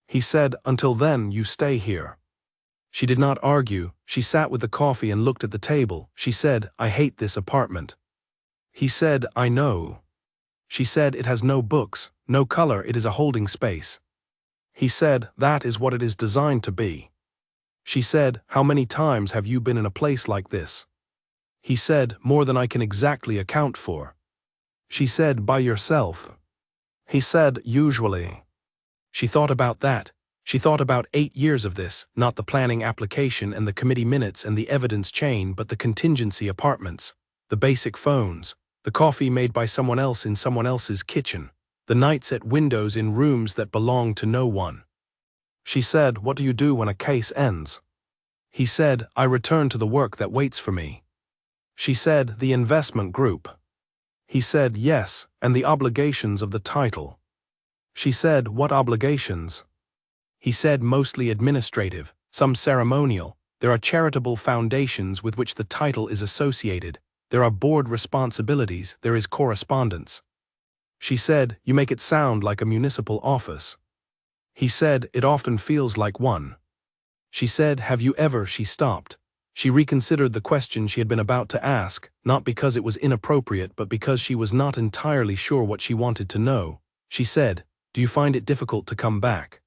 He said, "Until then, you stay here." She did not argue. She sat with the coffee and looked at the table. She said, "I hate this apartment." He said, I know. She said, it has no books, no color, it is a holding space. He said, that is what it is designed to be. She said, how many times have you been in a place like this? He said, more than I can exactly account for. She said, by yourself? He said, usually. She thought about that. She thought about 8 years of this, not the planning application and the committee minutes and the evidence chain, but the contingency apartments, the basic phones, the coffee made by someone else in someone else's kitchen, the nights at windows in rooms that belonged to no one. She said, what do you do when a case ends? He said, I return to the work that waits for me. She said, the investment group. He said, yes, and the obligations of the title. She said, what obligations? He said, mostly administrative, some ceremonial. There are charitable foundations with which the title is associated. There are board responsibilities, there is correspondence. She said, you make it sound like a municipal office. He said, it often feels like one. She said, have you ever? She stopped. She reconsidered the question she had been about to ask, not because it was inappropriate but because she was not entirely sure what she wanted to know. She said, do you find it difficult to come back?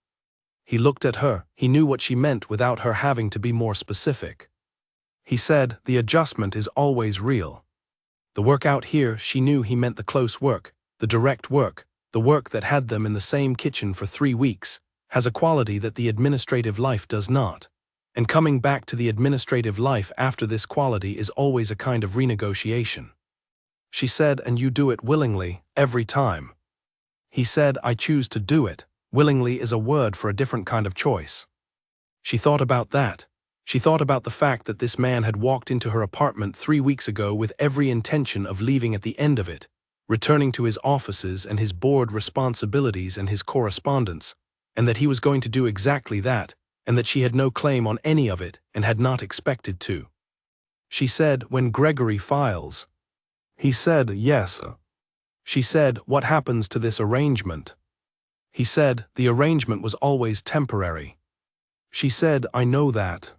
He looked at her. He knew what she meant without her having to be more specific. He said, the adjustment is always real. The work out here, she knew he meant the close work, the direct work, the work that had them in the same kitchen for 3 weeks, has a quality that the administrative life does not. And coming back to the administrative life after this quality is always a kind of renegotiation. She said, and you do it willingly, every time. He said, I choose to do it. Willingly is a word for a different kind of choice. She thought about that. She thought about the fact that this man had walked into her apartment 3 weeks ago with every intention of leaving at the end of it, returning to his offices and his board responsibilities and his correspondence, and that he was going to do exactly that, and that she had no claim on any of it and had not expected to. She said, when Gregory files. He said, yes. She said, what happens to this arrangement? He said, the arrangement was always temporary. She said, I know that.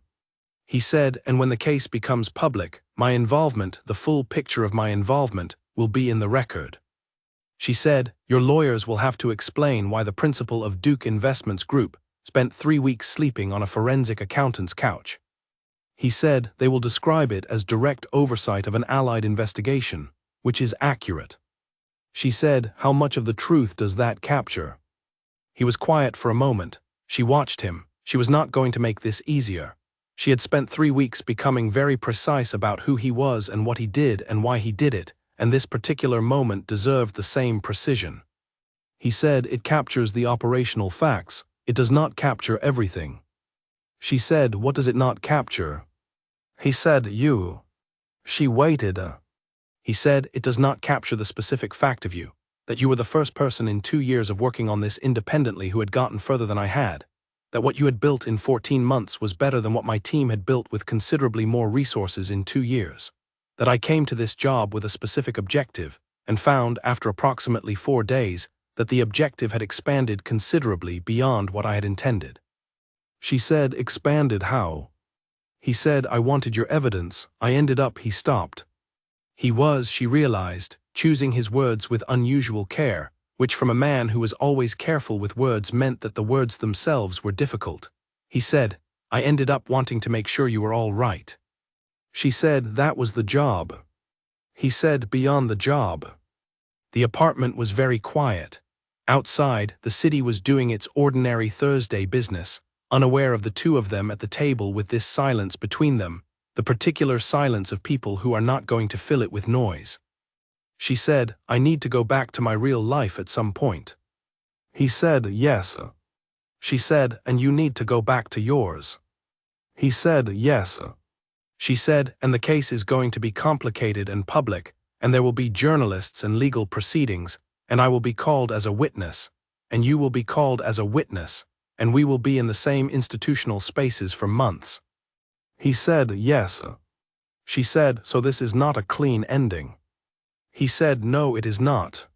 He said, and when the case becomes public, my involvement, the full picture of my involvement, will be in the record. She said, your lawyers will have to explain why the principal of Duke Investments Group spent 3 weeks sleeping on a forensic accountant's couch. He said, they will describe it as direct oversight of an allied investigation, which is accurate. She said, how much of the truth does that capture? He was quiet for a moment. She watched him. She was not going to make this easier. She had spent 3 weeks becoming very precise about who he was and what he did and why he did it, and this particular moment deserved the same precision. He said, it captures the operational facts. It does not capture everything. She said, what does it not capture? He said, you. She waited. He said, it does not capture the specific fact of you, that you were the first person in 2 years of working on this independently who had gotten further than I had, that what you had built in 14 months was better than what my team had built with considerably more resources in 2 years, that I came to this job with a specific objective and found, after approximately 4 days, that the objective had expanded considerably beyond what I had intended. She said, expanded how? He said, I wanted your evidence. I ended up, he stopped. He was, she realized, choosing his words with unusual care, which from a man who was always careful with words meant that the words themselves were difficult. He said, I ended up wanting to make sure you were all right. She said, that was the job. He said, beyond the job. The apartment was very quiet. Outside, the city was doing its ordinary Thursday business, unaware of the two of them at the table with this silence between them, the particular silence of people who are not going to fill it with noise. She said, I need to go back to my real life at some point. He said, yes. She said, and you need to go back to yours. He said, yes. She said, and the case is going to be complicated and public, and there will be journalists and legal proceedings, and I will be called as a witness, and you will be called as a witness, and we will be in the same institutional spaces for months. He said, yes. She said, so this is not a clean ending. He said, no, it is not.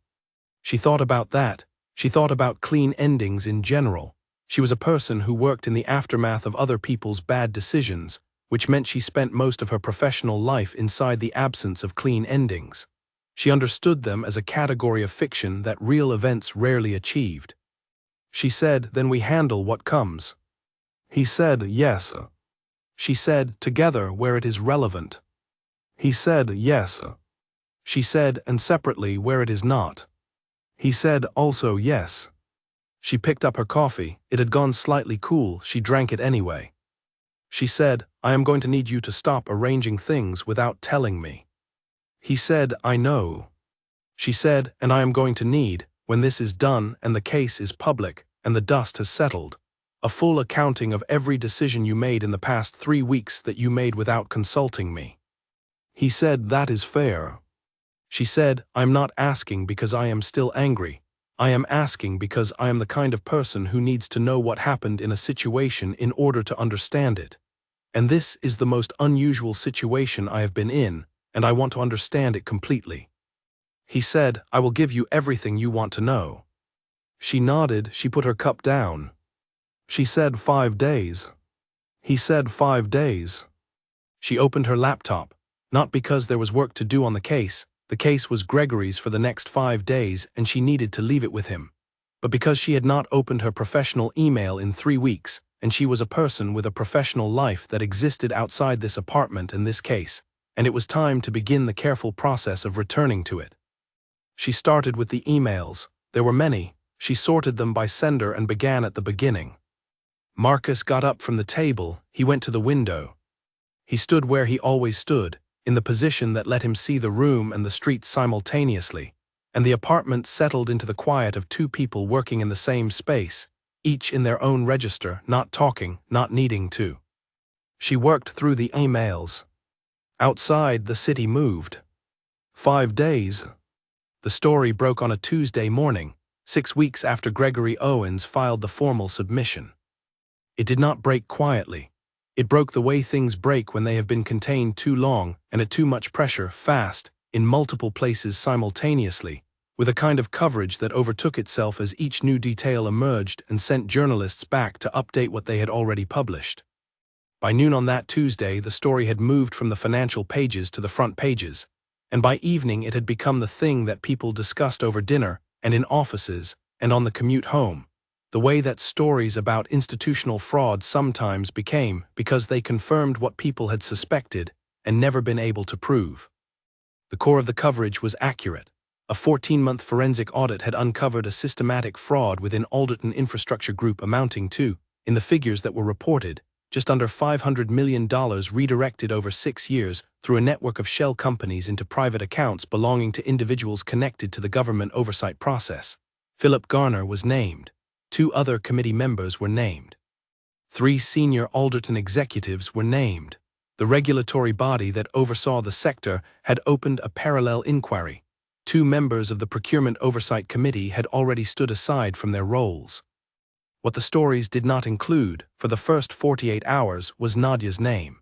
She thought about that. She thought about clean endings in general. She was a person who worked in the aftermath of other people's bad decisions, which meant she spent most of her professional life inside the absence of clean endings. She understood them as a category of fiction that real events rarely achieved. She said, "Then we handle what comes." He said, "Yes." She said, "Together where it is relevant." He said, "Yes." She said, "And separately where it is not." He said, "Also yes." She picked up her coffee. It had gone slightly cool. She drank it anyway. She said, "I am going to need you to stop arranging things without telling me." He said, "I know." She said, "And I am going to need, when this is done and the case is public and the dust has settled, a full accounting of every decision you made in the past 3 weeks that you made without consulting me." He said, "That is fair." She said, "I am not asking because I am still angry. I am asking because I am the kind of person who needs to know what happened in a situation in order to understand it. And this is the most unusual situation I have been in, and I want to understand it completely." He said, "I will give you everything you want to know." She nodded. She put her cup down. She said, "5 days." He said, "5 days." She opened her laptop, not because there was work to do on the case. The case was Gregory's for the next 5 days and she needed to leave it with him, but because she had not opened her professional email in 3 weeks, and she was a person with a professional life that existed outside this apartment and this case, and it was time to begin the careful process of returning to it. She started with the emails. There were many. She sorted them by sender and began at the beginning. Marcus got up from the table. He went to the window. He stood where he always stood, in the position that let him see the room and the street simultaneously, and the apartment settled into the quiet of 2 people working in the same space, each in their own register, not talking, not needing to. She worked through the emails. Outside, the city moved. 5 days. The story broke on a Tuesday morning, 6 weeks after Gregory Owens filed the formal submission. It did not break quietly. It broke the way things break when they have been contained too long and at too much pressure, fast, in multiple places simultaneously, with a kind of coverage that overtook itself as each new detail emerged and sent journalists back to update what they had already published. By noon on that Tuesday, the story had moved from the financial pages to the front pages, and by evening it had become the thing that people discussed over dinner and in offices and on the commute home, the way that stories about institutional fraud sometimes became, because they confirmed what people had suspected and never been able to prove. The core of the coverage was accurate. A 14-month forensic audit had uncovered a systematic fraud within Alderton Infrastructure Group amounting to, in the figures that were reported, just under $500 million redirected over 6 years through a network of shell companies into private accounts belonging to individuals connected to the government oversight process. Philip Garner was named. 2 other committee members were named. 3 senior Alderton executives were named. The regulatory body that oversaw the sector had opened a parallel inquiry. 2 members of the Procurement Oversight Committee had already stood aside from their roles. What the stories did not include, for the first 48 hours, was Nadia's name.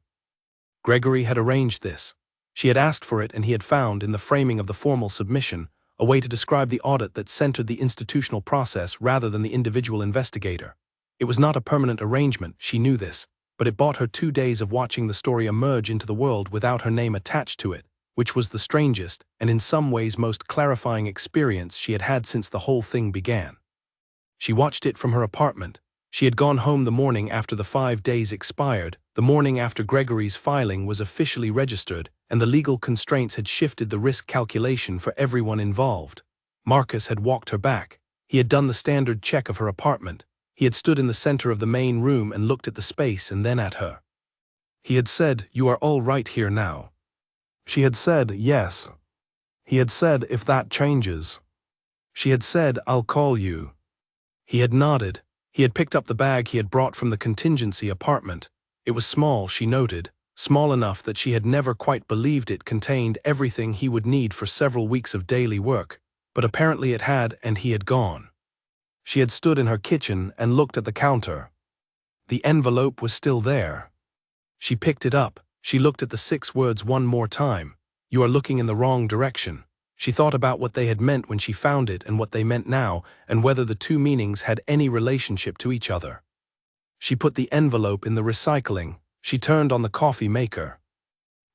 Gregory had arranged this. She had asked for it, and he had found, in the framing of the formal submission, a way to describe the audit that centered the institutional process rather than the individual investigator. It was not a permanent arrangement, she knew this, but it bought her 2 days of watching the story emerge into the world without her name attached to it, which was the strangest and in some ways most clarifying experience she had had since the whole thing began. She watched it from her apartment. She had gone home the morning after the 5 days expired, the morning after Gregory's filing was officially registered, and the legal constraints had shifted the risk calculation for everyone involved. Marcus had walked her back. He had done the standard check of her apartment. He had stood in the center of the main room and looked at the space and then at her. He had said, "You are all right here now." She had said, "Yes." He had said, "If that changes." She had said, "I'll call you." He had nodded. He had picked up the bag he had brought from the contingency apartment. It was small, she noted, small enough that she had never quite believed it contained everything he would need for several weeks of daily work, but apparently it had, and he had gone. She had stood in her kitchen and looked at the counter. The envelope was still there. She picked it up. She looked at the 6 words one more time. "You are looking in the wrong direction." She thought about what they had meant when she found it and what they meant now, and whether the 2 meanings had any relationship to each other. She put the envelope in the recycling. She turned on the coffee maker.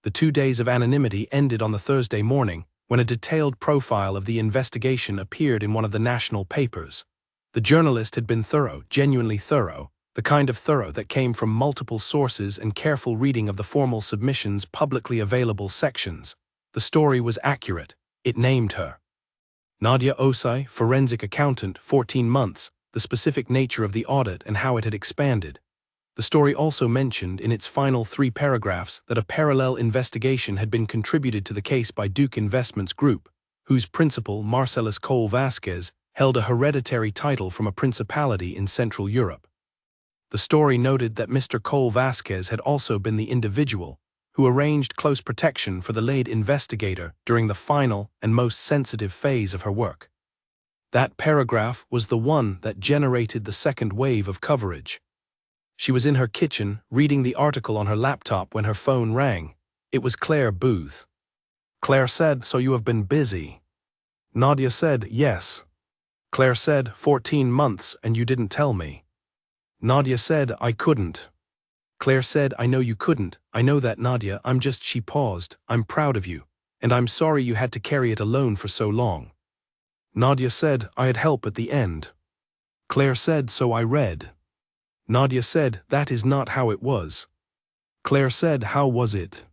The 2 days of anonymity ended on the Thursday morning, when a detailed profile of the investigation appeared in one of the national papers. The journalist had been thorough, genuinely thorough, the kind of thorough that came from multiple sources and careful reading of the formal submission's publicly available sections. The story was accurate. It named her. Nadia Osei, forensic accountant, 14 months, the specific nature of the audit and how it had expanded. The story also mentioned in its final 3 paragraphs that a parallel investigation had been contributed to the case by Duke Investments Group, whose principal, Marcellus Cole Vasquez, held a hereditary title from a principality in Central Europe. The story noted that Mr. Cole Vasquez had also been the individual who arranged close protection for the lead investigator during the final and most sensitive phase of her work. That paragraph was the one that generated the second wave of coverage. She was in her kitchen, reading the article on her laptop when her phone rang. It was Claire Booth. Claire said, "So you have been busy." Nadia said, "Yes." Claire said, 14 months and you didn't tell me." Nadia said, "I couldn't." Claire said, "I know you couldn't. I know that, Nadia. She paused. "I'm proud of you. And I'm sorry you had to carry it alone for so long." Nadia said, "I had help at the end." Claire said, "So I read." Nadia said, "That is not how it was." Claire said, "How was it?"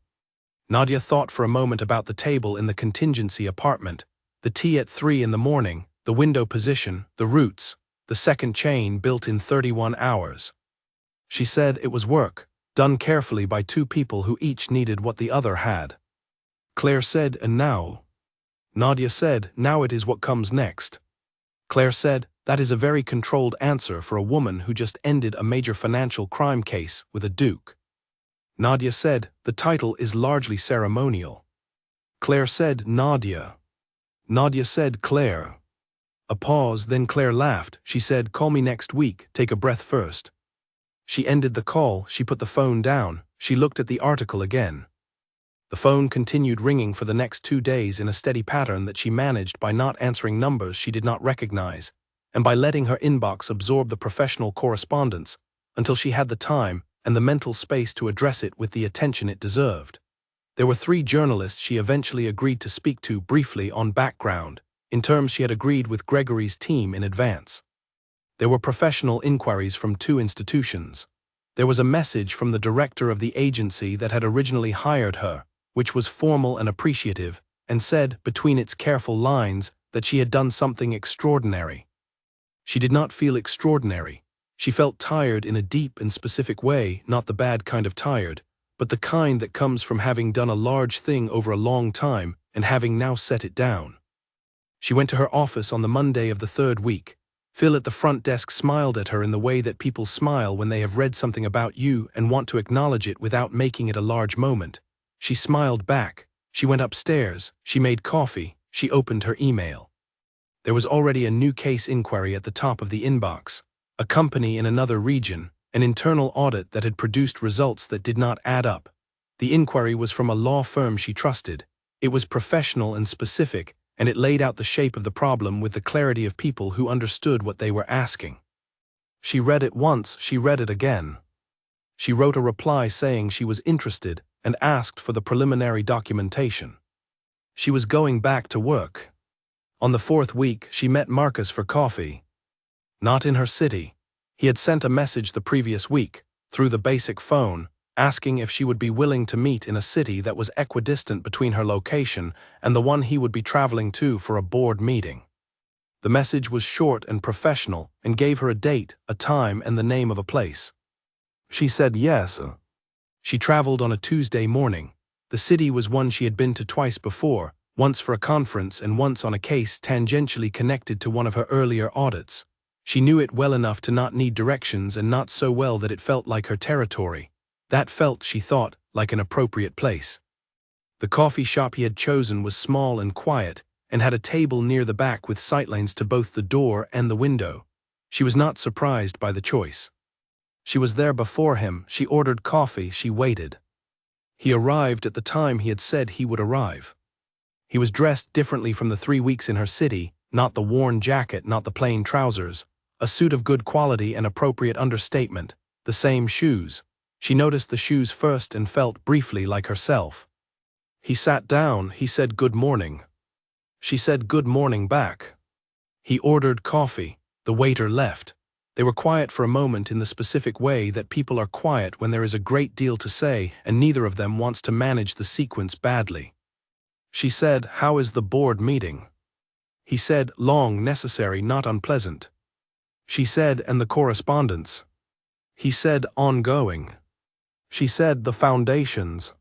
Nadia thought for a moment about the table in the contingency apartment, the tea at 3 in the morning, the window position, the roots, the second chain built in 31 hours. She said it was work, done carefully by 2 people who each needed what the other had. Claire said, "And now?" Nadia said, "Now it is what comes next." Claire said, "That is a very controlled answer for a woman who just ended a major financial crime case with a duke." Nadia said, "The title is largely ceremonial." Claire said, "Nadia." Nadia said, "Claire." A pause, then Claire laughed. She said, "Call me next week, take a breath first." She ended the call, she put the phone down, she looked at the article again. The phone continued ringing for the next 2 days in a steady pattern that she managed by not answering numbers she did not recognize, and by letting her inbox absorb the professional correspondence until she had the time and the mental space to address it with the attention it deserved. There were 3 journalists she eventually agreed to speak to briefly on background, in terms she had agreed with Gregory's team in advance. There were professional inquiries from 2 institutions. There was a message from the director of the agency that had originally hired her, which was formal and appreciative, and said, between its careful lines, that she had done something extraordinary. She did not feel extraordinary. She felt tired in a deep and specific way, not the bad kind of tired, but the kind that comes from having done a large thing over a long time and having now set it down. She went to her office on the Monday of the 3rd week. Phil at the front desk smiled at her in the way that people smile when they have read something about you and want to acknowledge it without making it a large moment. She smiled back. She went upstairs. She made coffee. She opened her email. There was already a new case inquiry at the top of the inbox. A company in another region, an internal audit that had produced results that did not add up. The inquiry was from a law firm she trusted. It was professional and specific, and it laid out the shape of the problem with the clarity of people who understood what they were asking. She read it once, she read it again. She wrote a reply saying she was interested and asked for the preliminary documentation. She was going back to work. On the 4th week, she met Marcus for coffee. Not in her city. He had sent a message the previous week, through the basic phone, asking if she would be willing to meet in a city that was equidistant between her location and the one he would be traveling to for a board meeting. The message was short and professional and gave her a date, a time, and the name of a place. She said yes. She traveled on a Tuesday morning. The city was one she had been to twice before, once for a conference and once on a case tangentially connected to one of her earlier audits. She knew it well enough to not need directions and not so well that it felt like her territory. That felt, she thought, like an appropriate place. The coffee shop he had chosen was small and quiet, and had a table near the back with sightlines to both the door and the window. She was not surprised by the choice. She was there before him, she ordered coffee, she waited. He arrived at the time he had said he would arrive. He was dressed differently from the 3 weeks in her city, not the worn jacket, not the plain trousers, a suit of good quality and appropriate understatement, the same shoes. She noticed the shoes first and felt briefly like herself. He sat down, he said good morning. She said good morning back. He ordered coffee. The waiter left. They were quiet for a moment in the specific way that people are quiet when there is a great deal to say and neither of them wants to manage the sequence badly. She said, "How is the board meeting?" He said, "Long, necessary, not unpleasant." She said, "And the correspondence?" He said, "Ongoing." She said, "The foundations?"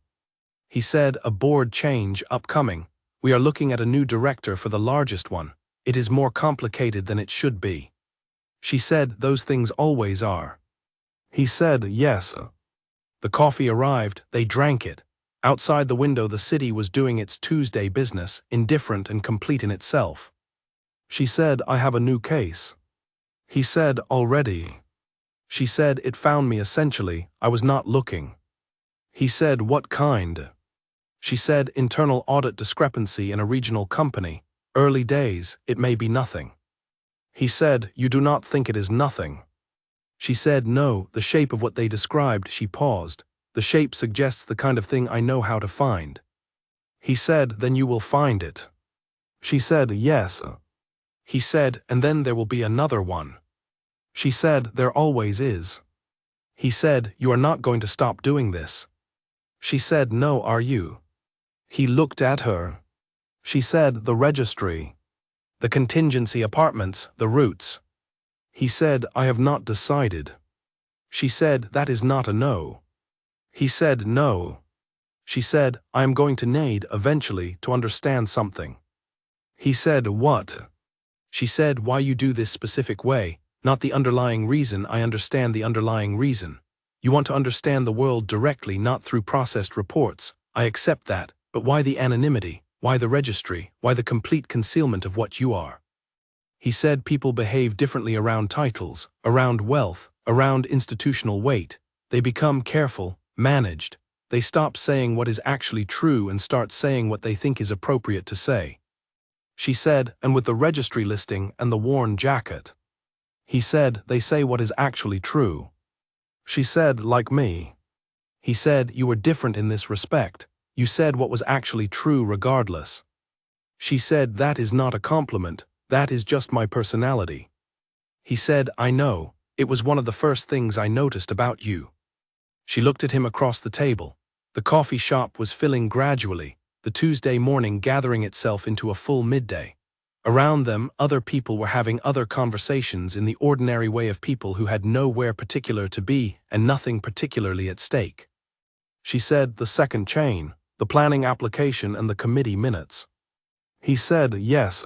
He said, "A board change upcoming. We are looking at a new director for the largest one. It is more complicated than it should be." She said, "Those things always are." He said, "Yes." The coffee arrived, they drank it. Outside the window the city was doing its Tuesday business, indifferent and complete in itself. She said, "I have a new case." He said, "Already?" She said, "It found me essentially, I was not looking." He said, "What kind?" She said, "Internal audit discrepancy in a regional company. Early days, it may be nothing." He said, "You do not think it is nothing?" She said, "No, the shape of what they described." She paused. "The shape suggests the kind of thing I know how to find." He said, "Then you will find it." She said, "Yes." He said, "And then there will be another one." She said, "There always is." He said, "You are not going to stop doing this." She said, "No, are you?" He looked at her. She said, "The registry. The contingency apartments, the routes." He said, "I have not decided." She said, "That is not a no." He said, "No." She said, "I am going to need, eventually, to understand something." He said, "What?" She said, "Why you do this specific way, not the underlying reason. I understand the underlying reason. You want to understand the world directly, not through processed reports. I accept that, but why the anonymity? Why the registry? Why the complete concealment of what you are?" He said, "People behave differently around titles, around wealth, around institutional weight. They become careful, managed. They stop saying what is actually true and start saying what they think is appropriate to say." She said, "And with the registry listing and the worn jacket?" He said, "They say what is actually true." She said, "Like me?" He said, "You were different in this respect. You said what was actually true regardless." She said, "That is not a compliment. That is just my personality." He said, "I know. It was one of the first things I noticed about you." She looked at him across the table. The coffee shop was filling gradually, the Tuesday morning gathering itself into a full midday. Around them, other people were having other conversations in the ordinary way of people who had nowhere particular to be and nothing particularly at stake. She said, "The second chain, the planning application and the committee minutes." He said, "Yes."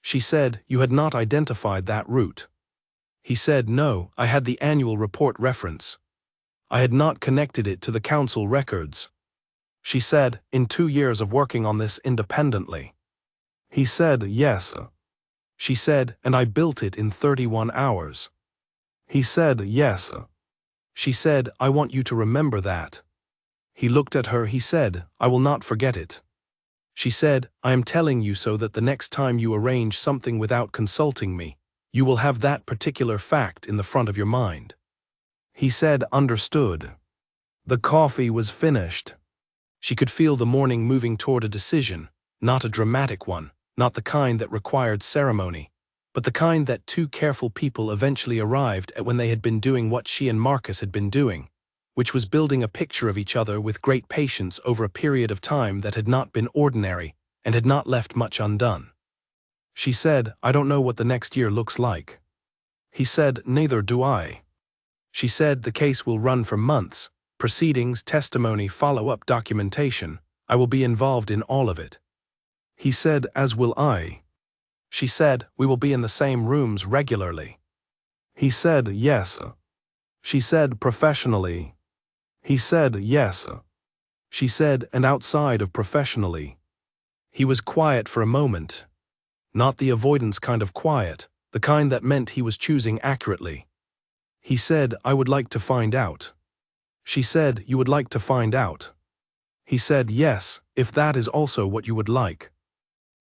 She said, "You had not identified that route." He said, "No, I had the annual report reference. I had not connected it to the council records." She said, "In 2 years of working on this independently." He said, "Yes." She said, "And I built it in 31 hours." He said, "Yes." She said, "I want you to remember that." He looked at her. He said, "I will not forget it." She said, "I am telling you so that the next time you arrange something without consulting me, you will have that particular fact in the front of your mind." He said, "Understood." The coffee was finished. She could feel the morning moving toward a decision, not a dramatic one, not the kind that required ceremony, but the kind that two careful people eventually arrived at when they had been doing what she and Marcus had been doing, which was building a picture of each other with great patience over a period of time that had not been ordinary and had not left much undone. She said, "I don't know what the next year looks like." He said, "Neither do I." She said, "The case will run for months. Proceedings, testimony, follow-up documentation. I will be involved in all of it." He said, "As will I." She said, "We will be in the same rooms regularly." He said, "Yes." She said, "Professionally?" He said, "Yes." She said, "And outside of professionally?" He was quiet for a moment. Not the avoidance kind of quiet, the kind that meant he was choosing accurately. He said, "I would like to find out." She said, "You would like to find out?" He said, "Yes, if that is also what you would like."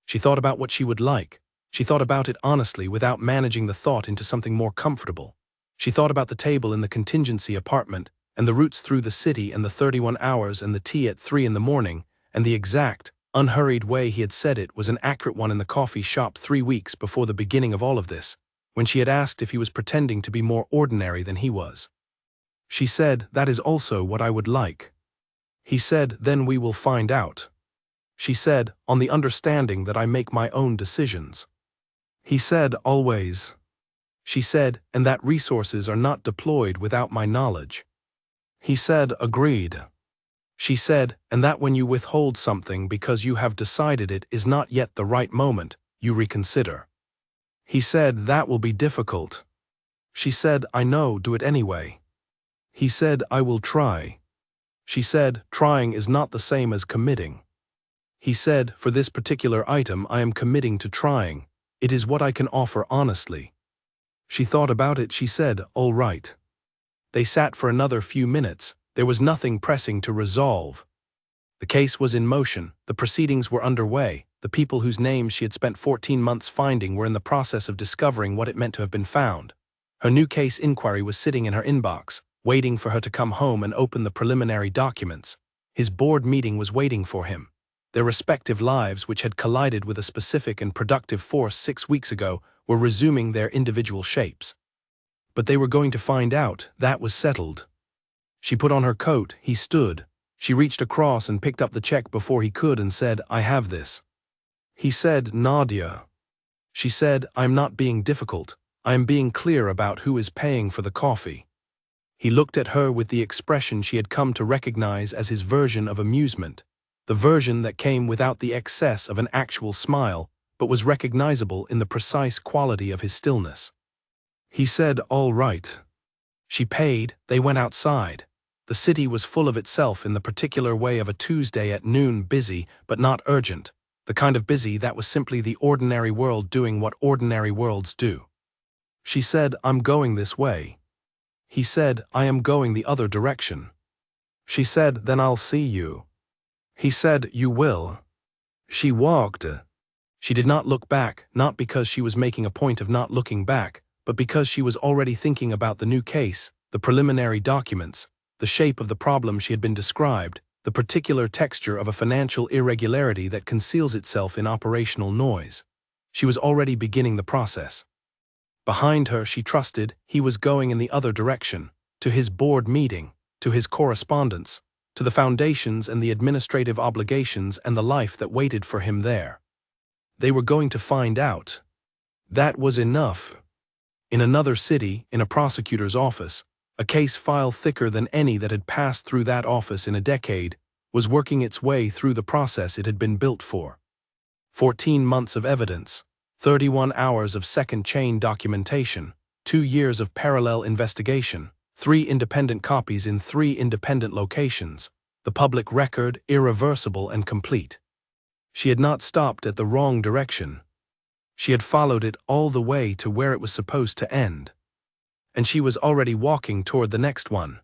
She thought about what she would like. She thought about it honestly without managing the thought into something more comfortable. She thought about the table in the contingency apartment, and the routes through the city and the 31 hours and the tea at 3 in the morning, and the exact, unhurried way he had said it was an accurate one in the coffee shop 3 weeks before the beginning of all of this, when she had asked if he was pretending to be more ordinary than he was. She said, "That is also what I would like." He said, "Then we will find out." She said, "On the understanding that I make my own decisions." He said, "Always." She said, "And that resources are not deployed without my knowledge." He said, "Agreed." She said, "And that when you withhold something because you have decided it is not yet the right moment, you reconsider." He said, "That will be difficult." She said, "I know, do it anyway." He said, "I will try." She said, "Trying is not the same as committing." He said, "For this particular item I am committing to trying. It is what I can offer honestly." She thought about it. She said, "All right." They sat for another few minutes. There was nothing pressing to resolve. The case was in motion. The proceedings were underway. The people whose names she had spent 14 months finding were in the process of discovering what it meant to have been found. Her new case inquiry was sitting in her inbox, waiting for her to come home and open the preliminary documents. His board meeting was waiting for him. Their respective lives, which had collided with a specific and productive force 6 weeks ago, were resuming their individual shapes. But they were going to find out. That was settled. She put on her coat. He stood. She reached across and picked up the check before he could and said, "I have this." He said, "Nadia." She said, "I am not being difficult. I am being clear about who is paying for the coffee." He looked at her with the expression she had come to recognize as his version of amusement, the version that came without the excess of an actual smile, but was recognizable in the precise quality of his stillness. He said, "All right." She paid. They went outside. The city was full of itself in the particular way of a Tuesday at noon, busy, but not urgent, the kind of busy that was simply the ordinary world doing what ordinary worlds do. She said, "I'm going this way." He said, "I am going the other direction." She said, "Then I'll see you." He said, "You will." She walked. She did not look back, not because she was making a point of not looking back, but because she was already thinking about the new case, the preliminary documents, the shape of the problem she had been described, the particular texture of a financial irregularity that conceals itself in operational noise. She was already beginning the process. Behind her, she trusted, he was going in the other direction, to his board meeting, to his correspondence, to the foundations and the administrative obligations and the life that waited for him there. They were going to find out. That was enough. In another city, in a prosecutor's office, a case file thicker than any that had passed through that office in a decade was working its way through the process it had been built for. 14 months of evidence, 31 hours of second-chain documentation, 2 years of parallel investigation, 3 independent copies in 3 independent locations, the public record irreversible and complete. She had not stopped at the wrong direction. She had followed it all the way to where it was supposed to end. And she was already walking toward the next one.